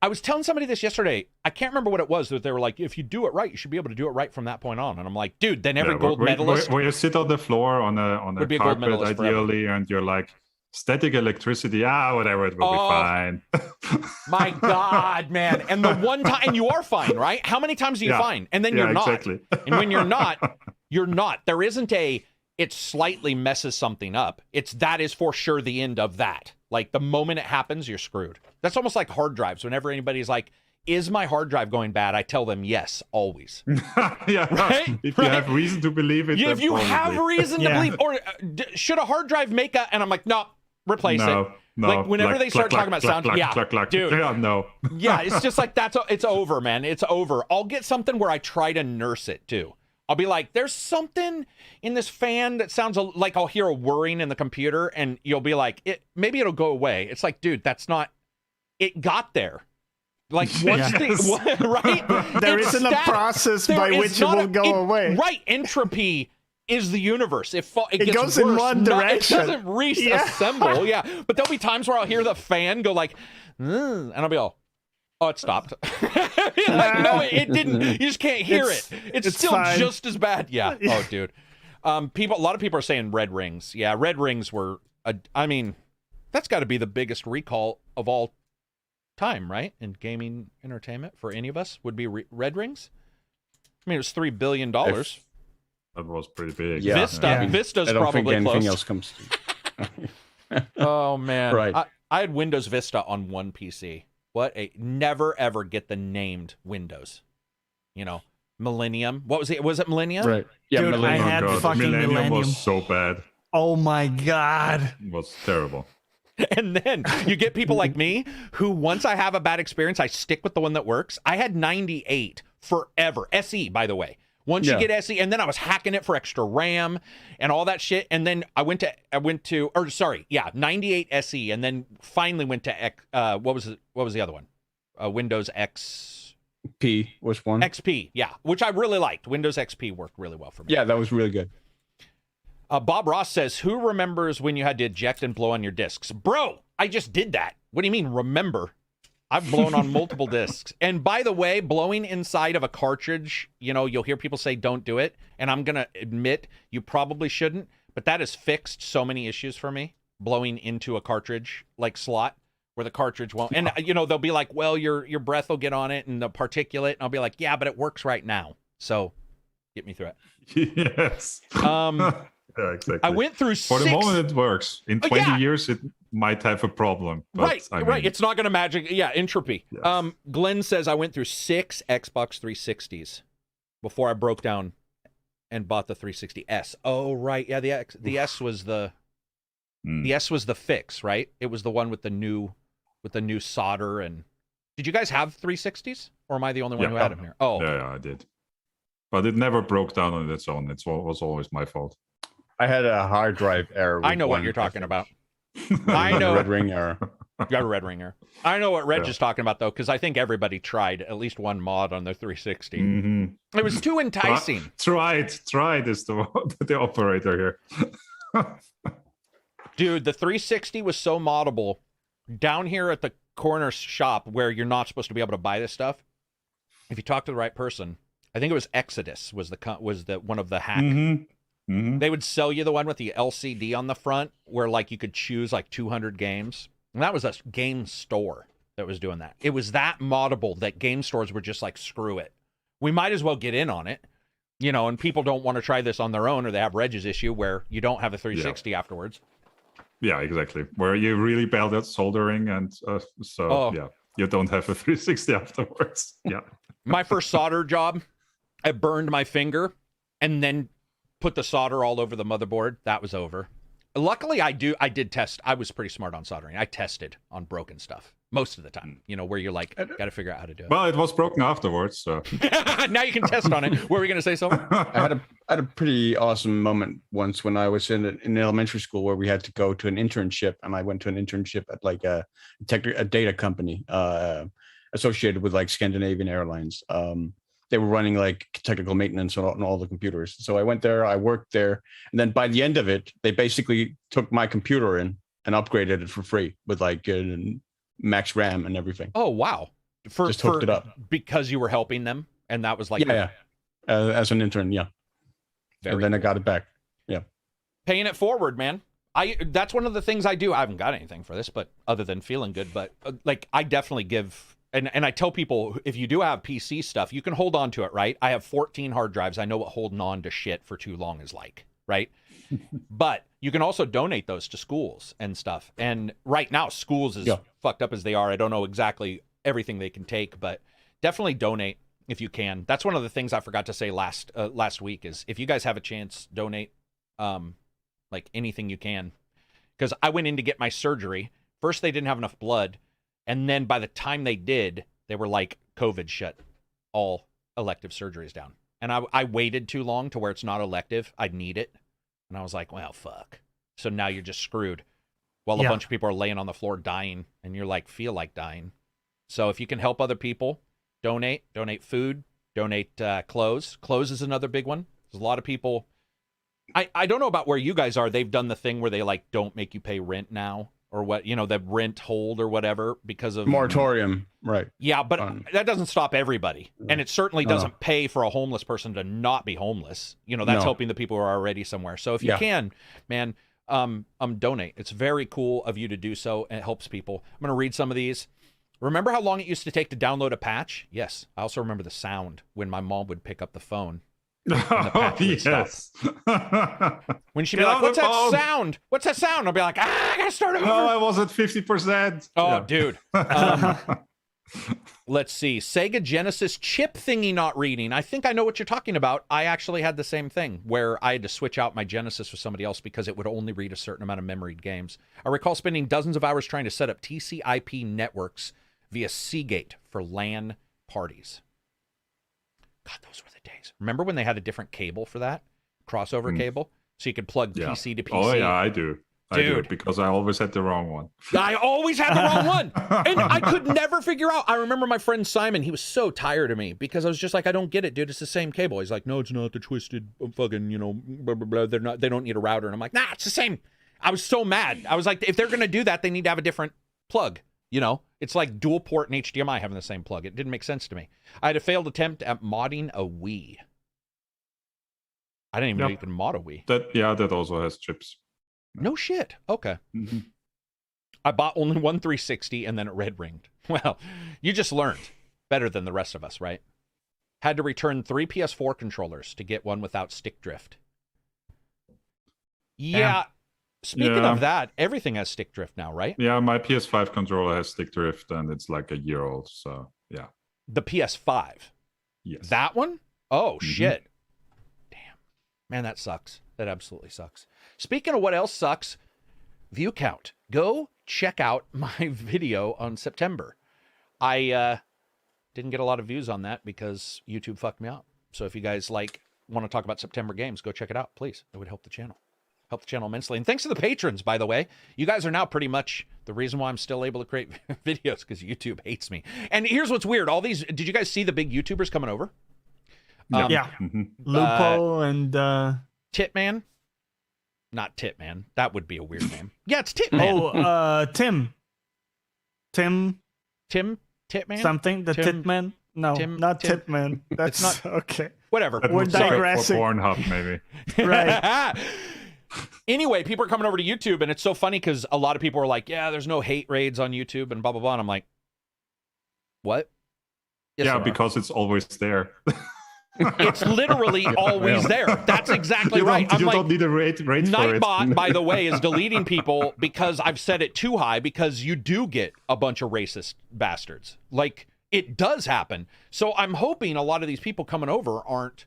I was telling somebody this yesterday, I can't remember what it was, that they were like, if you do it right, you should be able to do it right from that point on. And I'm like, dude, then every gold medalist. Where you sit on the floor on a carpet, ideally, and you're like, static electricity, whatever, it will be fine. My God, man. And the one time, and you are fine, right? How many times do you fine? And then you're not. Exactly. And when you're not, you're not. There isn't it slightly messes something up. That is for sure the end of that. Like, the moment it happens, you're screwed. That's almost like hard drives. Whenever anybody's like, is my hard drive going bad? I tell them yes, always. Yeah, right? If you have reason to believe it. Yeah, if you have reason to believe, or should a hard drive make and I'm like, no, replace it. No. Like, whenever they start talking about sound, dude. Yeah, no. Yeah, it's just like, it's over, man. It's over. I'll get something where I try to nurse it too. I'll be like, there's something in this fan that sounds like I'll hear a whirring in the computer, and you'll be like, maybe it'll go away. It's like, dude, that's not, it got there. Like, once right? There isn't a process by which it will go away. Right. Entropy is the universe. It gets goes worse. In one direction. It doesn't reassemble. Yeah. But there'll be times where I'll hear the fan go like, and I'll be all, oh, it stopped. Like, no, it didn't. You just can't hear it. It's still fine. Just as bad. Yeah. Oh, dude. A lot of people are saying red rings. Yeah, red rings were. They That's got to be the biggest recall of all time, right? In gaming entertainment for any of us would be Red Rings. I mean, it was $3 billion. That was pretty big. Yeah. Vista's I don't probably think anything close. else comes. Oh man, Right. I had Windows Vista on one PC. Never ever get the named Windows. Millennium. What was it? Was it Millennium? Right. Yeah, Dude, Millennium. I had God, fucking Millennium Millennium. was so bad. Oh my god. It was terrible. And then you get people like me who, once I have a bad experience, I stick with the one that works. I had 98 forever. SE, by the way. Once you get SE, and then I was hacking it for extra RAM and all that shit. And then I went to 98 SE, and then finally went to what was the other one? Windows P was one. XP, yeah, which I really liked. Windows XP worked really well for me. Yeah, that was really good. Bob Ross says, who remembers when you had to eject and blow on your discs? Bro, I just did that. What do you mean, remember? I've blown on multiple discs. And by the way, blowing inside of a cartridge, you'll hear people say don't do it. And I'm going to admit you probably shouldn't. But that has fixed so many issues for me, blowing into a cartridge slot where the cartridge won't. And, they'll be like, well, your breath will get on it and the particulate. And I'll be like, yeah, but it works right now. So get me through it. Yes. Yeah, exactly. I went through For the moment, it works. In 20 years, it might have a problem. But, right. It's not going to magic. Yeah, entropy. Yes. Glenn says I went through 6 Xbox 360s before I broke down and bought the 360S. Oh, right. Yeah, the S was the S was the fix, right? It was the one with the new solder. And did you guys have 360s, or am I the only one who had them here? Oh, okay. Yeah, I did. But it never broke down on its own. It was always my fault. I had a hard drive error. I know what you're talking about. I know. Red ring error. You got a red ringer. I know what Reg is talking about, though, because I think everybody tried at least one mod on their 360. Mm-hmm. It was too enticing. Tried is the operator here. Dude, the 360 was so moddable. Down here at the corner shop where you're not supposed to be able to buy this stuff, if you talk to the right person, I think it was Exodus was the one of the hack. Mm-hmm. Mm-hmm. They would sell you the one with the LCD on the front where you could choose 200 games. And that was a game store that was doing that. It was that moddable that game stores were just screw it. We might as well get in on it. And people don't want to try this on their own, or they have Reg's issue where you don't have a 360 afterwards. Yeah, exactly. Where you really bailed out soldering and you don't have a 360 afterwards. Yeah. My first solder job, I burned my finger and then put the solder all over the motherboard. That was over. Luckily, I did test. I was pretty smart on soldering. I tested on broken stuff most of the time, where you're got to figure out how to do it. Well, it was broken afterwards, so. Now you can test on it. What were we going to say, something? I had a pretty awesome moment once when I was in elementary school where we had to go to an internship, and I went to an internship at a data company associated with Scandinavian Airlines. They were running technical maintenance on all the computers. So I went there, I worked there. And then by the end of it, they basically took my computer in and upgraded it for free with max RAM and everything. Oh, wow. Just hooked it up. Because you were helping them. And that was as an intern. Yeah. And then I got it back. Yeah. Paying it forward, man. That's one of the things I do. I haven't got anything for this, but other than feeling good, but I definitely give. And I tell people, if you do have PC stuff, you can hold on to it, right? I have 14 hard drives. I know what holding on to shit for too long is like, right? But you can also donate those to schools and stuff. And right now, schools, as fucked up as they are, I don't know exactly everything they can take, but definitely donate if you can. That's one of the things I forgot to say last week is if you guys have a chance, donate anything you can. Because I went in to get my surgery. First, they didn't have enough blood. And then by the time they did, they were COVID shut all elective surgeries down. And I waited too long to where it's not elective. I'd need it. And I was like, well, fuck. So now you're just screwed while a bunch of people are laying on the floor dying and you're feel like dying. So if you can help other people, donate food, donate clothes. Clothes is another big one. There's a lot of people. I don't know about where you guys are. They've done the thing where they don't make you pay rent now. Or what, the rent hold or whatever because of moratorium, right? Yeah, but that doesn't stop everybody, and it certainly doesn't pay for a homeless person to not be homeless. That's helping the people who are already somewhere. So if you can, man, donate. It's very cool of you to do so, and it helps people. I'm going to read some of these. Remember how long it used to take to download a patch? Yes. I also remember the sound when my mom would pick up the phone. And the patch would stop. When she'd be like, what's that sound? What's that sound? I'll be like, I got to start over. No, I was at 50%. Oh, dude. Let's see. Sega Genesis chip thingy not reading. I think I know what you're talking about. I actually had the same thing where I had to switch out my Genesis for somebody else because it would only read a certain amount of memoried games. I recall spending dozens of hours trying to set up TCP networks via Seagate for LAN parties. God, those were the days. Remember when they had a different cable for that? Crossover cable? So you could plug PC to PC? Oh, yeah, I do. I do, Dude. because I always had the wrong one. I always had the wrong one. And I could never figure out. I remember my friend Simon, he was so tired of me because I was just like, I don't get it, dude. It's the same cable. He's like, no, it's not the twisted fucking, blah, blah, blah. They don't need a router. And I'm like, nah, it's the same. I was so mad. I was like, if they're going to do that, they need to have a different plug. It's like dual port and HDMI having the same plug. It didn't make sense to me. I had a failed attempt at modding a Wii. I didn't even know you could mod a Wii. That also has chips. No shit. Okay. Mm-hmm. I bought only one 360 and then it red ringed. Well, you just learned better than the rest of us, right? Had to return 3 PS4 controllers to get one without stick drift. Yeah. Speaking of that, everything has stick drift now, right? Yeah, my PS5 controller has stick drift and it's like a year old. So, yeah. The PS5? Yes. That one? Oh, shit. Damn. Man, that sucks. That absolutely sucks. Speaking of what else sucks, view count. Go check out my video on September. I didn't get a lot of views on that because YouTube fucked me up. So if you guys want to talk about September games, go check it out, please. It would help the channel. Help the channel immensely. And thanks to the patrons, by the way. You guys are now pretty much the reason why I'm still able to create videos, because YouTube hates me. And here's what's weird. All these, did you guys see the big YouTubers coming over? Yeah. Lupo and... Titman? Not Titman. That would be a weird name. Yeah, it's Titman. Tim. Titman? Something? The Tim- Titman? No, not Tim- Titman. That's not- okay. Whatever. That We're looks like digressing. for Pornhub, maybe. Right. Anyway, people are coming over to YouTube, and it's so funny because a lot of people are like, yeah, there's no hate raids on YouTube and blah, blah, blah. And I'm like, what? Yes, Yeah, there are. because it's always there. It's literally always there. That's exactly right. I'm You like, don't need a rate for it. Nightbot, by the way, is deleting people because I've set it too high, because you do get a bunch of racist bastards. Like, it does happen. So I'm hoping a lot of these people coming over aren't,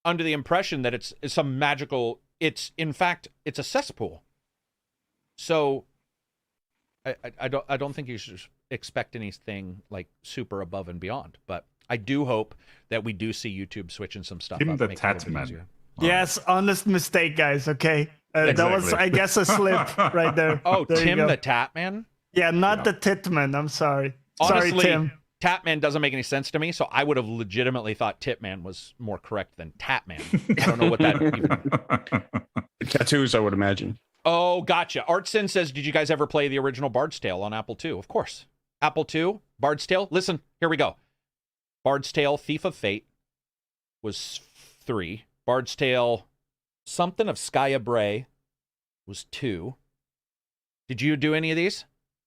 under the impression that it's some magical, in fact, it's a cesspool. So I don't think you should expect anything like super above and beyond, but I do hope that we do see YouTube switching some stuff Tim up. the make it a little bit Tatman. easier. Yes, honest mistake, guys. Okay. That was, Exactly. I guess, a slip right there. Oh, There you Tim go. the Tatman? Yeah, not the Titman. I'm sorry. Honestly, Sorry, Tim. Tatman doesn't make any sense to me, so I would have legitimately thought Titman was more correct than Tatman. I don't know what that even... Tattoos, I would imagine. Oh, gotcha. Artsin says, did you guys ever play the original Bard's Tale on Apple II? Of course. Apple II, Bard's Tale. Listen, here we go. Bard's Tale, Thief of Fate was 3. Bard's Tale, something of Skya Bray was 2. Did you do any of these,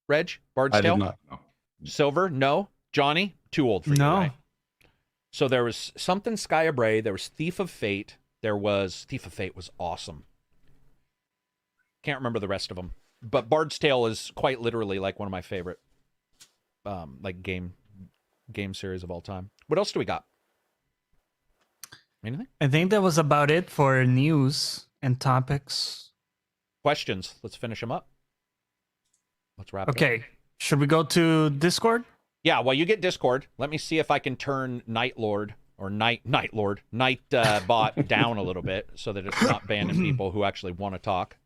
Reg? Bard's I Tale? did not. No. Silver? No. Johnny? Too old for you, No. right? So there was something Skya Bray. There was Thief of Fate. Thief of Fate was awesome. Can't remember the rest of them. But Bard's Tale is quite literally like one of my favorite game series of all time. What else do we got? Anything? I think that was about it for news and topics. Questions. Let's finish them up. Let's wrap it up. Okay. Should we go to Discord? Yeah, well, you get Discord. Let me see if I can turn Night Bot down a little bit so that it's not banning people who actually want to talk.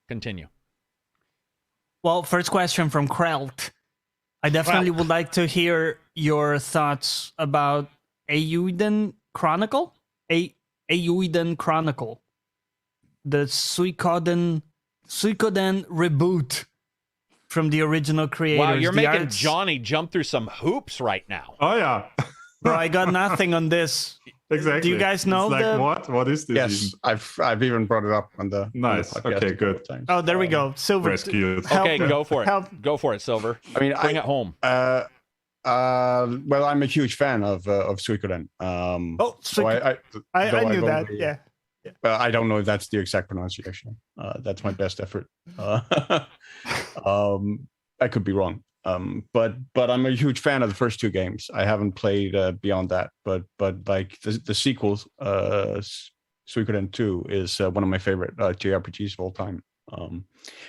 Continue. Well, first question from Krelt. I definitely would like to hear your thoughts about Eiyuden Chronicle. Eiyuden Chronicle. The Suikoden reboot from the original creators. Wow, you're The making arts- Johnny jump through some hoops right now. Oh, yeah. Bro, I got nothing on this. Exactly. Do you guys know it's like, what is this? Yes, I've even brought it up on the Nice. On the podcast Okay, a couple good. of times. Oh, there we go. Silver. Rescued. Help Okay, me. go for it. Help. Go for it, Silver. I mean, Bring it home. Well, I'm a huge fan of Suikoden. Oh, So I knew that. only- Yeah. I don't know if that's the exact pronunciation. That's my best effort. I could be wrong. But I'm a huge fan of the first 2 games. I haven't played beyond that, but like the sequels, Suikoden 2 is one of my favorite JRPGs of all time. And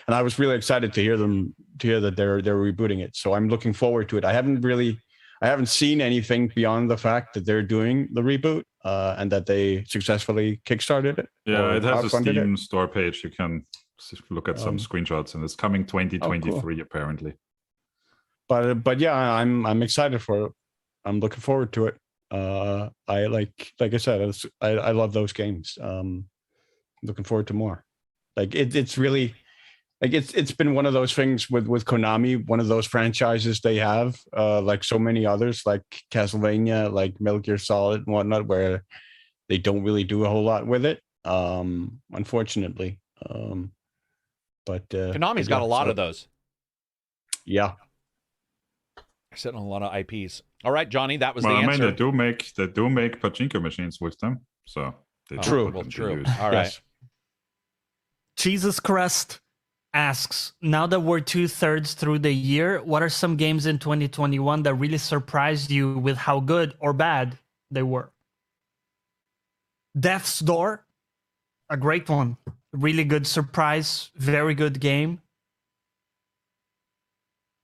I was really excited to hear that they're rebooting it. So I'm looking forward to it. I haven't seen anything beyond the fact that they're doing the reboot and that they successfully kickstarted it. Yeah, it has a crowdfunded Steam store page. You can look at some screenshots, and it's coming 2023 apparently. But yeah, I'm excited for it. I'm looking forward to it. I like I said, I love those games. Looking forward to more. Like it's really like it's been one of those things with Konami, one of those franchises they have, like so many others, like Castlevania, like Metal Gear Solid and whatnot, where they don't really do a whole lot with it, unfortunately. But Konami's got a lot of those. Yeah. They're sitting on a lot of IPs. All right, Johnny, that was Well, the I mean, answer. they do make pachinko machines with them, so they do True. put them to True. use. All right. Yes. Jesus Crust asks, now that we're 2/3 through the year, what are some games in 2021 that really surprised you with how good or bad they were? Death's Door, a great one. Really good surprise. Very good game.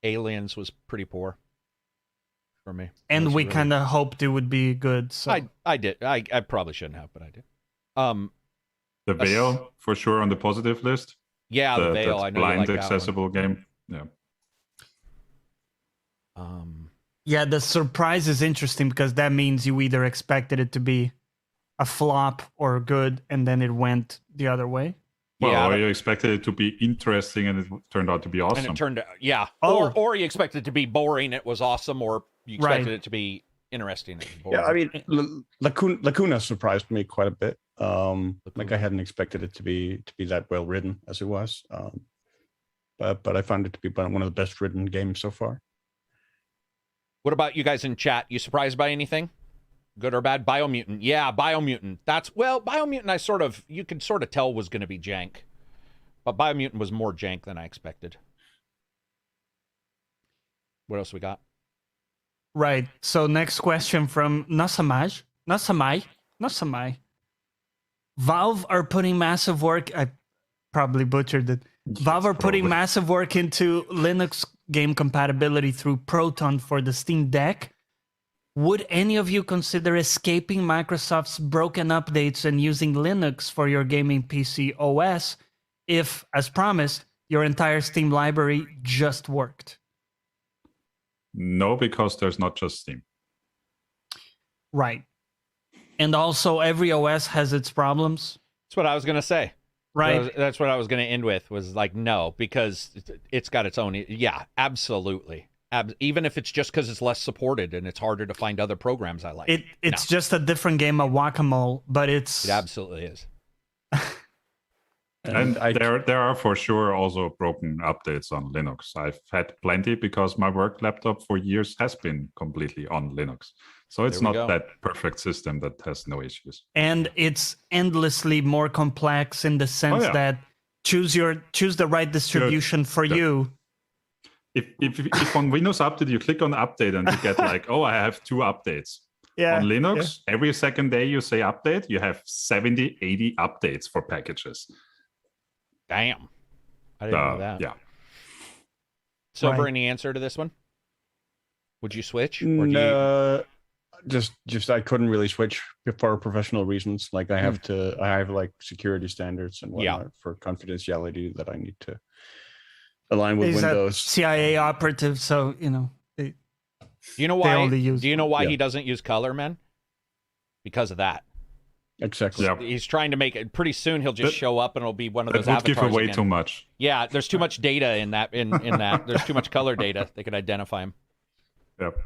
Aliens was pretty poor for me. And Those we were really- kind of hoped it would be good. So I did. I probably shouldn't have, but I did. The Veil, for sure, on the positive list. Yeah, the Veil. That I know you blind like that accessible game. Yeah. one. yeah, the surprise is interesting because that means you either expected it to be a flop or good, and then it went the other way. Well, Yeah, or you expected it to be interesting, and it turned out to be awesome. And it turned out, yeah. Oh. Or you expected it to be boring, it was awesome, or you expected it to be interesting, it was boring. Yeah, I mean, Lacuna surprised me quite a bit. Like I hadn't expected it to be that well written as it was. But I found it to be one of the best written games so far. What about you guys in chat? You surprised by anything? Good or bad? Biomutant. Yeah, Biomutant. Biomutant you could sort of tell was going to be jank. But Biomutant was more jank than I expected. What else we got? Right. So next question from Nasamai. Valve are putting massive work. I probably butchered it. Valve are putting probably. massive work into Linux game compatibility through Proton for the Steam Deck. Would any of you consider escaping Microsoft's broken updates and using Linux for your gaming PC OS if, as promised, your entire Steam library just worked? No, because there's not just Steam. Right. And also, every OS has its problems. That's what I was going to say. Right. That's what I was going to end with, was like, no, because it's got its own. Yeah, absolutely. Even if it's just because it's less supported and it's harder to find other programs I like. It's just a different game of whack-a-mole, but It absolutely is. And there are for sure also broken updates on Linux. I've had plenty because my work laptop for years has been completely on Linux. So it's There we not go. that perfect system that has no issues. and it's endlessly more complex in the sense yeah. that choose the right distribution for Good. you. If on Windows Update you click on update and you get like, oh, I have 2 updates. Yeah. On Linux, every second day you say update, you have 70, 80 updates for packages. Damn. I didn't know that. Yeah. Silver, Right. any answer to this one? Would you switch? Or do you... No, just I couldn't really switch for professional reasons. Like I have like security standards and whatnot for confidentiality that I need to align with He's a Windows. CIA operative, so Do you know why? only use- Do you know why Yeah. he doesn't use color, man? Because of that. Exactly. Yeah. He's trying to make it. Pretty soon he'll just show up and it'll be one of That those would avatars give away again. too much. Yeah, there's too much data in that. In that, there's too much color data. They could identify him. Yep.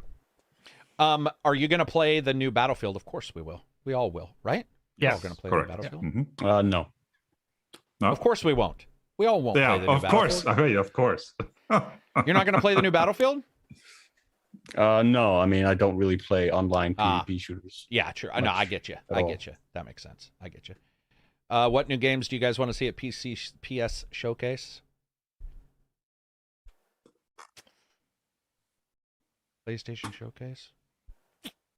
Are you going to play the new Battlefield? Of course we will. We all will, right? We're all Yes. going to play Correct. the Battlefield. Mhm. No. No. Of course we won't. We all won't play the new of course. Battlefield. Of course. You're not going to play the new Battlefield? No, I mean, I don't really play online PvP shooters. Yeah, true. No, I get you. I get you. That makes sense. I get you. What new games do you guys want to see at PS Showcase? PlayStation Showcase?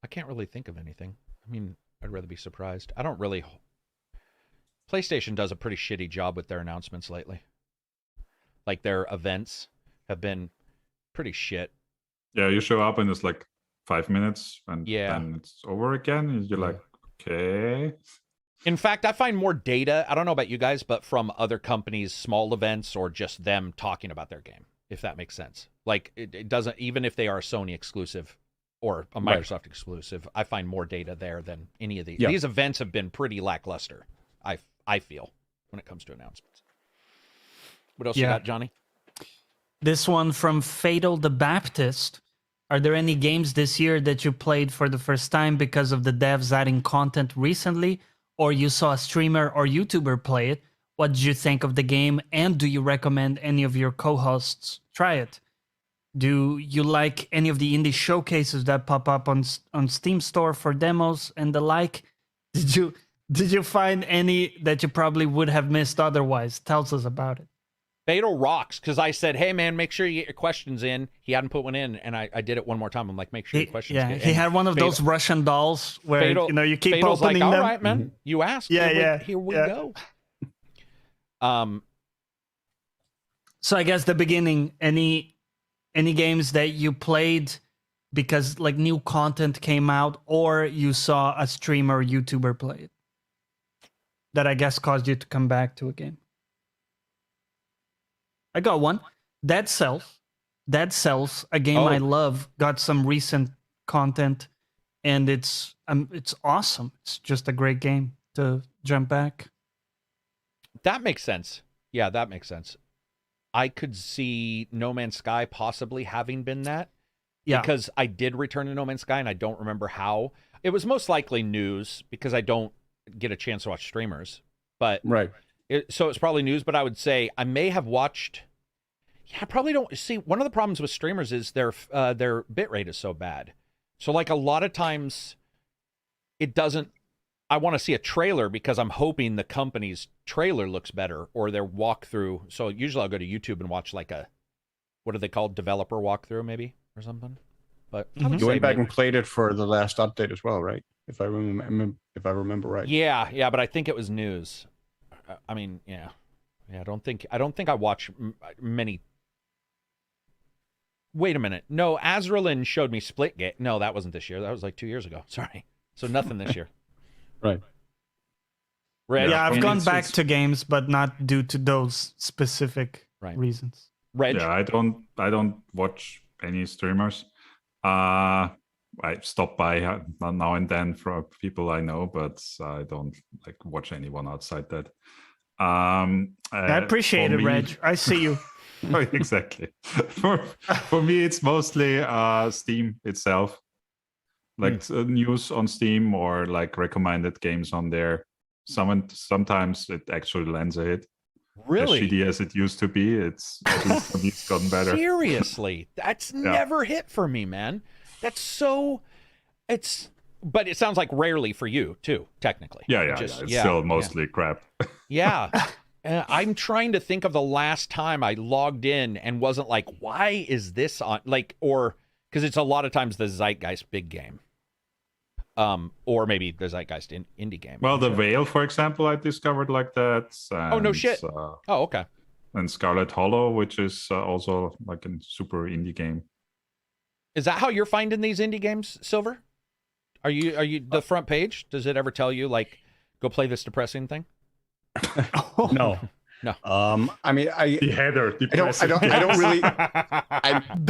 I can't really think of anything. I mean, I'd rather be surprised. I don't really... PlayStation does a pretty shitty job with their announcements lately. Like, their events have been pretty shit. Yeah, you show up and it's like 5 minutes and then it's over again. And you're like, okay. In fact, I find more data, I don't know about you guys, but from other companies' small events or just them talking about their game, if that makes sense. Like, it doesn't, even if they are a Sony exclusive or a Microsoft exclusive, I find more data there than any of these. Yeah. These events have been pretty lackluster, I feel, when it comes to announcements. What else you got, Johnny? This one from Fatal the Baptist. Are there any games this year that you played for the first time because of the devs adding content recently, or you saw a streamer or YouTuber play it? What did you think of the game, and do you recommend any of your co-hosts try it? Do you like any of the indie showcases that pop up on Steam Store for demos and the like? Did you find any that you probably would have missed otherwise? Tells us about it. Fatal rocks, because I said, hey, man, make sure you get your questions in. He hadn't put one in, and I did it one more time. I'm like, make sure your questions get in. He had one of those Russian dolls where you keep Fatal's opening like, them. all right, man, you asked. Here we go. So I guess the beginning, any games that you played because like new content came out, or you saw a streamer or YouTuber play it, that I guess caused you to come back to a game? I got one. Dead Cells, a game I love, got some recent content, and it's awesome. It's just a great game to jump back. That makes sense. Yeah, that makes sense. I could see No Man's Sky possibly having been that. Yeah. Because I did return to No Man's Sky, and I don't remember how. It was most likely news, because I don't get a chance to watch streamers. But right. So it's probably news, but I would say I may have watched. Yeah, I probably don't see. One of the problems with streamers is their bitrate is so bad. So like a lot of times, it doesn't. I want to see a trailer because I'm hoping the company's trailer looks better or their walkthrough. So usually I'll go to YouTube and watch like a, what are they called, developer walkthrough maybe or something. But you went back and played it for the last update as well, right? If I remember right. Yeah, but I think it was news. I mean, yeah. I don't think I watch many. Wait a minute. No, Azralin showed me Splitgate. No, that wasn't this year. That was like 2 years ago. Sorry. So nothing this year. Right. Reg, yeah, I've gone back to games, but not due to those specific reasons. Reg? Yeah, I don't watch any streamers. I stop by now and then for people I know, but I don't like watch anyone outside that. I appreciate it, Reg. I see you. Exactly. For me, it's mostly Steam itself, like news on Steam or like recommended games on there. Sometimes it actually lands a hit. Really? As shitty as it used to be, it's gotten better. Seriously, that's never hit for me, man. That's so. But it sounds like rarely for you too, technically. Yeah. It's still mostly crap. Yeah. I'm trying to think of the last time I logged in and wasn't like, why is this on? Like, or because it's a lot of times the Zeitgeist big game. Or maybe the Zeitgeist indie game. Well, the Veil, for example, I discovered like that. And, no shit. Okay. And Scarlet Hollow, which is also like a super indie game. Is that how you're finding these indie games, Silver? Are you the front page? Does it ever tell you like, go play this depressing thing? No. I mean, the header. I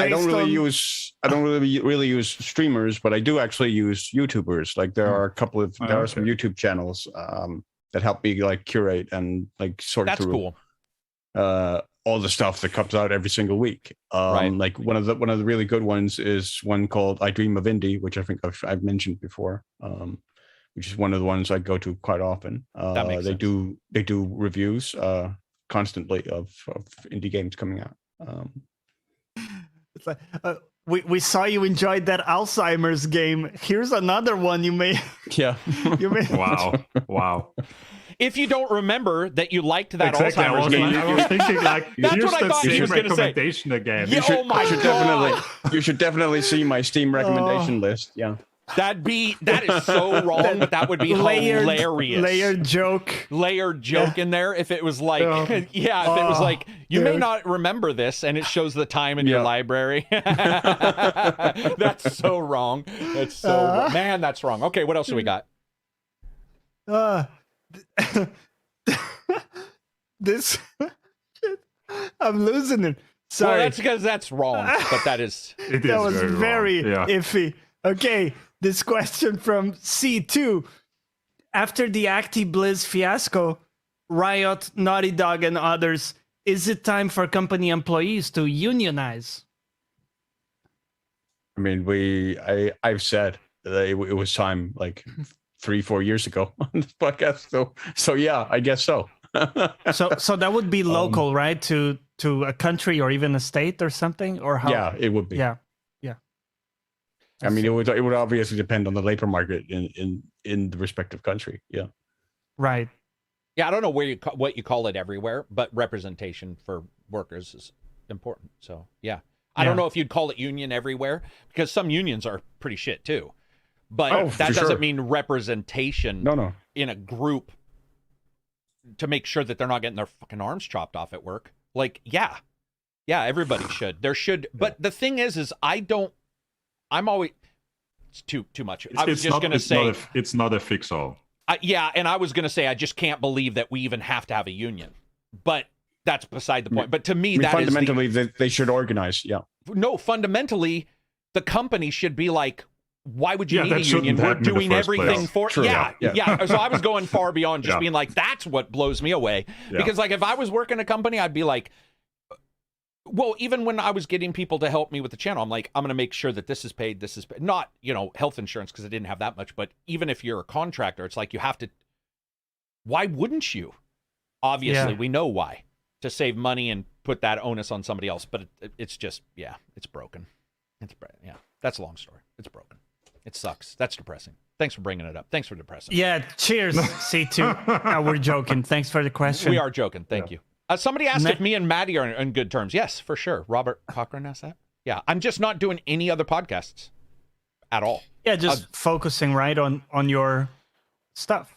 don't really use streamers, but I do actually use YouTubers. Like there are some YouTube channels that help me like curate and like sort That's through. cool. all the stuff that comes out every single week. Right. Like one of the really good ones is one called I Dream of Indie, which I think I've mentioned before. Which is one of the ones I go to quite often. That makes sense. They do reviews constantly of indie games coming out. It's like, we saw you enjoyed that Alzheimer's game. Here's another one you may. Yeah. You may. Wow. If you don't remember that you liked that Exactly. Alzheimer's game, I was thinking like, That's here's what I the thought he Steam was gonna say. recommendation again. Yeah, oh my God. You should definitely see my Steam recommendation list. Yeah. that is so wrong, but that would be hilarious. Layered joke. Layered joke in there. If it was like, if it was like, you may not remember this, and it shows the time in your library. That's so wrong. That's so wrong. Man, that's wrong. Okay, what else do we got? This I'm losing it. Sorry. Well, that's because that's wrong, but that is. That was very wrong. iffy. Okay, this question from C2. After the Acti Blizz fiasco, Riot, Naughty Dog, and others, is it time for company employees to unionize? I mean, I've said that it was time like 3-4 years ago on this podcast. So yeah, I guess so. So that would be local, right? To a country or even a state or something, or how? Yeah, it would be. Yeah. I mean, it would obviously depend on the labor market in the respective country. Yeah. Right. Yeah, I don't know what you call it everywhere, but representation for workers is important. So yeah, I don't know if you'd call it union everywhere, because some unions are pretty shit too. But that doesn't mean representation in a group to make sure that they're not getting their fucking arms chopped off at work. Like, yeah, everybody should. There should. But the thing is I'm always, it's too much. I was just going to say. It's not a fix-all. Yeah, and I was going to say, I just can't believe that we even have to have a union. But that's beside the point. But to me, that fundamentally, they should organize. Yeah. No, fundamentally, the company should be like, why would you need a union? We're doing everything for it. Yeah. So I was going far beyond just being like, that's what blows me away. Yeah. Because like if I was working a company, I'd be like, well, even when I was getting people to help me with the channel, I'm like, I'm going to make sure that this is paid. Not, health insurance, because I didn't have that much. But even if you're a contractor, it's like you have to. Why wouldn't you? Obviously, we know why. To save money and put that onus on somebody else. But it's just, it's broken. That's a long story. It's broken. It sucks. That's depressing. Thanks for bringing it up. Thanks for depressing. Yeah, cheers, C2. We're joking. Thanks for the question. We are joking. Thank you. Somebody asked if me and Maddie are in good terms. Yes, for sure. Robert Cochran asked that. Yeah, I'm just not doing any other podcasts at all. Yeah, just focusing right on your stuff.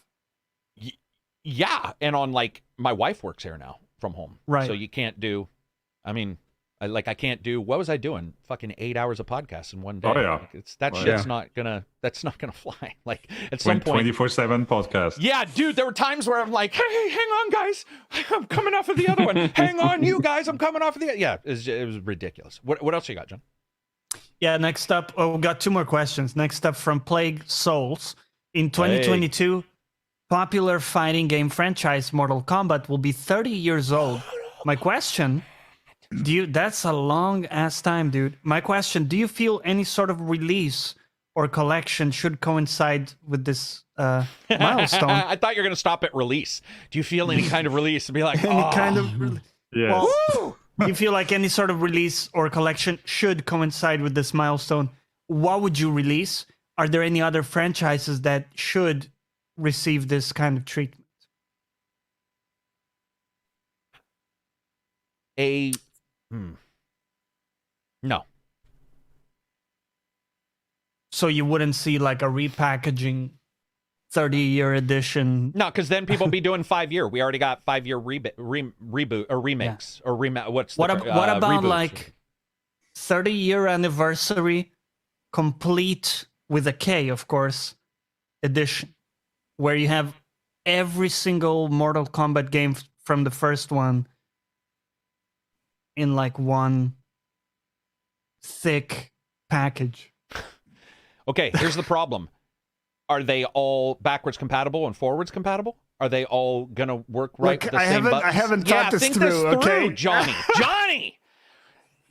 Yeah, and on like my wife works here now from home. Right. So you can't do, I can't do, what was I doing? Fucking 8 hours of podcasts in one day. Oh, yeah. Like, shit's not gonna fly. Like at some point. 24/7 podcast. Yeah, dude, there were times where I'm like, hey, hang on, guys. I'm coming off of the other one. Hang on, you guys. I'm coming off of the, it was ridiculous. What else you got, John? Yeah, next up, we got 2 more questions. Next up from Plague Souls. In 2022, popular fighting game franchise Mortal Kombat will be 30 years old. My question... that's a long ass time, dude. My question, do you feel any sort of release or collection should coincide with this milestone? I thought you were going to stop at release. Do you feel any kind of release and be like, Yeah. Well, do you feel like any sort of release or collection should coincide with this milestone? What would you release? Are there any other franchises that should receive this kind of treatment? No. So you wouldn't see like a repackaging 30-year edition? No, because then people be doing 5-year. We already got 5-year reboot or remakes or what about reboots? Like 30-year anniversary complete with a K, of course, edition, where you have every single Mortal Kombat game from the first one in like one thick package. Okay, here's the problem. Are they all backwards compatible and forwards compatible? Are they all gonna work right Look, with the I same buttons? haven't thought this think through, okay? Johnny.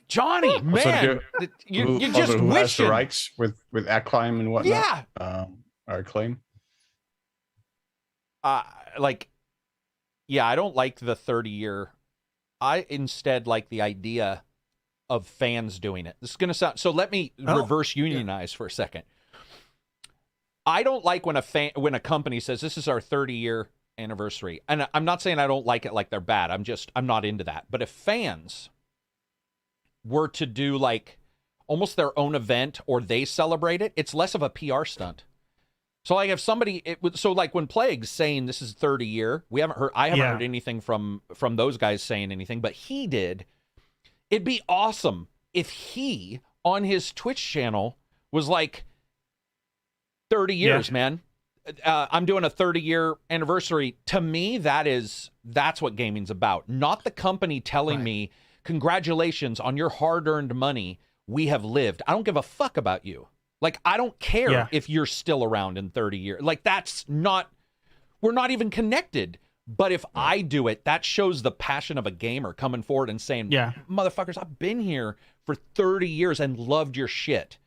Johnny, Also, man, you're who just has the wishing. rights with Acclaim and whatnot. Yeah. Or Acclaim. Like, yeah, I don't like the 30-year. I instead like the idea of fans doing it. This is gonna sound so. Let me reverse unionize for a second. I don't like when a company says this is our 30-year anniversary, and I'm not saying I don't like it like they're bad. I'm not into that. But if fans were to do like almost their own event or they celebrate it, it's less of a PR stunt. So like if somebody, so like when Plague's saying this is 30 year, I haven't heard anything from those guys saying anything, but he did. It'd be awesome if he on his Twitch channel was like 30 years, man. I'm doing a 30-year anniversary. To me, that's what gaming's about. Not the company telling me, congratulations on your hard-earned money. We have lived. I don't give a fuck about you. Like, I don't care if you're still around in 30 years. Like, we're not even connected. But if I do it, that shows the passion of a gamer coming forward and saying, motherfuckers, I've been here for 30 years and loved your shit.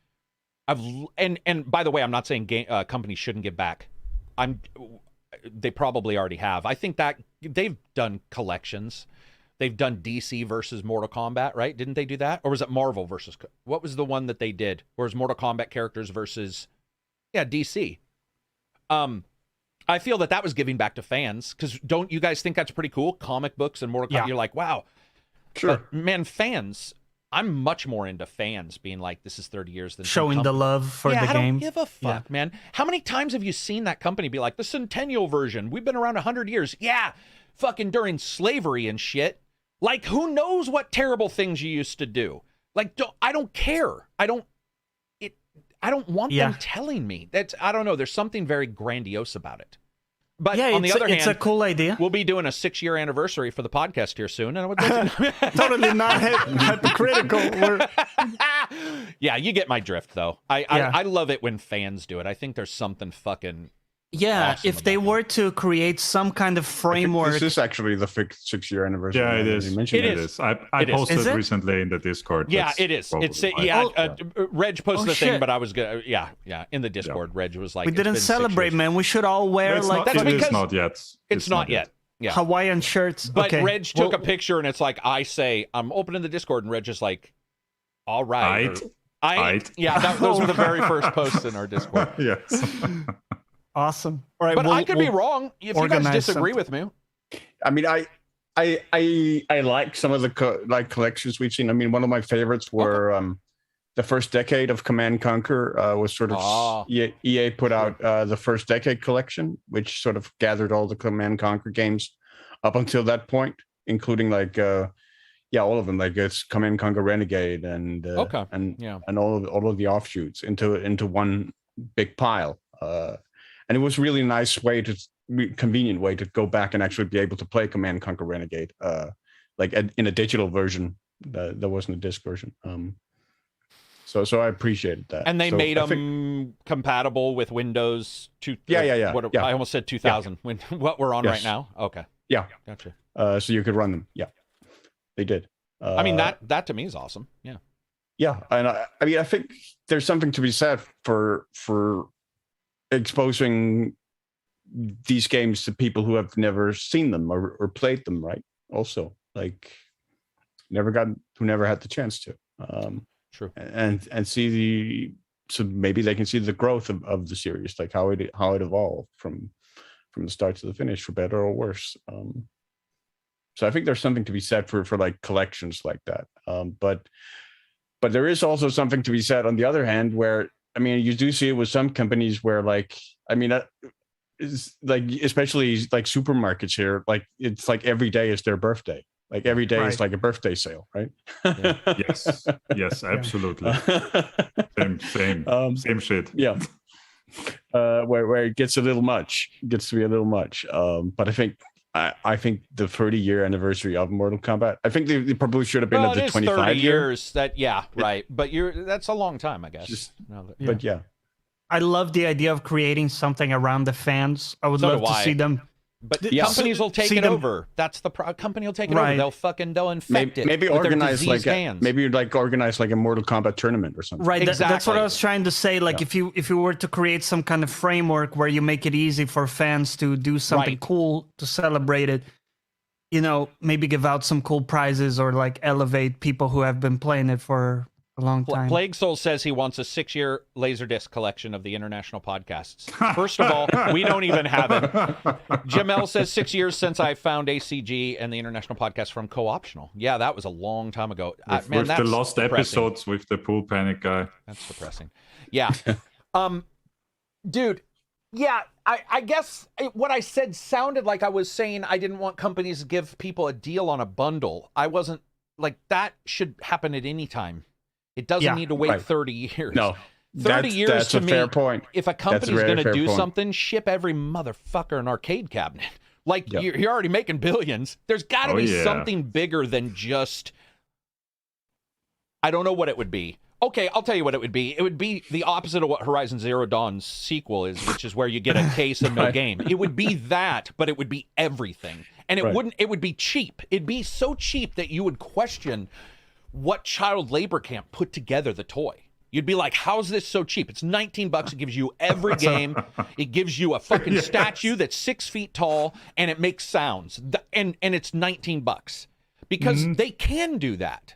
And by the way, I'm not saying companies shouldn't give back. They probably already have. I think that they've done collections. They've done DC versus Mortal Kombat, right? Didn't they do that? Or was it Marvel versus... What was the one that they did? Or was Mortal Kombat characters versus... Yeah, DC. I feel that was giving back to fans, because don't you guys think that's pretty cool? Comic books and Mortal Kombat, you're like, wow. Sure. But, man, fans... I'm much more into fans being like, this is 30 years than showing the love for the game. I don't give a fuck, man. How many times have you seen that company be like, the Centennial version, we've been around 100 years. Yeah, fucking during slavery and shit. Like, who knows what terrible things you used to do? Like, I don't care. I don't want them telling me. I don't know. There's something very grandiose about it. But on the other hand, it's a cool idea. We'll be doing a 6-year anniversary for the podcast here soon. And totally not hypocritical. Yeah, you get my drift, though. I love it when fans do it. I think there's something fucking awesome if they were to create some kind of framework. This is actually the 6-year anniversary. Yeah, it is. It is. I posted recently in the Discord. Yeah, it is. Reg posted the thing, but I was good. Yeah, in the Discord, Reg was like, we didn't celebrate, man. We should all wear it is not yet. It's not yet. Yeah. Hawaiian shirts. But Reg took a picture, and it's like, I say, I'm opening the Discord, and Reg is like, all right. Yeah, those were the very first posts in our Discord. Yes. Awesome. All right, but I could be wrong. If you guys disagree with me, I mean, I like some of the collections we've seen. I mean, one of my favorites were the first decade of Command and Conquer. Was sort of EA put out the first decade collection, which sort of gathered all the Command and Conquer games up until that point, including like all of them. Like it's Command and Conquer Renegade and all of the offshoots into one big pile. And it was really a nice convenient way to go back and actually be able to play Command and Conquer Renegade, like in a digital version. There wasn't a disc version. So I appreciated that. And they made them compatible with Windows 2. Yeah. I almost said 2000. What we're on right now? Okay. Yeah. Gotcha. So you could run them. Yeah, they did. I mean, that to me is awesome. Yeah. Yeah, and I mean, I think there's something to be said for exposing these games to people who have never seen them or played them, right? Also, like who never had the chance to. True. And see so maybe they can see the growth of the series, like how it evolved from the start to the finish, for better or worse. So I think there's something to be said for like collections like that. But there is also something to be said on the other hand, where I mean, you do see it with some companies where, like, I mean, it's like, especially like supermarkets here, like it's like every day is their birthday. Like every day is like a birthday sale, right? Yeah. Yes, absolutely. Same shit. Yeah. Where it gets a little much, gets to be a little much. But I think the 30-year anniversary of Mortal Kombat, I think they probably should have been at the 25 30 years. Right. But that's a long time, I guess. But yeah. I love the idea of creating something around the fans. I would love to see them But companies will take it over. That's the company will take it over. They'll infect it. Maybe with organize their like hands. maybe organize like a Mortal Kombat tournament or something. Right. Exactly. That's what I was trying to say. Like if you were to create some kind of framework where you make it easy for fans to do something cool to celebrate it, you know, maybe give out some cool prizes or like elevate people who have been playing it for a long time. Plague Soul says he wants a 6-year Laserdisc collection of the international podcasts. First of all, we don't even have it. Jamel says 6 years since I found ACG and the international podcast from Co-Optional. Yeah, that was a long time ago. With Man, that's the lost depressing. episodes with the pool panic guy. That's depressing. Yeah. Dude, yeah, I guess what I said sounded like I was saying I didn't want companies to give people a deal on a bundle. I wasn't like that should happen at any time. It doesn't need to wait 30 years. No, 30 years that's to a me. Fair point. If a company's going to do point. something, ship every motherfucker an arcade cabinet. Like you're already making billions. There's got to be something bigger than just. I don't know what it would be. Okay, I'll tell you what it would be. It would be the opposite of what Horizon Zero Dawn's sequel is, which is where you get a case and no game. It would be that, but it would be everything. And it wouldn't. It would be cheap. It'd be so cheap that you would question what child labor camp put together the toy. You'd be like, how's this so cheap? It's $19. It gives you every game. It gives you a fucking statue that's 6 feet tall and it makes sounds. And it's $19 because they can do that.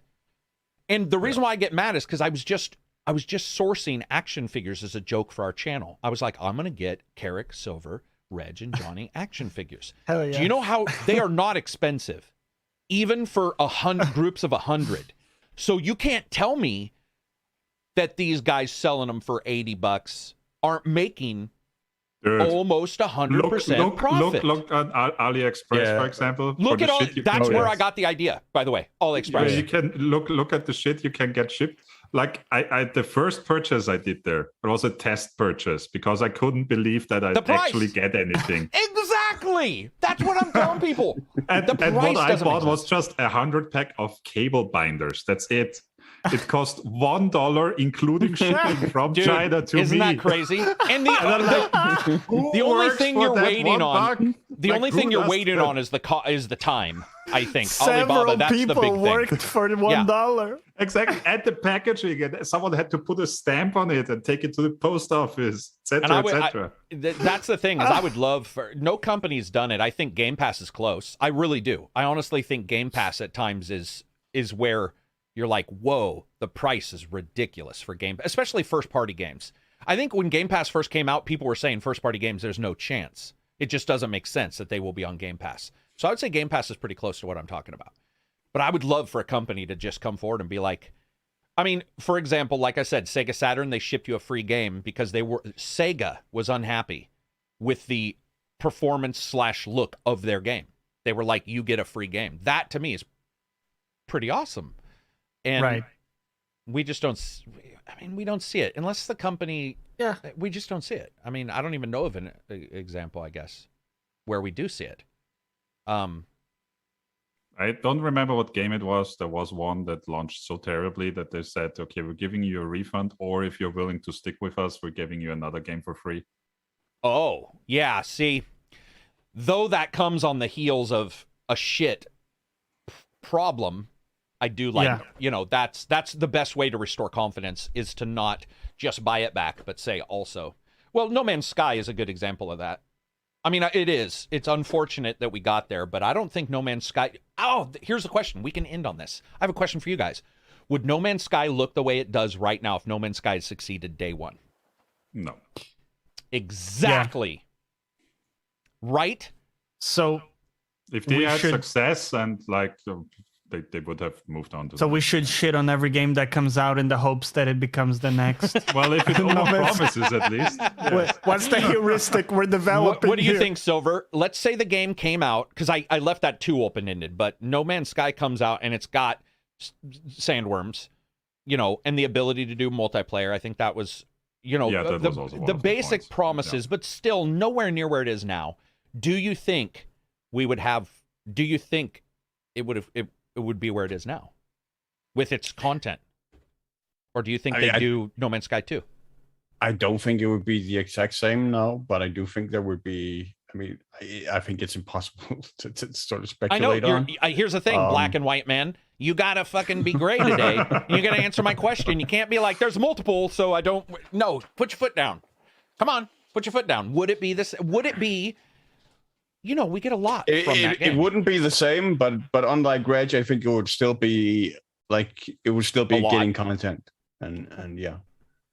And the reason why I get mad is because I was just sourcing action figures as a joke for our channel. I was like, I'm gonna get Carrick, Silver, Reg, and Johnny action figures. Hell yeah. Do you know how they are not expensive, even for 100 groups of 100? So you can't tell me that these guys selling them for $80 aren't making almost 100% profit. Look at AliExpress, for example. Look at all. That's where I got the idea. By the way, AliExpress. Yeah, you can look at the shit you can get shipped. Like I the first purchase I did there, it was a test purchase because I couldn't believe that I'd actually get anything. Exactly. That's what I'm telling people. And what I bought was just 100 pack of cable binders. That's it. It cost $1, including shipping from China to isn't me. Isn't that crazy? And the only thing you're waiting on, is the time. I think several that's people the big worked thing. for $1. Exactly. And the packaging, and someone had to put a stamp on it and take it to the post office, etc., etc. That's the thing is I would love for no company's done it. I think Game Pass is close. I really do. I honestly think Game Pass at times is where you're like, whoa, the price is ridiculous for Game Pass, especially first-party games. I think when Game Pass first came out, people were saying first-party games, there's no chance. It just doesn't make sense that they will be on Game Pass. So I would say Game Pass is pretty close to what I'm talking about. But I would love for a company to just come forward and be like, I mean, for example, like I said, Sega Saturn, they shipped you a free game because Sega was unhappy with the performance/look of their game. They were like, you get a free game. That to me is pretty awesome. And we just don't, we don't see it unless the company, we just don't see it. I mean, I don't even know of an example, I guess, where we do see it. I don't remember what game it was. There was one that launched so terribly that they said, okay, we're giving you a refund, or if you're willing to stick with us, we're giving you another game for free. Oh, yeah. See, though that comes on the heels of a shit problem, I do like, that's the best way to restore confidence is to not just buy it back, but say also, well, No Man's Sky is a good example of that. I mean, it is. It's unfortunate that we got there, but I don't think No Man's Sky... Oh, here's the question. We can end on this. I have a question for you guys. Would No Man's Sky look the way it does right now if No Man's Sky had succeeded day one? No. Exactly. Yeah. Right? So... If they had success and they would have moved on to. So we should shit on every game that comes out in the hopes that it becomes the next. Well, if it promises at least. Yes. What's the heuristic we're developing? What do you think, Silver? Let's say the game came out, because I left that too open-ended, but No Man's Sky comes out and it's got sandworms, and the ability to do multiplayer. I think that was, the basic promises, but still nowhere near where it is now. Do you think it would be where it is now with its content? Or do you think they do No Man's Sky 2? I don't think it would be the exact same, no, but I do think there would be mean, I think it's impossible to sort of I know. speculate on. Here's the thing, black and white man. You gotta fucking be gray today. You gotta answer my question. You can't be like, there's multiple, so I don't. No, put your foot down. Come on, put your foot down. Would it be this? Would it be? You know, we get a lot from that game. It wouldn't be the same, but unlike Reg, I think it would still be getting content, and yeah.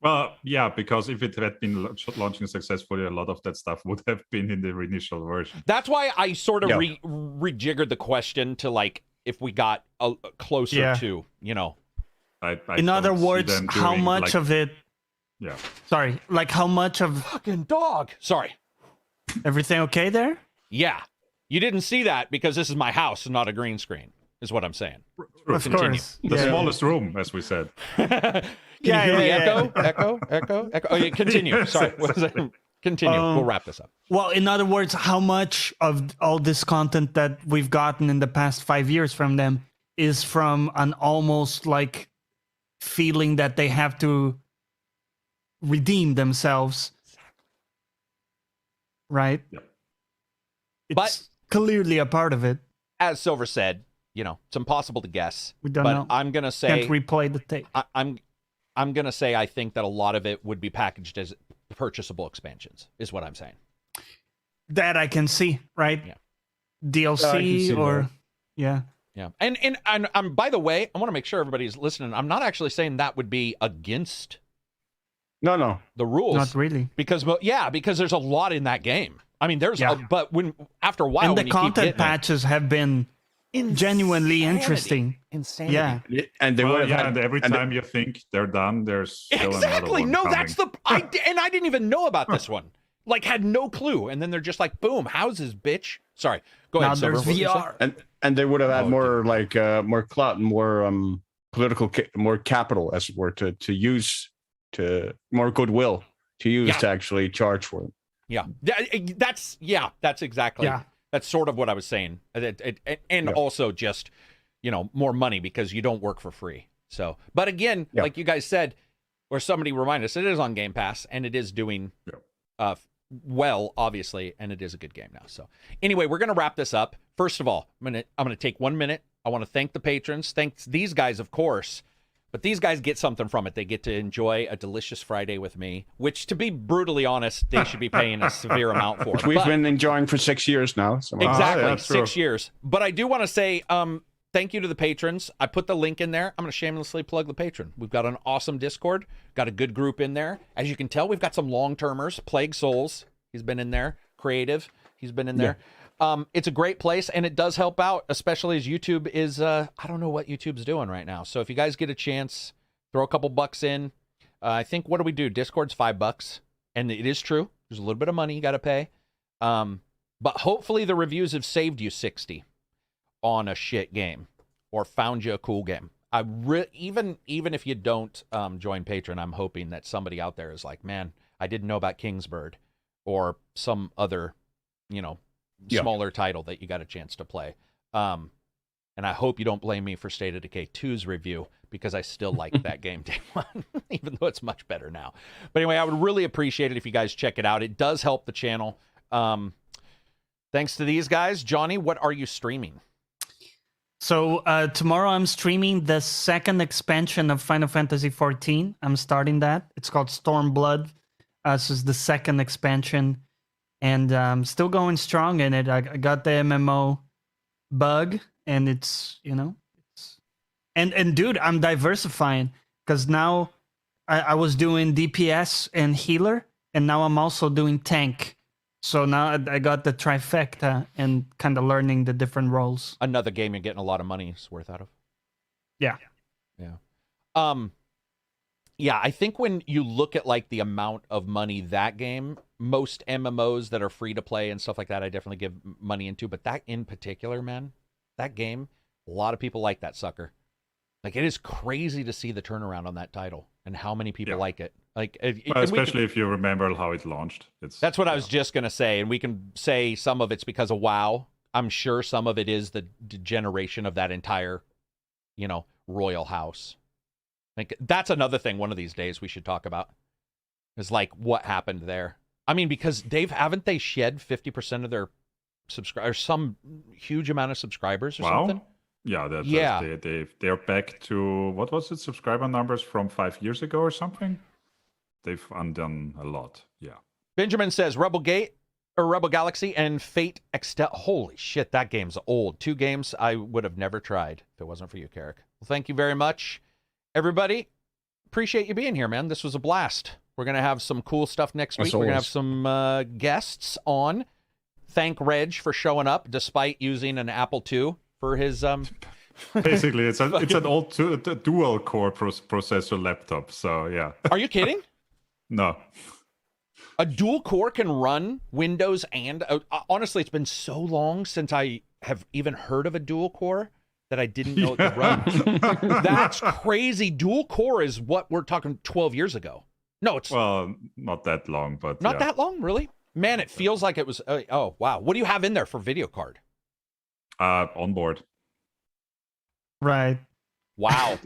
Well, yeah, because if it had been launching successfully, a lot of that stuff would have been in the initial version. That's why I sort of rejiggered the question to like if we got closer to, you know. In other words, how much of it? Yeah. Sorry, like how much of fucking dog? Sorry. Everything okay there? Yeah. You didn't see that because this is my house and not a green screen, is what I'm saying. Of course. The smallest room, as we said. Can you hear me echo? Oh, yeah, continue. Sorry. Continue. We'll wrap this up. Well, in other words, how much of all this content that we've gotten in the past 5 years from them is from an almost like feeling that they have to redeem themselves, right? Yeah. It's clearly a part of it. As Silver said, you know, it's impossible to guess. We don't know. I'm gonna say can't replay the tape. I'm gonna say I think that a lot of it would be packaged as purchasable expansions, is what I'm saying. That I can see, right? Yeah. DLC or yeah. And by the way, I want to make sure everybody's listening. I'm not actually saying that would be against No. the rules. Not really. Because there's a lot in that game. I mean, but after a while, and the when you keep content patches have been genuinely interesting. Insanity. Yeah. And they would have and every time you think they're done, there's still another one No, coming. that's I didn't even know about this one. Like, had no clue, and then they're just like, boom, houses, bitch. Sorry, go ahead. Now there's VR, and they would have had more like more clout, more political, more capital, as it were, to use, to more goodwill to use to actually charge for it. Yeah, that's exactly. Yeah. That's sort of what I was saying, and also just, you know, more money because you don't work for free. So, but again, like you guys said, or somebody reminded us, it is on Game Pass and it is doing well, obviously, and it is a good game now. So, anyway, we're gonna wrap this up. First of all, I'm gonna take 1 minute. I want to thank the patrons. Thanks these guys, of course. But these guys get something from it. They get to enjoy a delicious Friday with me, which, to be brutally honest, they should be paying a severe amount for. Which we've been enjoying for 6 years now. So. Exactly, 6 years. But I do want to say thank you to the patrons. I put the link in there. I'm going to shamelessly plug the patron. We've got an awesome Discord. Got a good group in there. As you can tell, we've got some long-termers. Plague Souls, he's been in there. Creative, he's been in there. It's a great place, and it does help out, especially as YouTube is, I don't know what YouTube's doing right now. So if you guys get a chance, throw a couple bucks in. I think, what do we do? Discord's $5. And it is true. There's a little bit of money you got to pay. But hopefully the reviews have saved you 60 on a shit game or found you a cool game. Even if you don't join Patreon, I'm hoping that somebody out there is like, man, I didn't know about Kingsbird or some other, you know, smaller title that you got a chance to play. And I hope you don't blame me for State of Decay 2's review, because I still like that game day one, even though it's much better now. But anyway, I would really appreciate it if you guys check it out. It does help the channel. Thanks to these guys. Johnny, what are you streaming? So tomorrow I'm streaming the second expansion of Final Fantasy XIV. I'm starting that. It's called Stormblood. This is the second expansion. And I'm still going strong in it. I got the MMO bug, and it's, you know, and dude, I'm diversifying, because now I was doing DPS and healer, and now I'm also doing tank. So now I got the trifecta and kind of learning the different roles. Another game you're getting a lot of money's worth out of. Yeah. Yeah, I think when you look at like the amount of money that game, most MMOs that are free to play and stuff like that, I definitely give money into. But that in particular, man, that game, a lot of people like that sucker. Like, it is crazy to see the turnaround on that title and how many people like it. Like, especially if you remember how it launched. That's what I was just gonna say, and we can say some of it's because of WoW. I'm sure some of it is the degeneration of that entire, you know, royal house. Like, that's another thing one of these days we should talk about, is like what happened there. I mean, because Dave, haven't they shed 50% of their subscribers, some huge amount of subscribers or something? Yeah, Yeah. they're back to, what was it, subscriber numbers from 5 years ago or something? They've undone a lot. Yeah. Benjamin says Rebel Galaxy and Fate Extel. Holy shit, that game's old. 2 games I would have never tried if it wasn't for you, Carrick. Well, thank you very much, everybody. Appreciate you being here, man. This was a blast. We're going to have some cool stuff next week. We're going to have some guests on. Thank Reg for showing up despite using an Apple II for his... Basically, it's an old dual core processor laptop. So, yeah. Are you kidding? No. A dual core can run Windows and... honestly, it's been so long since I have even heard of a dual core that I didn't know it could run. That's crazy. Dual core is what we're talking 12 years ago. No, it's... Well, not that long, but Not that long, really? Man, it feels like it was... oh, wow. What do you have in there for video card? Onboard. Right. Wow.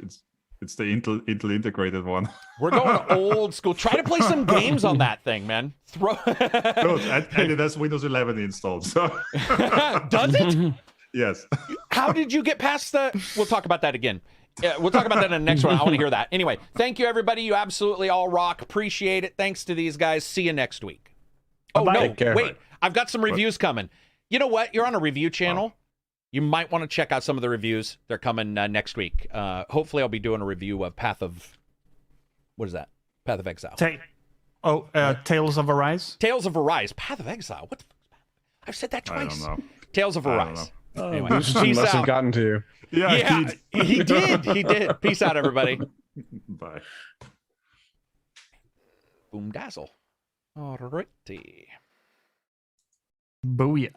It's the Intel integrated one. We're going old school. Try to play some games on that thing, man. Good. And it has Windows 11 installed. So Does it? Yes. How did you get past the... We'll talk about that again. We'll talk about that in the next one. I want to hear that. Anyway, thank you, everybody. You absolutely all rock. Appreciate it. Thanks to these guys. See you next week. Oh, no. Wait. I've got some reviews coming. You know what? You're on a review channel. You might want to check out some of the reviews. They're coming next week. Hopefully, I'll be doing a review of Path of... What is that? Path of Exile. Tales of Arise? Tales of Arise. Path of Exile. What the fuck? I've said that twice. I don't know. Tales of Arise. Anyway, Lucian must have gotten to you. Yeah, he did. He did. Peace out, everybody. Bye. Boom dazzle. Alrighty. Booyah.